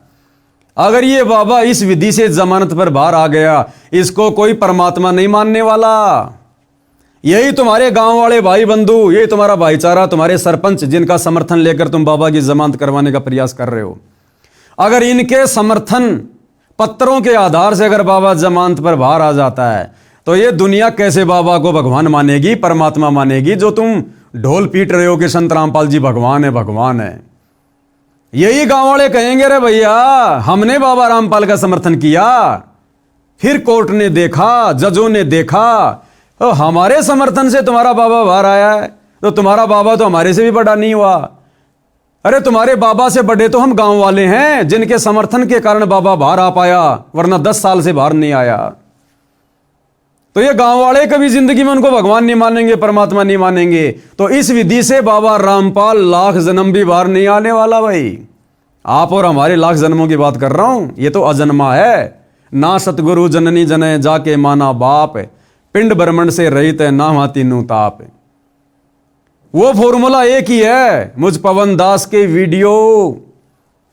अगर ये बाबा इस विधि से जमानत पर बाहर आ गया, इसको कोई परमात्मा नहीं मानने वाला। यही तुम्हारे गांव वाले भाई बंधु, यही तुम्हारा भाईचारा, तुम्हारे सरपंच जिनका समर्थन लेकर तुम बाबा की जमानत करवाने का प्रयास कर रहे हो, अगर इनके समर्थन पत्रों के आधार से अगर बाबा जमानत पर बाहर आ जाता है, तो ये दुनिया कैसे बाबा को भगवान मानेगी, परमात्मा मानेगी, जो तुम ढोल पीट रहे हो कि संत रामपाल जी भगवान है, भगवान है। यही गांव वाले कहेंगे, रे भैया हमने बाबा रामपाल का समर्थन किया, फिर कोर्ट ने देखा, जजों ने देखा, तो हमारे समर्थन से तुम्हारा बाबा बाहर आया है, तो तुम्हारा बाबा तो हमारे से भी बड़ा नहीं हुआ। अरे तुम्हारे बाबा से बड़े तो हम गांव वाले हैं, जिनके समर्थन के कारण बाबा बाहर आ पाया, वरना 10 साल से बाहर नहीं आया। तो ये गांव वाले कभी जिंदगी में उनको भगवान नहीं मानेंगे, परमात्मा नहीं मानेंगे। तो इस विधि से बाबा रामपाल लाख जन्म भी बाहर नहीं आने वाला। भाई आप और हमारे लाख जन्मों की बात कर रहा हूं, ये तो अजन्मा है। ना सतगुरु जननी जने जाके माना बाप, पिंड ब्रह्मंड से रहित है ना हाथी नु ताप। वो फॉर्मूला एक ही है। मुझ पवन दास के वीडियो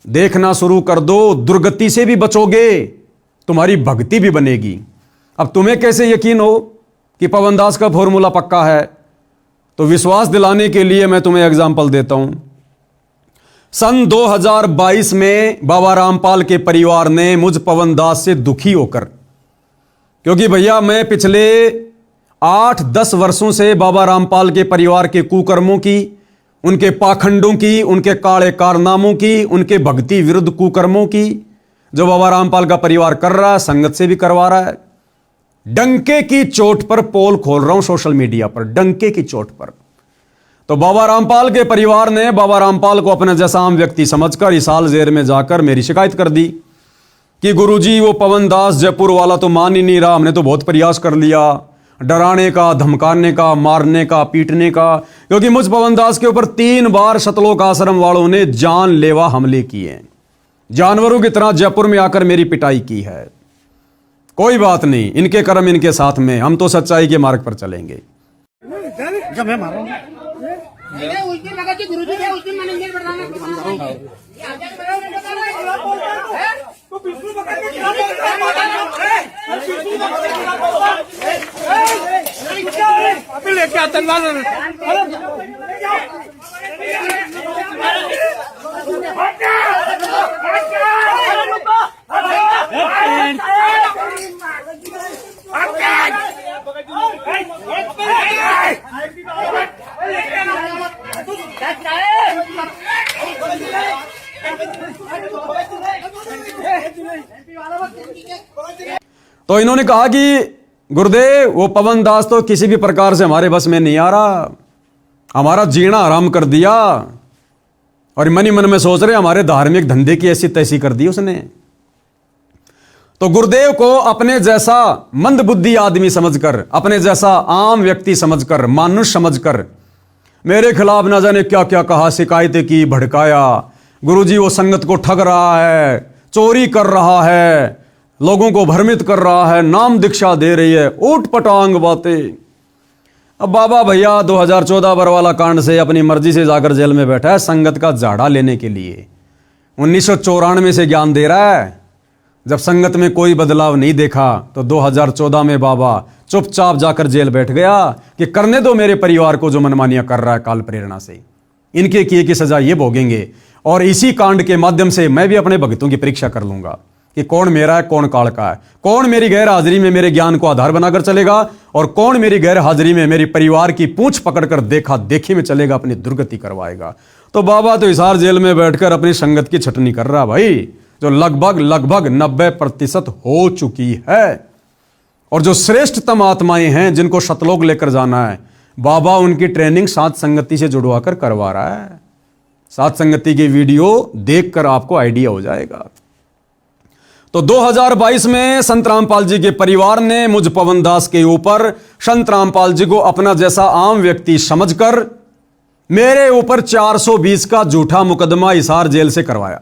देखना शुरू कर दो, दुर्गति से भी बचोगे, तुम्हारी भक्ति भी बनेगी। अब तुम्हें कैसे यकीन हो कि पवन दास का फॉर्मूला पक्का है? तो विश्वास दिलाने के लिए मैं तुम्हें एग्जाम्पल देता हूं। सन 2022 में बाबा रामपाल के परिवार ने मुझ पवन दास से दुखी होकर, क्योंकि भैया मैं पिछले 8-10 वर्षों से बाबा रामपाल के परिवार के कुकर्मों की, उनके पाखंडों की, उनके काले कारनामों की, उनके भक्ति विरुद्ध कुकर्मों की जो बाबा रामपाल का परिवार कर रहा है, संगत से भी करवा रहा है, डंके की चोट पर पोल खोल रहा हूं सोशल मीडिया पर, डंके की चोट पर। तो बाबा रामपाल के परिवार ने बाबा रामपाल को अपने जैसा आम व्यक्ति समझकर हिसार जेल में जाकर मेरी शिकायत कर दी कि गुरुजी वो पवन दास जयपुर वाला तो मान ही नहीं रहा, हमने तो बहुत प्रयास कर लिया, डराने का, धमकाने का, मारने का, पीटने का, क्योंकि मुझ पवन दास के ऊपर 3 बार सतलोक आश्रम वालों ने जानलेवा हमले किए, जानवरों की तरह जयपुर में आकर मेरी पिटाई की है। कोई बात नहीं, इनके कर्म इनके साथ में, हम तो सच्चाई के मार्ग पर चलेंगे। तो इन्होंने कहा कि गुरुदेव वो पवन दास तो किसी भी प्रकार से हमारे बस में नहीं आ रहा, हमारा जीना आराम कर दिया, और मन ही मन में सोच रहे हमारे धार्मिक धंधे की ऐसी तैसी कर दी उसने। तो गुरुदेव को अपने जैसा मंदबुद्धि आदमी समझकर, अपने जैसा आम व्यक्ति समझकर, मानुष समझकर मेरे खिलाफ न जाने क्या क्या कहा, शिकायतें की, भड़काया। गुरुजी वो संगत को ठग रहा है, चोरी कर रहा है, लोगों को भ्रमित कर रहा है, नाम दीक्षा दे रही है, ऊट पटांग बातें। अब बाबा भैया 2014 बरवाला कांड से अपनी मर्जी से जाकर जेल में बैठा है संगत का झाड़ा लेने के लिए। 1994 से ज्ञान दे रहा है। जब संगत में कोई बदलाव नहीं देखा तो 2014 में बाबा चुपचाप जाकर जेल बैठ गया कि करने दो मेरे परिवार को जो मनमानियां कर रहा है काल प्रेरणा से, इनके किए की सजा ये भोगेंगे। और इसी कांड के माध्यम से मैं भी अपने भक्तों की परीक्षा कर लूंगा कि कौन मेरा है, कौन काल का है, कौन मेरी गैर हाजिरी में मेरे ज्ञान को आधार बनाकर चलेगा और कौन मेरी गैर हाजिरी में मेरी परिवार की पूंछ पकड़कर देखा देखी में चलेगा, अपनी दुर्गति करवाएगा। तो बाबा तो हिसार जेल में बैठकर अपनी संगत की छटनी कर रहा भाई, जो लगभग 90% हो चुकी है। और जो श्रेष्ठतम आत्माएं हैं जिनको शतलोक लेकर जाना है, बाबा उनकी ट्रेनिंग सात संगति से जुड़वा कर करवा रहा है। सात संगति की वीडियो देखकर आपको आइडिया हो जाएगा। तो 2022 में संत रामपाल जी के परिवार ने मुझ पवन दास के ऊपर संत रामपाल जी को अपना जैसा आम व्यक्ति समझकर मेरे ऊपर 420 का झूठा मुकदमा हिसार जेल से करवाया।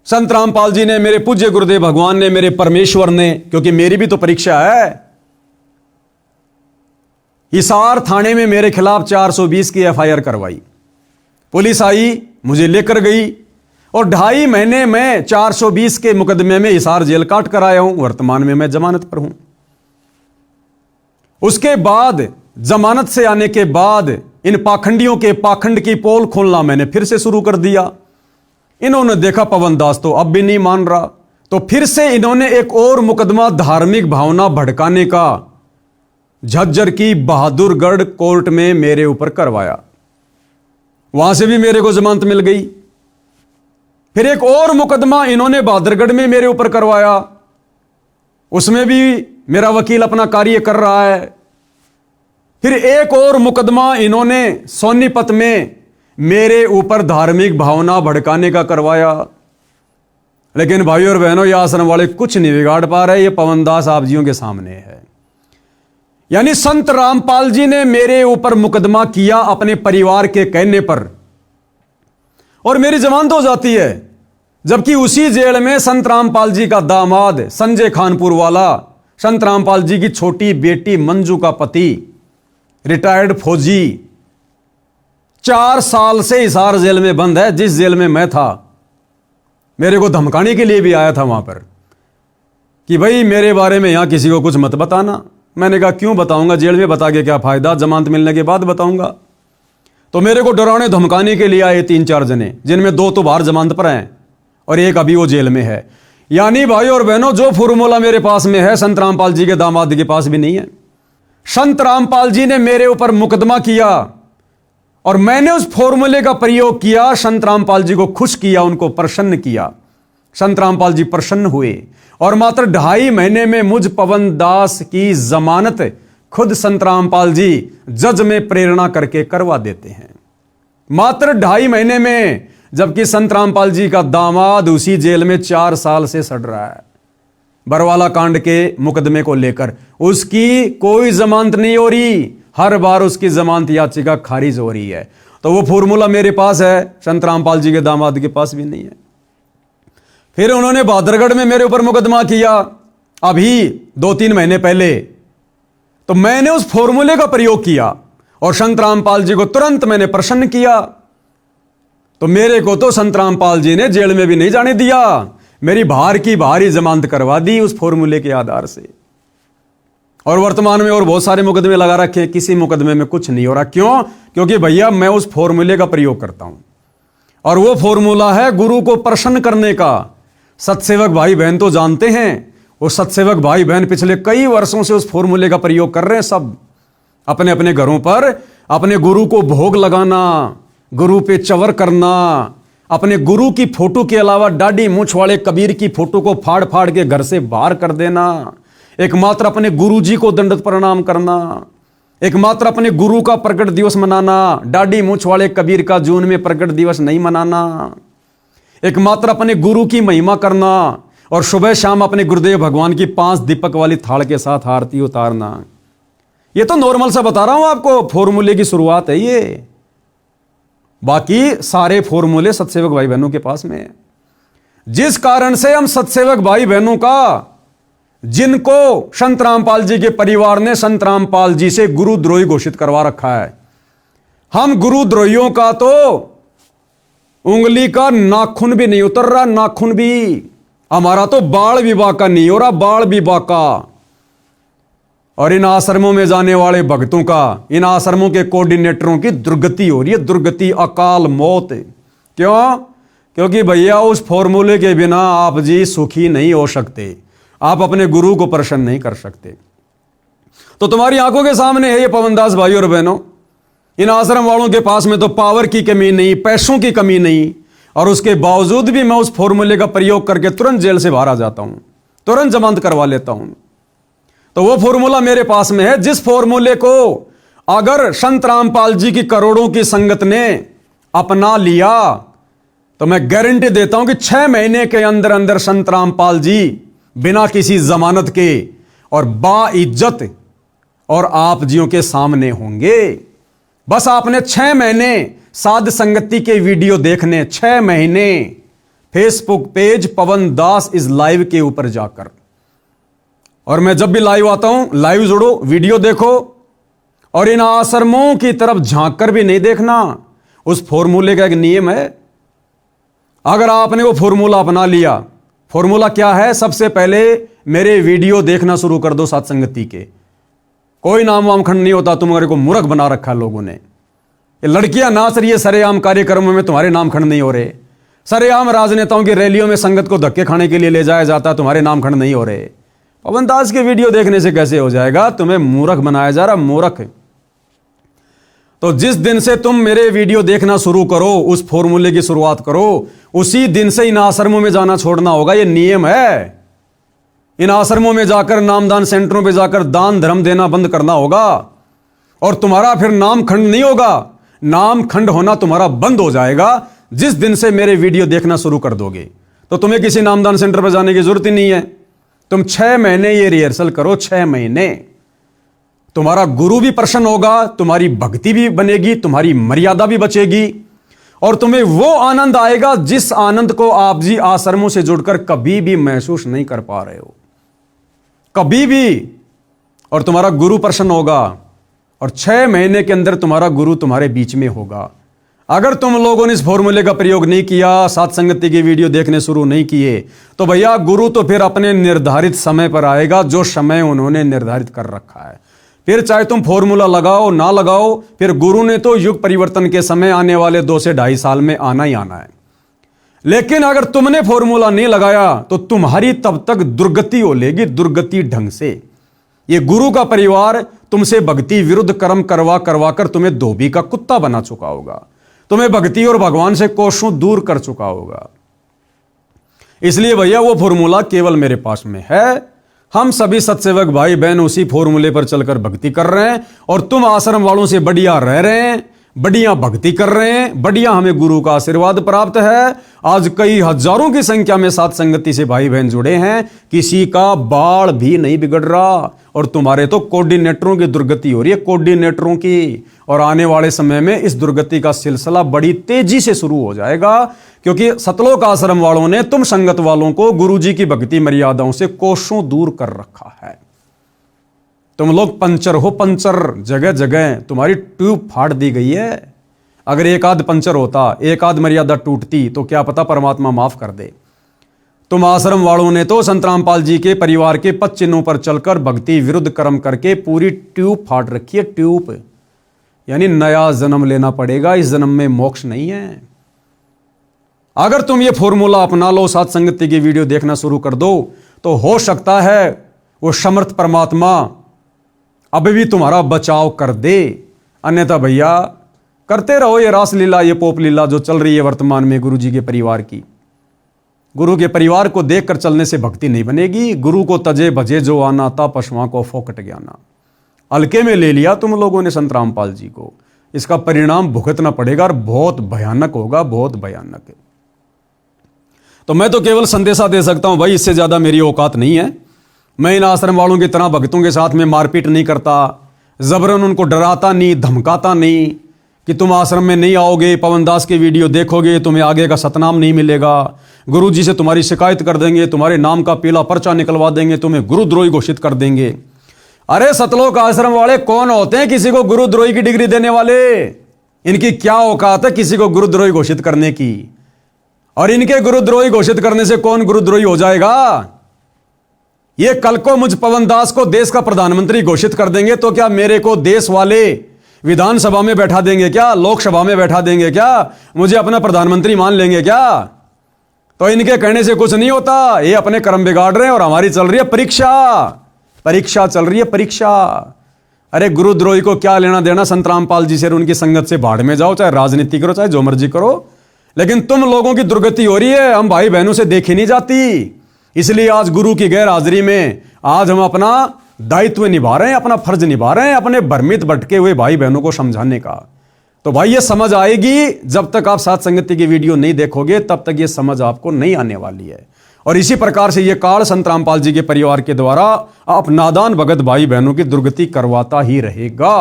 संत रामपाल जी ने, मेरे पूज्य गुरुदेव भगवान ने, मेरे परमेश्वर ने, क्योंकि मेरी भी तो परीक्षा है। हिसार थाने में मेरे खिलाफ 420 की एफआईआर करवाई। पुलिस आई, मुझे लेकर गई और 2.5 महीने में 420 के मुकदमे में हिसार जेल काट कर आया हूं। वर्तमान में मैं जमानत पर हूं। उसके बाद जमानत से आने के बाद इन पाखंडियों के पाखंड की पोल खोलना मैंने फिर से शुरू कर दिया। इन्होंने देखा पवन दास तो अब भी नहीं मान रहा, तो फिर से इन्होंने एक और मुकदमा धार्मिक भावना भड़काने का झज्जर की बहादुरगढ़ कोर्ट में मेरे ऊपर करवाया। वहां से भी मेरे को जमानत मिल गई। फिर एक और मुकदमा इन्होंने बहादुरगढ़ में मेरे ऊपर करवाया, उसमें भी मेरा वकील अपना कार्य कर रहा है। फिर एक और मुकदमा इन्होंने सोनीपत में मेरे ऊपर धार्मिक भावना भड़काने का करवाया। लेकिन भाइयों और बहनों, ये आश्रम वाले कुछ नहीं बिगाड़ पा रहे। ये पवन दास आप जियों के सामने है। यानी संत रामपाल जी ने मेरे ऊपर मुकदमा किया अपने परिवार के कहने पर, और मेरी जमानत हो जाती है। जबकि उसी जेल में संत रामपाल जी का दामाद संजय खानपुर वाला, संत रामपाल जी की छोटी बेटी मंजू का पति, रिटायर्ड फौजी, 4 साल से हिसार जेल में बंद है। जिस जेल में मैं था, मेरे को धमकाने के लिए भी आया था वहां पर कि भाई मेरे बारे में यहां किसी को कुछ मत बताना। मैंने कहा क्यों बताऊंगा, जेल में बता के क्या फायदा, जमानत मिलने के बाद बताऊंगा। तो मेरे को डराने धमकाने के लिए आए 3-4 जने, जिनमें 2 तो बाहर जमानत पर हैं और एक अभी वो जेल में है। यानी भाई और बहनों, जो फॉर्मूला मेरे पास में है, संत रामपाल जी के दामाद के पास भी नहीं है। संत रामपाल जी ने मेरे ऊपर मुकदमा किया और मैंने उस फॉर्मूले का प्रयोग किया। संत रामपाल जी को खुश किया, उनको प्रसन्न किया। संत रामपाल जी प्रसन्न हुए और मात्र 2.5 महीने में मुझ पवन दास की जमानत खुद संत रामपाल जी जज में प्रेरणा करके करवा देते हैं। मात्र 2.5 महीने में, जबकि संत रामपाल जी का दामाद उसी जेल में 4 साल से सड़ रहा है बरवाला कांड के मुकदमे को लेकर। उसकी कोई जमानत नहीं हो रही, हर बार उसकी जमानत याचिका खारिज हो रही है। तो वो फॉर्मूला मेरे पास है, संत रामपाल जी के दामाद के पास भी नहीं है। फिर उन्होंने बहादुरगढ़ में मेरे ऊपर मुकदमा किया अभी 2-3 महीने पहले। तो मैंने उस फॉर्मूले का प्रयोग किया और संत रामपाल जी को तुरंत मैंने प्रसन्न किया। तो मेरे को तो संत रामपाल जी ने जेल में भी नहीं जाने दिया, मेरी बाहर की बाहरी जमानत करवा दी उस फॉर्मूले के आधार से। और वर्तमान में और बहुत सारे मुकदमे लगा रखे, किसी मुकदमे में कुछ नहीं हो रहा। क्यों? क्योंकि भैया मैं उस फॉर्मूले का प्रयोग करता हूं और वो फॉर्मूला है गुरु को प्रसन्न करने का। सत्सेवक भाई बहन तो जानते हैं, वो सत्सेवक भाई बहन पिछले कई वर्षों से उस फॉर्मूले का प्रयोग कर रहे हैं। सब अपने अपने घरों पर अपने गुरु को भोग लगाना, गुरु पे चवर करना, अपने गुरु की फोटो के अलावा दाढ़ी मूंछ वाले कबीर की फोटो को फाड़ फाड़ के घर से बाहर कर देना, एकमात्र अपने गुरु जी को दंडवत प्रणाम करना, एकमात्र अपने गुरु का प्रकट दिवस मनाना, दाढ़ी मूंछ वाले कबीर का जून में प्रकट दिवस नहीं मनाना, एकमात्र अपने गुरु की महिमा करना और सुबह शाम अपने गुरुदेव भगवान की 5 दीपक वाली थाल के साथ आरती उतारना। ये तो नॉर्मल सा बता रहा हूं आपको, फॉर्मूले की शुरुआत है ये। बाकी सारे फॉर्मूले सत्सेवक भाई बहनों के पास में है। जिस कारण से हम सत्सेवक भाई बहनों का, जिनको संत रामपाल जी के परिवार ने संत रामपाल जी से गुरुद्रोही घोषित करवा रखा है, हम गुरुद्रोहियों का तो उंगली का नाखून भी नहीं उतर रहा, नाखून भी हमारा तो बाल विवाह का नहीं हो रहा, बाल विवाह का। और इन आश्रमों में जाने वाले भक्तों का, इन आश्रमों के कोऑर्डिनेटरों की दुर्गति हो रही है, दुर्गति, अकाल मौत। क्यों? क्योंकि भैया उस फॉर्मूले के बिना आप जी सुखी नहीं हो सकते, आप अपने गुरु को प्रसन्न नहीं कर सकते। तो तुम्हारी आंखों के सामने है ये पवन दास भाई और बहनों, इन आश्रम वालों के पास में तो पावर की कमी नहीं, पैसों की कमी नहीं, और उसके बावजूद भी मैं उस फॉर्मूले का प्रयोग करके तुरंत जेल से बाहर आ जाता हूं, तुरंत जमानत करवा लेता हूं। तो वो फॉर्मूला मेरे पास में है, जिस फॉर्मूले को अगर संत रामपाल जी की करोड़ों की संगत ने अपना लिया तो मैं गारंटी देता हूं कि 6 महीने के अंदर अंदर संत रामपाल जी बिना किसी जमानत के और बाइज्जत और आप जियों के सामने होंगे। बस आपने 6 महीने साध संगति के वीडियो देखने, 6 महीने Facebook page Pawan Das is live के ऊपर जाकर। और मैं जब भी लाइव आता हूं, लाइव जोड़ो, वीडियो देखो और इन आश्रमों की तरफ झांक कर भी नहीं देखना। उस फॉर्मूले का एक नियम है, अगर आपने वो फॉर्मूला अपना लिया, फॉर्मूला क्या है? सबसे पहले मेरे वीडियो देखना शुरू कर दो साथ संगति के। कोई नाम वामखंड नहीं होता, तुम्हारे को मूर्ख बना रखा है लोगों ने। ये लड़कियां नाच रही है सरेआम कार्यक्रमों में, तुम्हारे नामखंड नहीं हो रहे। सरेआम राजनेताओं की रैलियों में संगत को धक्के खाने के लिए ले जाया जाता है, तुम्हारे नामखंड नहीं हो रहे। पवन दास के वीडियो देखने से कैसे हो जाएगा? तुम्हें मूर्ख बनाया जा रहा, मूर्ख। तो जिस दिन से तुम मेरे वीडियो देखना शुरू करो, उस फॉर्मूले की शुरुआत करो, उसी दिन से इन आश्रमों में जाना छोड़ना होगा। ये नियम है। इन आश्रमों में जाकर, नामदान सेंटरों पे जाकर दान धर्म देना बंद करना होगा और तुम्हारा फिर नाम खंड नहीं होगा। नाम खंड होना तुम्हारा बंद हो जाएगा जिस दिन से मेरे वीडियो देखना शुरू कर दोगे। तो तुम्हें किसी नामदान सेंटर पर जाने की जरूरत ही नहीं है। तुम 6 महीने ये रिहर्सल करो, 6 महीने। तुम्हारा गुरु भी प्रसन्न होगा, तुम्हारी भक्ति भी बनेगी, तुम्हारी मर्यादा भी बचेगी और तुम्हें वो आनंद आएगा जिस आनंद को आप जी आश्रमों से जुड़कर कभी भी महसूस नहीं कर पा रहे हो, कभी भी। और तुम्हारा गुरु प्रसन्न होगा और 6 महीने के अंदर तुम्हारा गुरु तुम्हारे बीच में होगा। अगर तुम लोगों ने इस फॉर्मूले का प्रयोग नहीं किया, साथ संगति की वीडियो देखने शुरू नहीं किए, तो भैया गुरु तो फिर अपने निर्धारित समय पर आएगा, जो समय उन्होंने निर्धारित कर रखा है। फिर चाहे तुम फॉर्मूला लगाओ ना लगाओ, फिर गुरु ने तो युग परिवर्तन के समय आने वाले 2 से 2.5 साल में आना ही आना है। लेकिन अगर तुमने फॉर्मूला नहीं लगाया तो तुम्हारी तब तक दुर्गति हो लेगी, दुर्गति ढंग से। ये गुरु का परिवार तुमसे भक्ति विरुद्ध कर्म करवा करवा कर तुम्हें धोबी का कुत्ता बना चुका होगा, तुम्हें भक्ति और भगवान से कोसों दूर कर चुका होगा। इसलिए भैया वो फॉर्मूला केवल मेरे पास में है। हम सभी सत्सेवक भाई बहन उसी फॉर्मूले पर चलकर भक्ति कर रहे हैं और तुम आश्रम वालों से बढ़िया रह रहे हैं, बढ़िया भक्ति कर रहे हैं, बढ़िया हमें गुरु का आशीर्वाद प्राप्त है। आज कई हजारों की संख्या में साथ संगति से भाई बहन जुड़े हैं, किसी का बाल भी नहीं बिगड़ रहा। और तुम्हारे तो कोऑर्डिनेटरों की दुर्गति हो रही है, कोऑर्डिनेटरों की। और आने वाले समय में इस दुर्गति का सिलसिला बड़ी तेजी से शुरू हो जाएगा, क्योंकि सतलोक आश्रम वालों ने तुम संगत वालों को गुरुजी की भक्ति मर्यादाओं से कोसों दूर कर रखा है। तुम लोग पंचर हो, पंचर। जगह जगह तुम्हारी ट्यूब फाड़ दी गई है। अगर एक आध पंचर होता, एक आध मर्यादा टूटती, तो क्या पता परमात्मा माफ कर दे। तुम आश्रम वालों ने तो संत रामपाल जी के परिवार के पद चिन्हों पर चलकर भक्ति विरुद्ध कर्म करके पूरी ट्यूब फाड़ रखी है, ट्यूब। यानी नया जन्म लेना पड़ेगा, इस जन्म में मोक्ष नहीं है। अगर तुम ये फॉर्मूला अपना लो, साथ संगति की वीडियो देखना शुरू कर दो, तो हो सकता है वो समर्थ परमात्मा अभी भी तुम्हारा बचाव कर दे। अन्यथा भैया करते रहो ये रास लीला, ये पोप लीला जो चल रही है वर्तमान में गुरु जी के परिवार की। गुरु के परिवार को देखकर चलने से भक्ति नहीं बनेगी। गुरु को तजे भजे जो आना था, पशुओं को फोकट ज्ञाना। हल्के में ले लिया तुम लोगों ने संत रामपाल जी को, इसका परिणाम भुगतना पड़ेगा और बहुत भयानक होगा, बहुत भयानक है। तो मैं तो केवल संदेशा दे सकता हूं भाई, इससे ज्यादा मेरी औकात नहीं है। मैं इन आश्रम वालों की तरह भक्तों के साथ में मारपीट नहीं करता, जबरन उनको डराता नहीं, धमकाता नहीं कि तुम आश्रम में नहीं आओगे, पवन दास के वीडियो देखोगे, तुम्हें आगे का सतनाम नहीं मिलेगा, गुरुजी से तुम्हारी शिकायत कर देंगे, तुम्हारे नाम का पीला पर्चा निकलवा देंगे, तुम्हें गुरुद्रोही घोषित कर देंगे। अरे सतलोक आश्रम वाले कौन होते हैं किसी को गुरुद्रोही की डिग्री देने वाले? इनकी क्या औकात है किसी को गुरुद्रोही घोषित करने की? और इनके गुरुद्रोही घोषित करने से कौन गुरुद्रोही हो जाएगा? ये कल को मुझ पवन दास को देश का प्रधानमंत्री घोषित कर देंगे तो क्या मेरे को देश वाले विधानसभा में बैठा देंगे क्या? लोकसभा में बैठा देंगे क्या? मुझे अपना प्रधानमंत्री मान लेंगे क्या? तो इनके कहने से कुछ नहीं होता। ये अपने कर्म बिगाड़ रहे हैं और हमारी चल रही है परीक्षा। परीक्षा चल रही है, परीक्षा। अरे गुरुद्रोही को क्या लेना देना संत रामपाल जी से? उनकी संगत से भाड़ में जाओ, चाहे राजनीति करो, चाहे जो मर्जी करो, लेकिन तुम लोगों की दुर्गति हो रही है, हम भाई बहनों से देखी नहीं जाती। इसलिए आज गुरु की गैर हाजिरी में आज हम अपना दायित्व निभा रहे हैं, अपना फर्ज निभा रहे हैं, अपने भ्रमित भटके हुए भाई बहनों को समझाने का। तो भाई ये समझ आएगी, जब तक आप साथ संगति की वीडियो नहीं देखोगे तब तक ये समझ आपको नहीं आने वाली है। और इसी प्रकार से ये काल संत रामपाल जी के परिवार के द्वारा आप नादान भगत भाई बहनों की दुर्गति करवाता ही रहेगा।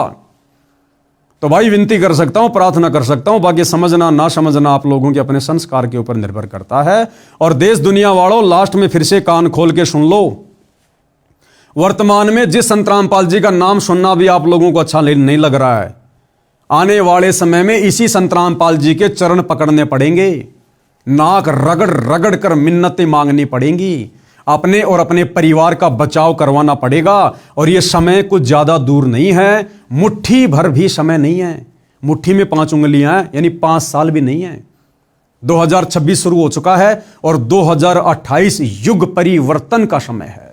तो भाई विनती कर सकता हूं, प्रार्थना कर सकता हूं, बाकी समझना ना समझना आप लोगों के अपने संस्कार के ऊपर निर्भर करता है। और देश दुनिया वालों, लास्ट में फिर से कान खोल के सुन लो। वर्तमान में जिस संत रामपाल जी का नाम सुनना भी आप लोगों को अच्छा नहीं लग रहा है, आने वाले समय में इसी संत रामपाल जी के चरण पकड़ने पड़ेंगे, नाक रगड़ रगड़ कर मिन्नतें मांगनी पड़ेंगी, अपने और अपने परिवार का बचाव करवाना पड़ेगा। और यह समय कुछ ज्यादा दूर नहीं है, मुट्ठी भर भी समय नहीं है। मुट्ठी में 5 उंगलियां हैं, यानी 5 साल भी नहीं है। 2026 शुरू हो चुका है और 2028 युग परिवर्तन का समय है।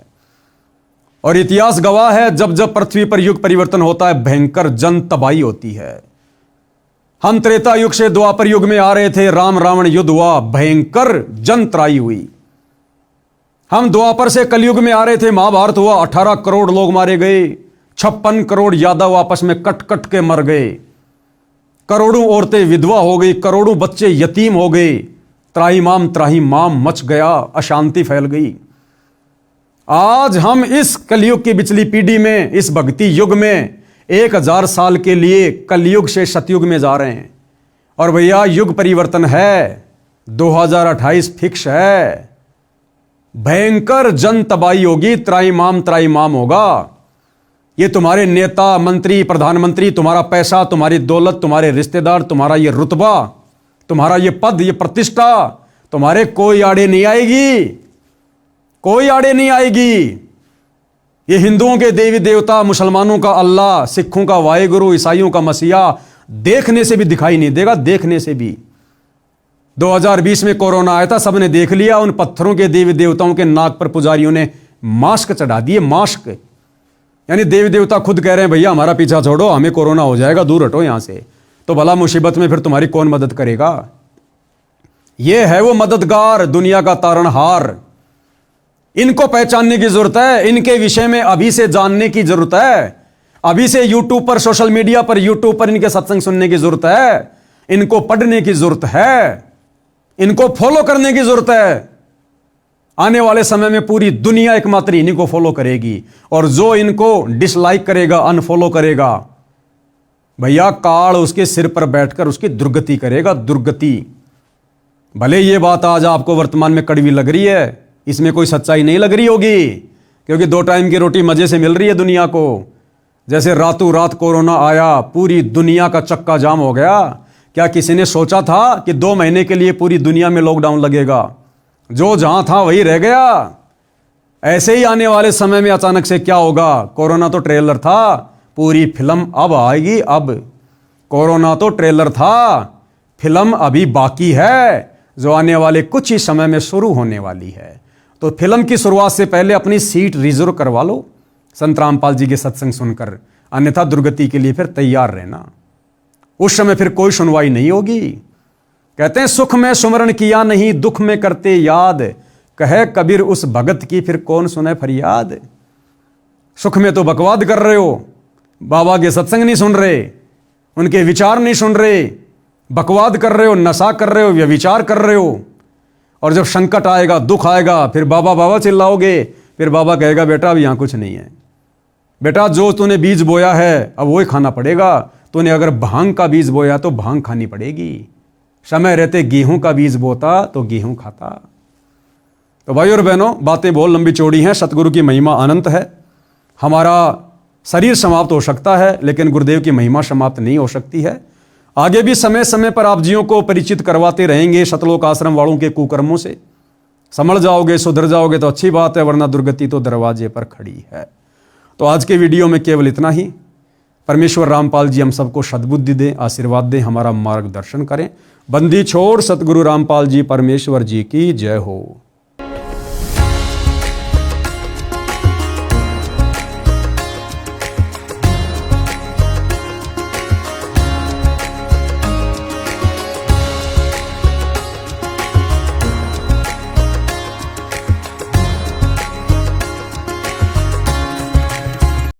और इतिहास गवाह है, जब जब पृथ्वी पर युग परिवर्तन होता है भयंकर जन तबाही होती है। हम त्रेता युग से द्वापर युग में आ रहे थे, राम रावण युद्ध हुआ, भयंकर जन त्राही हुई। हम द्वापर से कलयुग में आ रहे थे, महाभारत हुआ, 18 करोड़ लोग मारे गए, 56 करोड़ यादव आपस में कट कट के मर गए, करोड़ों औरतें विधवा हो गई, करोड़ों बच्चे यतीम हो गए, त्राहिमाम मच गया, अशांति फैल गई। आज हम इस कलयुग की बिचली पीढ़ी में, इस भक्ति युग में 1000 साल के लिए कलयुग से सतयुग में जा रहे हैं। और भैया युग परिवर्तन है, 2028 फिक्स है। भयंकर जन तबाही होगी, त्राहिमाम होगा। ये तुम्हारे नेता, मंत्री, प्रधानमंत्री, तुम्हारा पैसा, तुम्हारी दौलत, तुम्हारे रिश्तेदार, तुम्हारा ये रुतबा, तुम्हारा ये पद, ये प्रतिष्ठा तुम्हारे कोई आड़े नहीं आएगी, कोई आड़े नहीं आएगी। ये हिंदुओं के देवी देवता, मुसलमानों का अल्लाह, सिखों का वाहेगुरु, ईसाइयों का मसीहा देखने से भी दिखाई नहीं देगा, देखने से भी। 2020 में कोरोना आया था, सबने देख लिया, उन पत्थरों के देवी देवताओं के नाक पर पुजारियों ने मास्क चढ़ा दिए, मास्क। यानी देवी देवता खुद कह रहे हैं भैया हमारा पीछा छोड़ो, हमें कोरोना हो जाएगा, दूर हटो यहां से। तो भला मुसीबत में फिर तुम्हारी कौन मदद करेगा? ये है वो मददगार, दुनिया का तारणहार। इनको पहचानने की जरूरत है, इनके विषय में अभी से जानने की जरूरत है, अभी से यूट्यूब पर, सोशल मीडिया पर, यूट्यूब पर इनके सत्संग सुनने की जरूरत है, इनको पढ़ने की जरूरत है, इनको फॉलो करने की जरूरत है। आने वाले समय में पूरी दुनिया एकमात्र इन्हीं को फॉलो करेगी, और जो इनको डिसलाइक करेगा, अनफॉलो करेगा, भैया काल उसके सिर पर बैठकर उसकी दुर्गति करेगा, दुर्गति। भले ये बात आज आपको वर्तमान में कड़वी लग रही है, इसमें कोई सच्चाई नहीं लग रही होगी, क्योंकि 2 टाइम की रोटी मजे से मिल रही है दुनिया को। जैसे रातों रात कोरोना आया, पूरी दुनिया का चक्का जाम हो गया। क्या किसी ने सोचा था कि 2 महीने के लिए पूरी दुनिया में लॉकडाउन लगेगा? जो जहां था वही रह गया। ऐसे ही आने वाले समय में अचानक से क्या होगा? कोरोना तो ट्रेलर था, पूरी फिल्म अब आएगी। अब कोरोना तो ट्रेलर था, फिल्म अभी बाकी है, जो आने वाले कुछ ही समय में शुरू होने वाली है। तो फिल्म की शुरुआत से पहले अपनी सीट रिजर्व करवा लो संत रामपाल जी के सत्संग सुनकर, अन्यथा दुर्गति के लिए फिर तैयार रहना। उस समय फिर कोई सुनवाई नहीं होगी। कहते हैं सुख में सुमरण किया नहीं, दुख में करते याद, कहे कबीर उस भगत की फिर कौन सुने फरियाद। सुख में तो बकवाद कर रहे हो, बाबा के सत्संग नहीं सुन रहे, उनके विचार नहीं सुन रहे, बकवाद कर रहे हो, नशा कर रहे हो, व्यभिचार कर रहे हो। और जब संकट आएगा, दुख आएगा, फिर बाबा बाबा चिल्लाओगे, फिर बाबा कहेगा बेटा अब यहां कुछ नहीं है, बेटा जो तूने बीज बोया है अब वही खाना पड़ेगा। तूने अगर भांग का बीज बोया तो भांग खानी पड़ेगी, समय रहते गेहूं का बीज बोता तो गेहूं खाता। तो भाई और बहनों, बातें बहुत लंबी चौड़ी हैं, सतगुरु की महिमा अनंत है। हमारा शरीर समाप्त हो सकता है, लेकिन गुरुदेव की महिमा समाप्त नहीं हो सकती है। आगे भी समय समय पर आप जियों को परिचित करवाते रहेंगे सतलोक आश्रम वालों के कुकर्मों से। समझ जाओगे, सुधर जाओगे तो अच्छी बात है, वरना दुर्गति तो दरवाजे पर खड़ी है। तो आज के वीडियो में केवल इतना ही। परमेश्वर रामपाल जी हम सबको सद्बुद्धि दें, आशीर्वाद दें, हमारा मार्गदर्शन करें। बंदी छोड़ सतगुरु रामपाल जी परमेश्वर जी की जय हो।